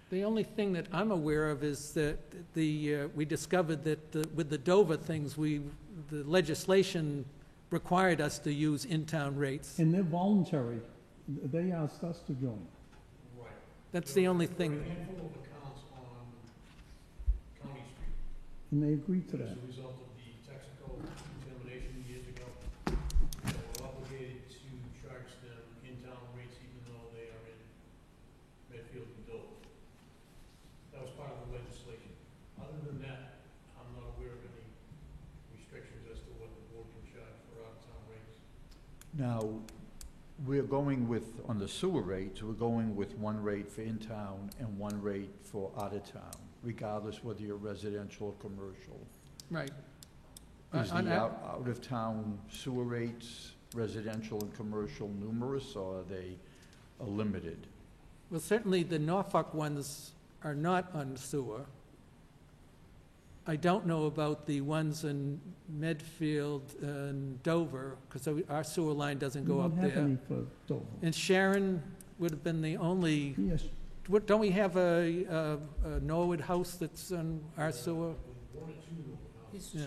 The only thing that I'm aware of is that we discovered that with the Dover things, the legislation required us to use in-town rates. and they're voluntary. They asked us to join. Right. That's the only There were thing. a handful of accounts on County Street And they agreed to as that. a result of the Texaco contamination years ago. So we're obligated to charge them in-town rates even though they are in Medfield and Dover. That was part of the legislation. Other than that, I'm not aware of any restrictions as to what the board can charge for out-of-town rates. Now, we're going with, on the sewer rates, we're going with one rate for in-town and one rate for out-of-town, regardless whether you're residential or commercial. Right. Is On the that- out-of-town sewer rates, residential and commercial, numerous, or are they limited? Well, certainly the Norfolk ones are not on sewer. I don't know about the ones in Medfield and Dover, because our sewer line doesn't go up We don't have there. any for Dover. And Sharon would have been the only, Yes, don't we have a Norwood house that's on our sewer? One or two houses. Yeah.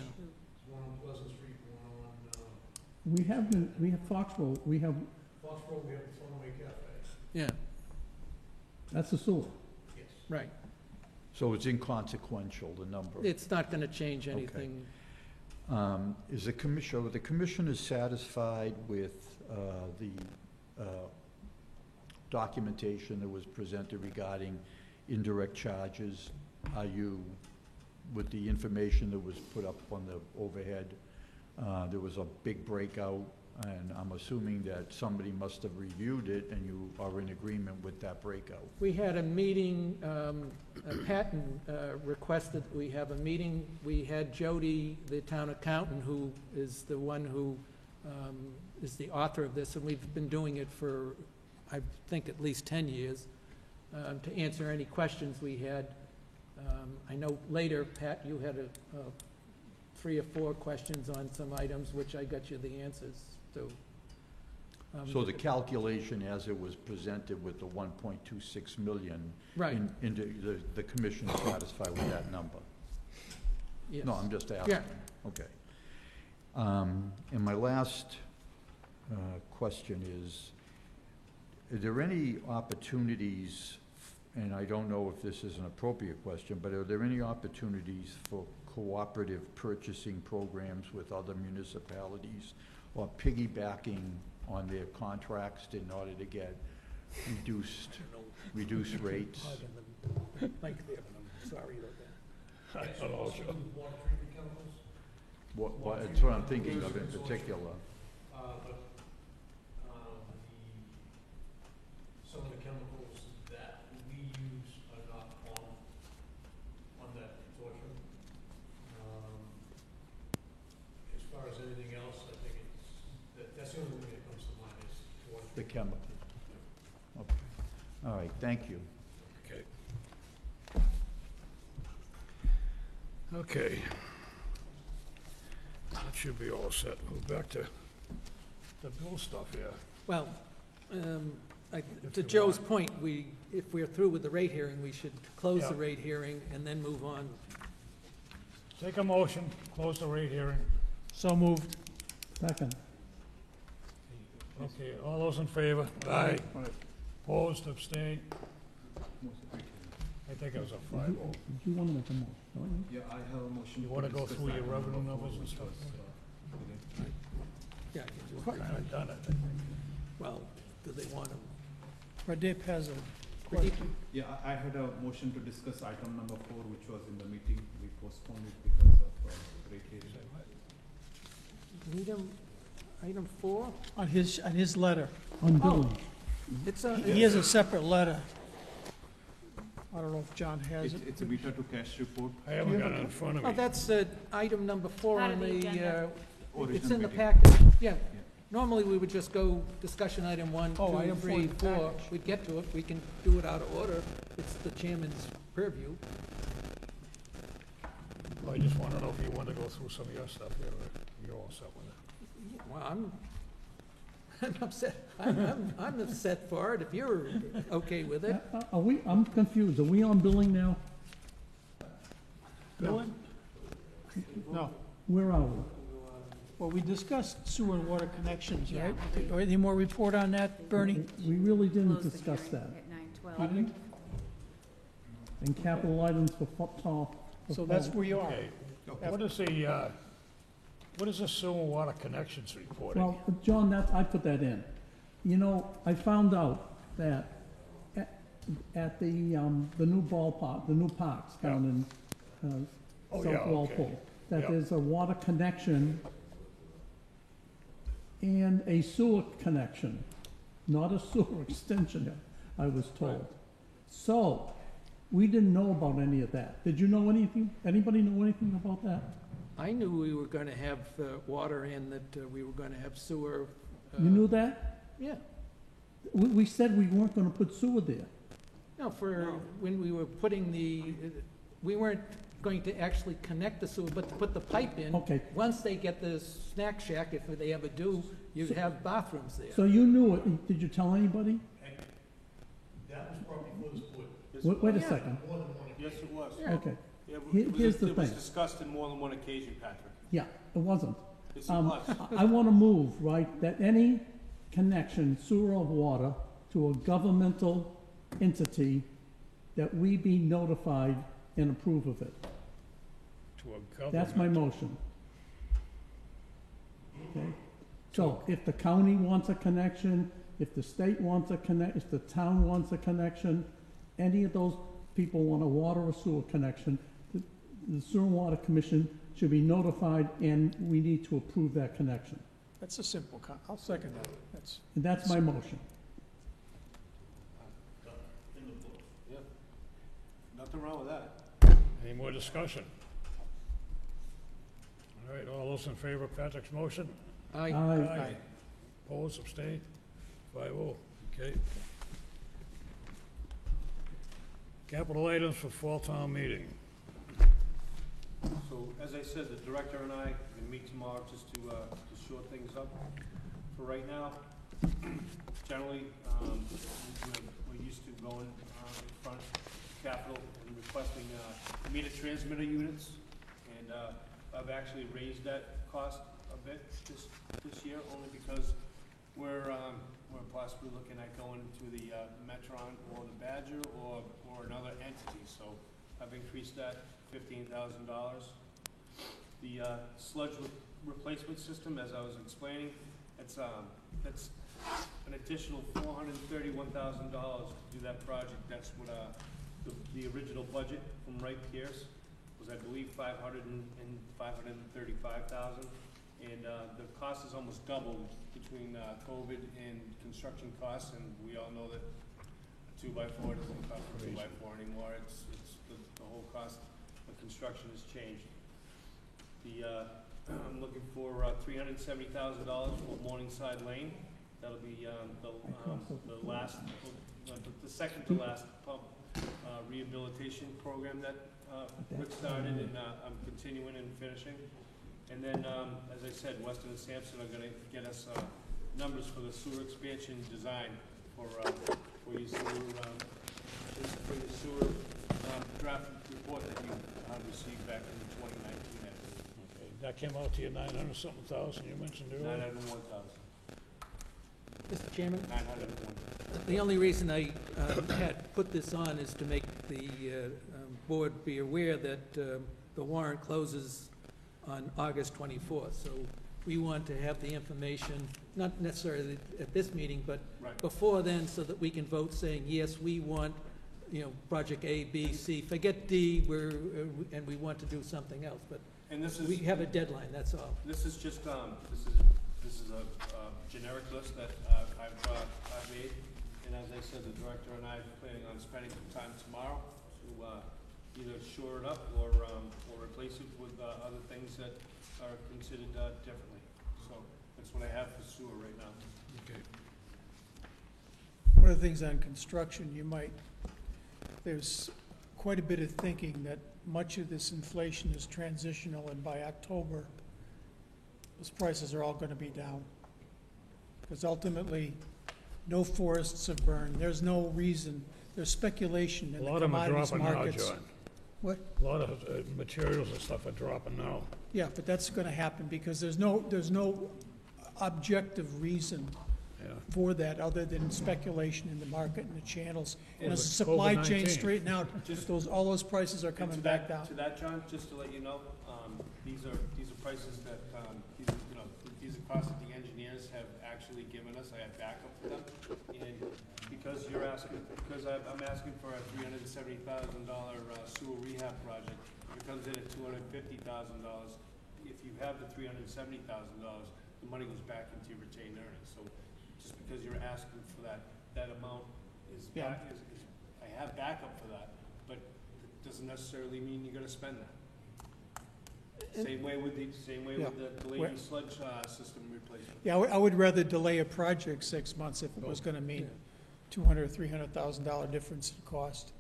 One on Pleasant Street, one on, we have Foxborough, we have, Foxborough, we have the Funaway Cafe. Yeah, that's the sewer. Yes. right. So it's inconsequential, the number? It's not going to change Okay. anything. Is the commission satisfied with the documentation that was presented regarding indirect charges? Are you, with the information that was put up on the overhead, there was a big breakout And I'm assuming that somebody must have reviewed it and you are in agreement with that breakout. We had a meeting, Patton requested we have a meeting. We had Jody, the town accountant, who is the one who is the author of this, and we've been doing it for, I think, at least 10 years, to answer any questions we had. I know later, Pat, you had 3 or 4 questions on some items, which I got you the answers to. So the calculation as it was presented with the 1.26 million. Right. The commission is satisfied with that number? Yes. No, I'm just asking. Yeah. Okay. And my last question is, are there any opportunities, and I don't know if this is an appropriate question, but are there any opportunities for cooperative purchasing programs with other municipalities or piggybacking on their contracts in order to get reduced rates? Like, sorry about that. I don't know, Joe. Water treatment chemicals, That's what I'm thinking of in particular. but, some of the chemicals that we use are not on that consortium. As far as anything else, I think that's the only thing that comes to mind is water. The chemical. Okay. All right, thank you. Okay. Okay. That should be all set. Move back to the bill stuff here. Well, to Joe's point, if we're through with the rate hearing, we should close the Yeah. rate hearing and then move on. Take a motion, close the rate hearing. So moved. Second. Okay, all those in favor? Aye. Opposed, abstained? I think it was a Did 5-0. you want to make a motion, don't you? Yeah, I have a motion. You wanna go through your revenue numbers and stuff? Yeah, Kinda done it, I think. well, do they want to? Pradeep has a question. Yeah, I had a motion to discuss item number 4, which was in the meeting. We postponed it because of rate hearing. Item 4? On his letter. On billing. It's a, He has a separate letter. I don't know if John has it. It's a meter to cash report. I haven't got it in front of oh, me. that's item number 4 Part on of the the, agenda. it's Original in the meeting. packet. Yeah. Normally, we would just go discussion item 1, 2, Oh, item 4 3, in the 4. package. We'd get to it. We can do it out of order. It's the chairman's purview. I just wanna know if you wanna go through some of your stuff here, or you're all set with it. Well, I'm upset. I'm upset for it, if you're okay with it. Are we, I'm confused, are we on billing now? Billing? No. Where are we? Well, we discussed sewer and water connections, Yeah. right? Or anything more report on that, Bernie? We really didn't Close the discuss hearing that. At 9:12. And capital items for top. So that's where you are. Okay, what is the sewer and water connections reporting? Well, John, I put that in. You know, I found out that at the new ballpark, the new parks down in Oh, South yeah, okay. Walpole, that Yeah. there's a water connection and a sewer connection, not a sewer extension, I was told. So, we didn't know about any of that. Did you know anything? Anybody know anything about that? I knew we were going to have water and that we were going to have sewer. You knew that? Yeah. We said we weren't gonna put sewer there. No, when we were putting we weren't going to actually connect the sewer, but to put the pipe in. Okay. Once they get the snack shack, if they ever do, you'd have bathrooms there. So you knew it, did you tell anybody? That was probably before this board, Wait a Yeah. second, more than one. Yes, it was. Yeah. okay, Yeah, Here's the it was thing. discussed in more than one occasion, Patrick. yeah, it wasn't. Yes, it was. I wanna move, right, that any connection, sewer or water, to a governmental entity, that we be notified and approve of it. To a government. That's my motion. Okay? So, if the county wants a connection, if the state wants a if the town wants a connection, any of those people want a water or sewer connection, the Sewer and Water Commission should be notified, and we need to approve that connection. That's a simple, I'll second that. That's, And that's my motion. Yeah. Nothing wrong with that. Any more discussion? All right, all those in favor of Patrick's motion? Aye. Aye. Opposed, abstained? 5-0, okay. Capital items for fall town meeting. So, as I said, the director and I are gonna meet tomorrow just to shore things up. For right now, generally, we're used to going in front of Capitol and requesting meter transmitter units. And I've actually raised that cost a bit this year, only because we're possibly looking at going to the Metron or the Badger or another entity. So I've increased that $15,000. The sludge replacement system, as I was explaining, that's an additional $431,000 to do that project. That's what the original budget from Wright Pierce was, I believe, $535,000, and the cost is almost doubled between COVID and construction costs, and we all know that a 2x4 doesn't cost a 2x4 anymore. It's the whole cost of construction has changed. I'm looking for $370,000 for Morningside Lane. That'll be the last, the second to last pump rehabilitation program that Rick started, and I'm continuing and finishing. And then, as I said, Weston and Sampson are going to get us numbers for the sewer expansion design for your sewer draft report that you received back in 2019. Okay, that came out to you 900-something thousand you mentioned earlier? 901,000. Mr. Chairman, 901. the only reason I had put this on is to make the board be aware that the warrant closes on August 24th. So we want to have the information, not necessarily at this meeting, but Right. before then, so that we can vote saying, yes, we want, project A, B, C, forget D, and we want to do something else. But And this is we have a deadline, that's all. this is just this is a generic list that I've made, and as I said, the director and I are planning on spending some time tomorrow to either shore it up or replace it with other things that are considered differently. So that's what I have for sewer right now. Okay. one of the things on construction, there's quite a bit of thinking that much of this inflation is transitional, and by October, those prices are all gonna be down. Because ultimately, no forests have burned, there's no reason, there's speculation A in the lot of them are commodities dropping now, markets. John. What? A lot of materials and stuff are dropping now. Yeah, but that's gonna happen, because there's no objective reason Yeah. for that, other than speculation in the market and the channels. And as the With supply chain COVID-19. straighten out, all those prices are And coming to back that- down. To that, John, just to let you know, these are prices that, these are costs that the engineers have actually given us. I have backup for them. And because I'm asking for a $370,000 sewer rehab project, if it comes in at $250,000, if you have the $370,000, the money goes back into your retained earnings. So just because you're asking for that amount is, Yeah. I have backup for that, but it doesn't necessarily mean you're gonna spend that. Same way with the Yeah. delayed sludge system replacement. Yeah, I would rather delay a project 6 months if it was gonna mean $200,000 or $300,000 difference in cost.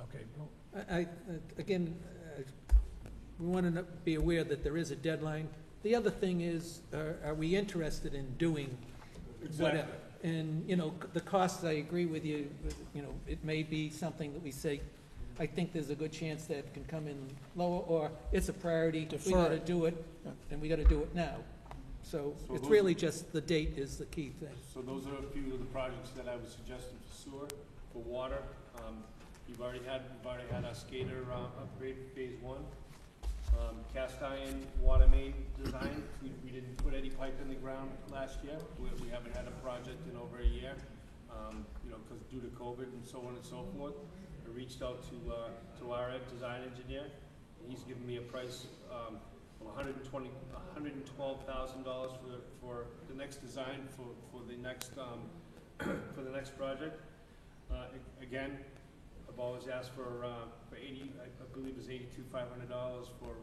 Okay, Again, we want to be aware that there is a deadline. The other thing is, are we interested in doing whatever? Exactly. And, the costs, I agree with you, it may be something that we say, I think there's a good chance that it can come in lower, or it's a priority, we Defer gotta it. do it, Yeah. and we gotta do it now. So So it's those- really just the date is the key thing. So those are a few of the projects that I was suggesting for sewer, for water. We've already had our skater upgrade phase 1. Cast iron water main design, we didn't put any pipe in the ground last year. We haven't had a project in over a year, because due to COVID and so on and so forth. I reached out to our design engineer. He's given me a price $112,000 for the next design for the next, for the next project. Again, I've always asked for 80, I believe it's $82,500 for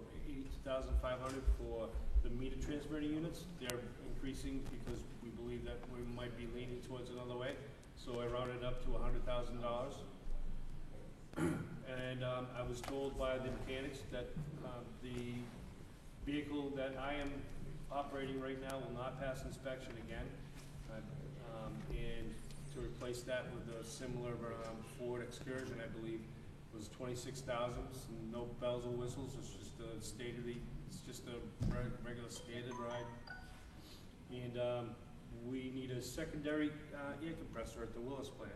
$82,500 for the meter transmitter units. They're increasing because we believe that we might be leaning towards another way. So I rounded up to $100,000. And I was told by the mechanics that the vehicle that I am operating right now will not pass inspection again. And to replace that with a similar Ford Excursion, I believe, was $26,000, no bells or whistles. It's just a it's just a regular standard ride. And we need a secondary air compressor at the Willis plant.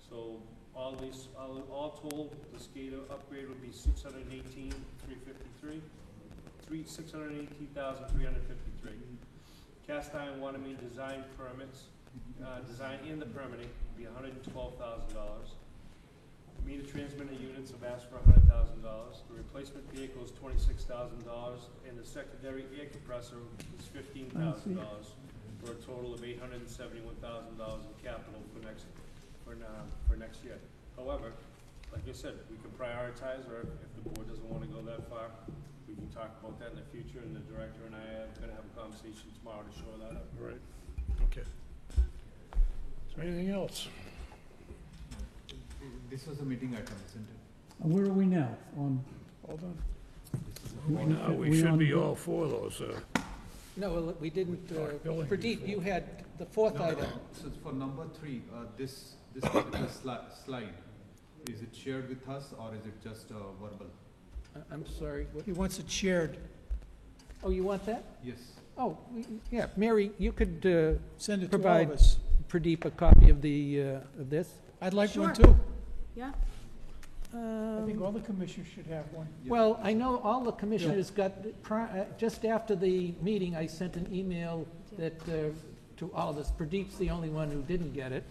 So all told, the SCADA upgrade would be $618,353. Cast iron water main design permits, design and the permitting would be $112,000. Meter transmitter units have asked for $100,000. The replacement vehicle is $26,000, and the secondary air compressor is $15,000 for a total of $871,000 in capital for next year. However, like I said, we can prioritize, or if the board doesn't want to go that far, we can talk about that in the future, and the director and I are going to have a conversation tomorrow to shore that up. Right, okay. Is there anything else? This was a meeting item, isn't it? Where are we now? On, Hold on. No, we should be all for those, No, well, we didn't, building Pradeep, you had the fourth item. So for number 3, this particular slide, is it shared with us or is it just verbal? I'm sorry, what, He wants it shared. oh, you want that? Yes. Oh, yeah, Mary, you could Send it to all provide of us. Pradeep a copy of of this? I'd like one Sure. too. Yeah, I think all the commissioners should have one. Well, I know all the commissioners got, just after the meeting, I sent an email that, to all of us. Pradeep's the only one who didn't get it.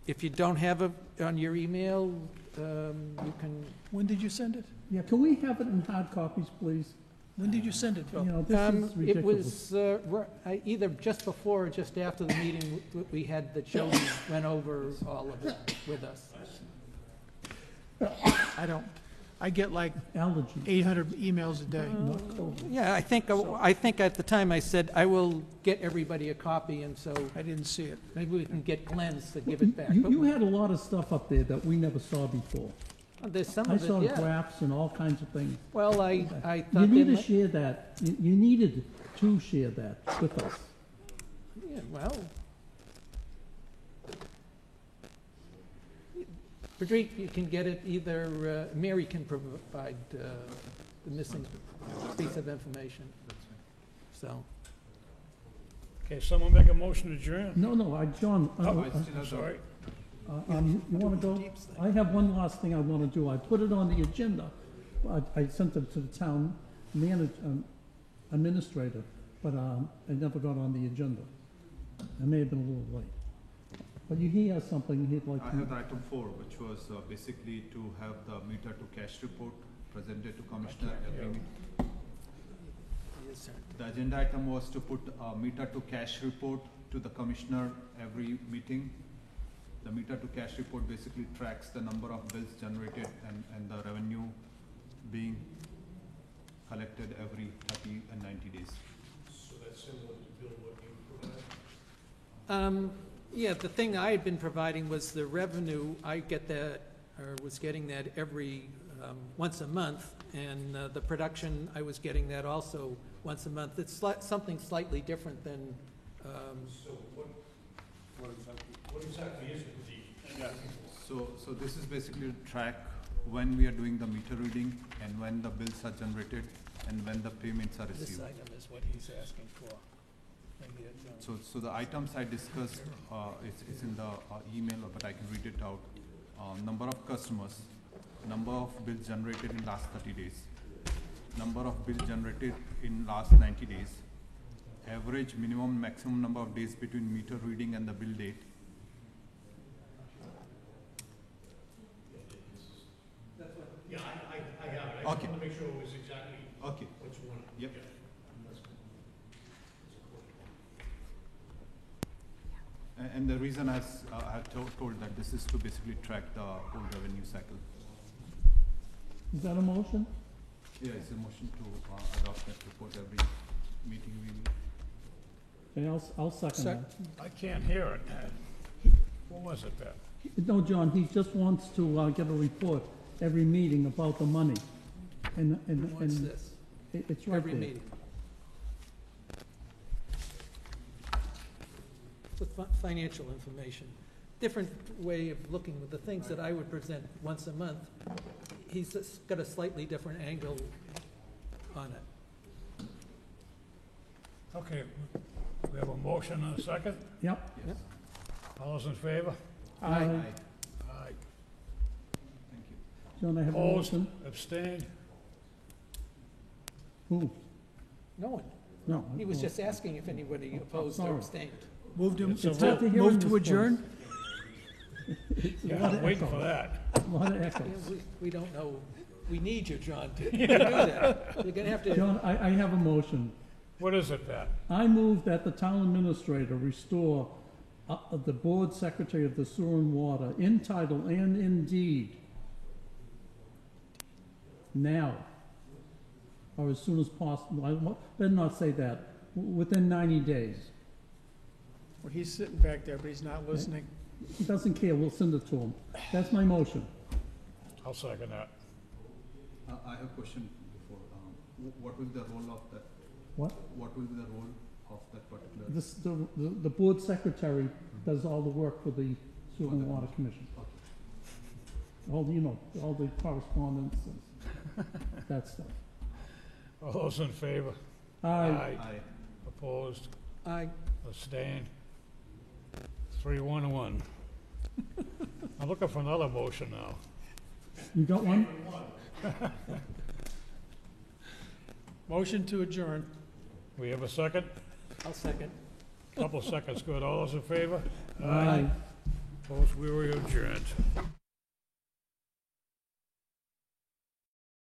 If you don't have it on your email, you can, When did you send it? yeah, can we have it in hard copies, please? When did you send it, You Bill? know, this is it ridiculous. was either just before or just after the meeting, we had, the children went over all of it with us. I get like Allergy. 800 emails a day. Not COVID. Yeah, I think at the time I said, I will get everybody a copy, and so I didn't see it. maybe we can get Glenn's to give it back. But You had a lot of stuff up there that we never saw before. there's some I of saw it, yeah. graphs and all kinds of things. Well, I You thought need to that, share that, you needed to share that with us. yeah, well. Patrick, you can get it either, Mary can provide the missing piece of information, so. Okay, someone make a motion to adjourn? No, John, I still I'm have sorry. you want to go? I have one last thing I want to do. I put it on the agenda. I sent it to the town administrator, but it never got on the agenda. I may have been a little late. But he has something he'd like I to... have the item 4, which was basically to have the meter to cash report presented to Commissioner every meeting. The agenda item was to put a meter to cash report to the Commissioner every meeting. The meter to cash report basically tracks the number of bills generated and the revenue being collected every 30 and 90 days. So that's similar to Bill, what you provide? Yeah, the thing I had been providing was the revenue. I get that, or was getting that every, once a month, and the production, I was getting that also once a month. It's something slightly different than, So what exactly is it, the? So this is basically to track when we are doing the meter reading and when the bills are generated and when the payments are this received. item is what he's asking for. Maybe it, So the items I discussed, it's in the email, but I can read it out. Number of customers, number of bills generated in last 30 days, number of bills generated in last 90 days, average minimum maximum number of days between meter reading and the bill date. Yeah, I have it. just Okay. wanted to make sure it was exactly Okay, what you wanted. Yep. Yeah. and the reason I had told that this is to basically track the whole revenue cycle. Is that a motion? Yeah, it's a motion to adopt that report every meeting we meet. Okay, I'll second that. I can't hear it. What was it, Pat? No, John, he just wants to get a report every meeting about the money. And What's this? it's right Every there. meeting. With financial information. Different way of looking at the things that I would present once a month. He's just got a slightly different angle on it. Okay, we have a motion and a second. Yep. Yes. All those in favor? Aye. Aye. Thank you. John, I have a Opposed? motion. Abstained? Who? No one. No. He was just asking if anybody opposed or Sorry. abstained. Move to, It's a It's hard to hear in move this to place. adjourn? Yeah, lot I'm of waiting echo. for that. A lot of Yeah, echoes. we don't know. We need you, John, to do that. You're gonna have to, John, I have a motion. What is it, Pat? I move that the town administrator restore the board secretary of the sewer and water in title and in deed now, or as soon as possible. Better not say that. Within 90 days. Well, he's sitting back there, but he's not listening. He doesn't care, we'll send it to him. That's my motion. I'll second that. I have a question before, what will be the role of that? What? What will be the role of that particular? This, the board secretary does all the work for the sewer and water commission. All, all the correspondence and that stuff. All those in favor? Aye. Aye. Opposed? I, Abstained? 3-1-1. I'm looking for another motion now. You got one? Motion to adjourn. We have a second? I'll second. Couple seconds, good. All those in favor? Aye. Opposed? We were adjourned.